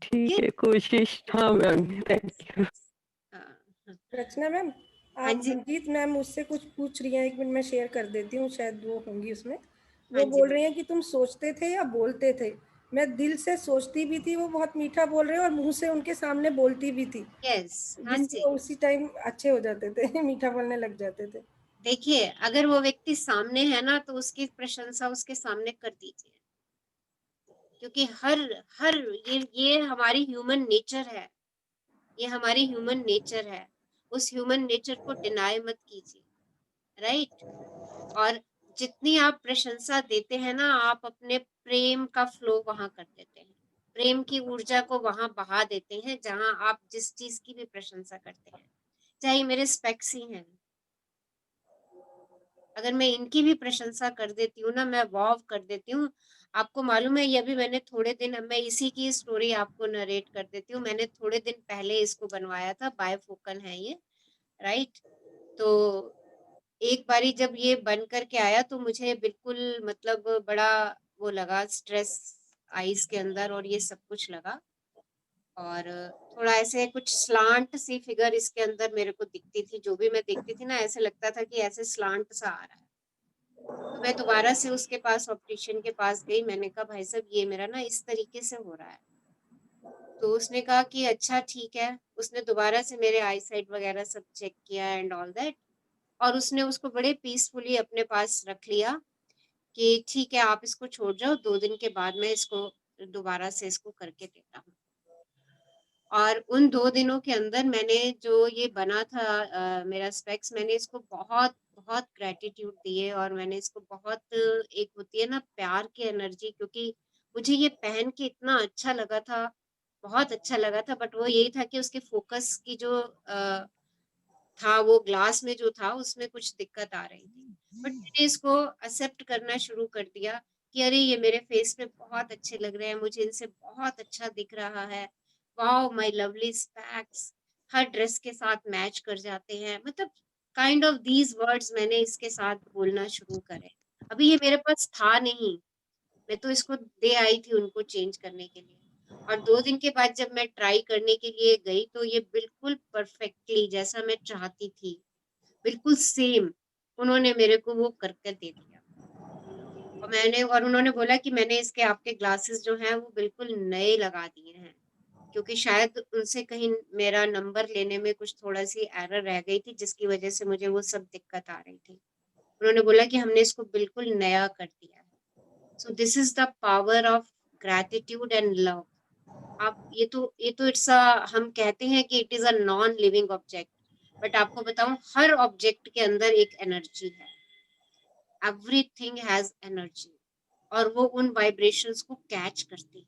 ठीक ओके, है, कोशिश। हाँ ma'am, thank you. Rachna ma'am, हाँ आप जी, मंजीत मैम मुझसे कुछ पूछ रही हैं, एक मिनट मैं शेयर कर देती हूँ, शायद वो होंगी उसमें। हाँ वो जी बोल रही हैं कि तुम सोचते थे या बोलते थे? मैं दिल से सोचती भी थी, वो बहुत मीठा बोल रहे हैं, और मुंह से उनके सामने बोलती भी थी, यस, हाँ जिससे जी। वो उसी टाइम अच्छे हो जाते थे मीठा बोलने लग जाते थे। देखिए अगर वो व्यक्ति सामने है ना, तो उसकी प्रशंसा उसके सामने कर दीजिए, क्योंकि हर हर ये हमारी ह्यूमन नेचर है, ये हमारी ह्यूमन नेचर है। उस ह्यूमन नेचर को डिनाई मत कीजिए, राइट। और जितनी आप प्रशंसा देते हैं ना, आप अपने प्रेम का फ्लो वहां कर देते हैं, प्रेम की ऊर्जा को वहां बहा देते हैं जहां आप जिस चीज की भी प्रशंसा करते हैं। चाहे मेरे स्पेक्स ही हैं, अगर मैं इनकी भी प्रशंसा कर देती हूँ ना, मैं वाव कर देती हूँ। आपको मालूम है, ये अभी मैंने थोड़े दिन, मैं इसी की स्टोरी आपको नरेट कर देती हूँ। मैंने थोड़े दिन पहले इसको बनवाया था, बायफोकल है ये, राइट। तो एक बारी जब ये बन करके आया तो मुझे बिल्कुल मतलब बड़ा वो लगा, स्ट्रेस आईज के अंदर और ये सब कुछ लगा। और थोड़ा ऐसे कुछ स्लांट सी फिगर इसके अंदर मेरे को दिखती थी। जो भी मैं देखती थी ना, ऐसे लगता था कि ऐसे स्लांट सा आ रहा है। तो मैं दोबारा से उसके पास, ऑप्टिशियन के पास गई। मैंने कहा भाई साहब ये मेरा ना इस तरीके से हो रहा है। तो उसने कहा कि अच्छा ठीक है। उसने दोबारा से मेरे आई साइट वगैरह सब चेक किया एंड ऑल दैट, और उसने उसको बड़े पीसफुली अपने पास रख लिया कि ठीक है आप इसको छोड़ जाओ, 2 दिन के बाद मैं इसको दोबारा से इसको करके देता हूँ। और उन 2 दिनों के अंदर मैंने जो ये बना था मेरा स्पेक्स, मैंने इसको बहुत बहुत ग्रेटिट्यूड दिए, और मैंने इसको बहुत, एक होती है ना प्यार की एनर्जी, क्योंकि मुझे ये पहन के इतना अच्छा लगा था, बहुत अच्छा लगा था। बट वो यही था कि उसके फोकस की जो था, वो ग्लास में जो था उसमें कुछ दिक्कत आ रही थी। बट मैंने इसको एक्सेप्ट करना शुरू कर दिया कि अरे ये मेरे फेस पे बहुत अच्छे लग रहे हैं, मुझे इनसे बहुत अच्छा दिख रहा है। Wow my lovely specs, her dress के साथ मैच कर जाते हैं। मतलब काइंड ऑफ दीज वर्ड्स मैंने इसके साथ बोलना शुरू करे। अभी ये मेरे पास था नहीं, मैं तो इसको दे आई थी उनको चेंज करने के लिए। और 2 दिन के बाद जब मैं ट्राई करने के लिए गई, तो ये बिल्कुल परफेक्टली जैसा मैं चाहती थी, बिल्कुल सेम उन्होंने मेरे को वो करके दे दिया। और उन्होंने बोला कि मैंने इसके आपके ग्लासेस जो हैं वो बिल्कुल नए लगा दिए हैं, क्योंकि शायद उनसे कहीं मेरा नंबर लेने में कुछ थोड़ा सी एरर रह गई थी, जिसकी वजह से मुझे वो सब दिक्कत आ रही थी। उन्होंने बोला कि हमने इसको बिल्कुल नया कर दिया है। So this is the power of gratitude and love. आप ये तो इट्स अ, हम कहते हैं कि it is a non living object, but आपको बताऊं हर ऑब्जेक्ट के अंदर एक एनर्जी है। एवरीथिंग हैज एनर्जी, और वो उन वाइब्रेशंस को कैच करती है।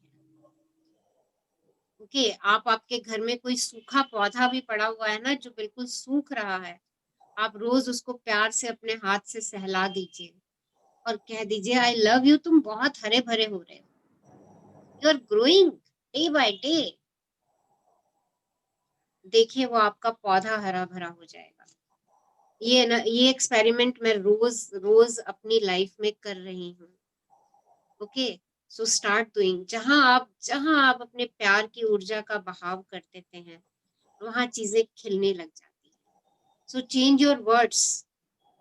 ओके, आप आपके घर में कोई सूखा पौधा भी पड़ा हुआ है ना, जो बिल्कुल सूख रहा है, आप रोज उसको प्यार से अपने हाथ से सहला दीजिए और कह दीजिए आई लव यू, तुम बहुत हरे भरे हो रहे हो, you are growing day by day. देखिए वो आपका पौधा हरा भरा हो जाएगा। ये ना, ये एक्सपेरिमेंट मैं रोज रोज अपनी लाइफ में कर रही हूँ। Okay, so start doing. जहां आप अपने प्यार की ऊर्जा का बहाव कर देते हैं, वहां चीजें खिलने लग जाती है। So change your words.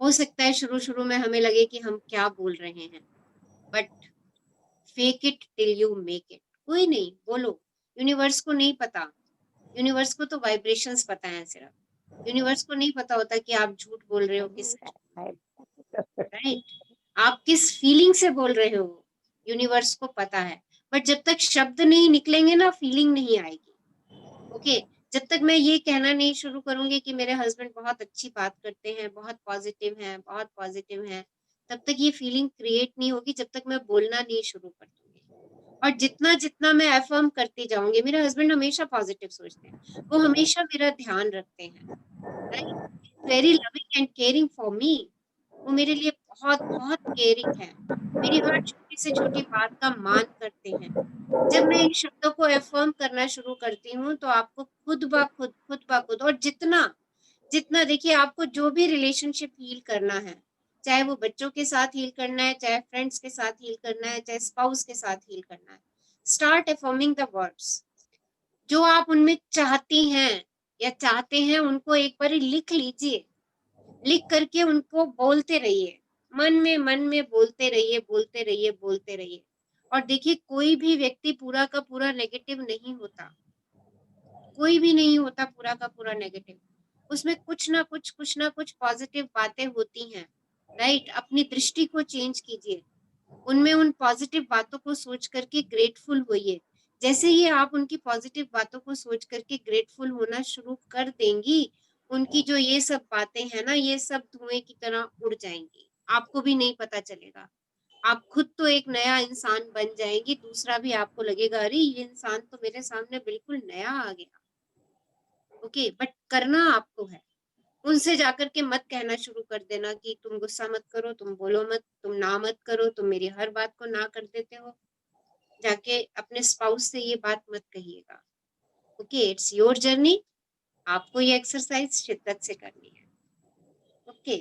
हो सकता है शुरू शुरू में हमें लगे कि हम क्या बोल रहे हैं, but fake it till you make it. कोई नहीं, बोलो। यूनिवर्स को नहीं पता, यूनिवर्स को तो वाइब्रेशंस पता है सिर्फ। यूनिवर्स को नहीं पता होता कि आप झूठ बोल रहे हो कि सच, राइट। आप किस फीलिंग से बोल रहे हो, यूनिवर्स को पता है, बट जब तक शब्द नहीं निकलेंगे ना फीलिंग नहीं आएगी। ओके जब तक मैं ये कहना नहीं शुरू करूंगी कि मेरे हस्बैंड बहुत अच्छी बात करते हैं, बहुत पॉजिटिव हैं, तब तक ये फीलिंग क्रिएट नहीं होगी, जब तक मैं बोलना नहीं शुरू कर दूंगी। और जितना जितना मैं अफर्म करती जाऊंगी, मेरे हस्बैंड हमेशा पॉजिटिव सोचते हैं, वो हमेशा मेरा ध्यान रखते हैं, very loving and caring for me. वो मेरे लिए बहुत बहुत केयरिंग है, मेरी हर छोटी से छोटी बात का मान करते हैं। जब मैं इन शब्दों को अफर्म करना शुरू करती हूँ तो आपको खुद ब खुद और जितना जितना देखिए, आपको जो भी रिलेशनशिप हील करना है, चाहे वो बच्चों के साथ हील करना है, चाहे फ्रेंड्स के साथ हील करना है, चाहे स्पाउस के साथ हील करना है, स्टार्ट अफर्मिंग द वर्ड्स। जो आप उनमें चाहती हैं या चाहते हैं उनको एक बार लिख लीजिए, लिख करके उनको बोलते रहिए, मन में बोलते रहिए। और देखिए कोई भी व्यक्ति पूरा का पूरा नेगेटिव नहीं होता, कोई भी नहीं होता पूरा का पूरा नेगेटिव, उसमें कुछ ना कुछ पॉजिटिव बातें होती हैं, राइट। अपनी दृष्टि को चेंज कीजिए, उनमें उन पॉजिटिव बातों को सोच करके ग्रेटफुल होइए। जैसे ही आप उनकी पॉजिटिव बातों को सोच करके ग्रेटफुल होना शुरू कर देंगी, उनकी जो ये सब बातें हैं ना, ये सब धुएं की तरह उड़ जाएंगी, आपको भी नहीं पता चलेगा। आप खुद तो एक नया इंसान बन जाएंगी, दूसरा भी आपको लगेगा अरे ये इंसान तो मेरे सामने बिल्कुल नया आ गया। ओके बट करना आपको है। उनसे जाकर के मत कहना शुरू कर देना कि तुम गुस्सा मत करो, तुम बोलो मत, तुम ना मत करो, तुम मेरी हर बात को ना कर देते हो। जाके अपने स्पाउस से ये बात मत कहिएगा। ओके इट्स योर जर्नी, आपको ये एक्सरसाइज शिद्दत से करनी है। Okay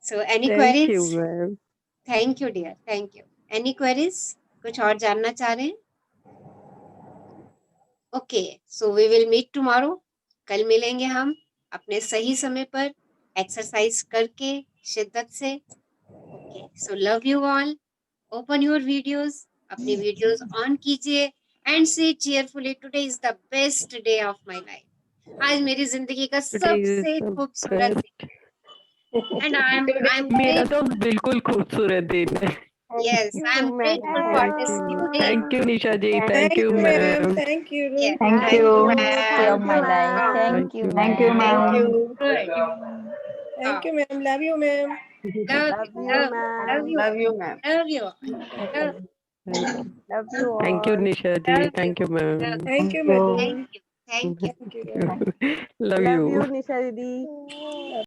so any thank you queries? Ma'am. Thank you dear, thank you. Any queries? कुछ और जानना चाह रहे हैं? Okay so we will meet tomorrow. कल मिलेंगे हम अपने सही समय पर एक्सरसाइज करके शिद्दत से। Okay so love you all. Open your videos, अपनी वीडियोस ऑन कीजिए एंड से cheerfully today is the best day of my life. आज मेरी जिंदगी का सबसे खूबसूरत दिन है एंड आई एम मेरा तो बिल्कुल खूबसूरत दिन है। Yes, I am grateful for this new day. Thank you Nisha ji, thank Thank you you, ma'am. Ma'am. Thank you. Yes, Thank thank you. you, Day of ma'am. my life. Thank you, Thank you, Thank ma'am. you. Good. Thank you, ma'am. Love you, ma'am. Love you, ma'am. love Love you, you, ma'am. love you, love, Love you thank you all. Nisha ji, love you, thank you ma'am. love, Thank you, you. madam. thank you, thank you. Thank you. Love Love you. you, Nisha Didi.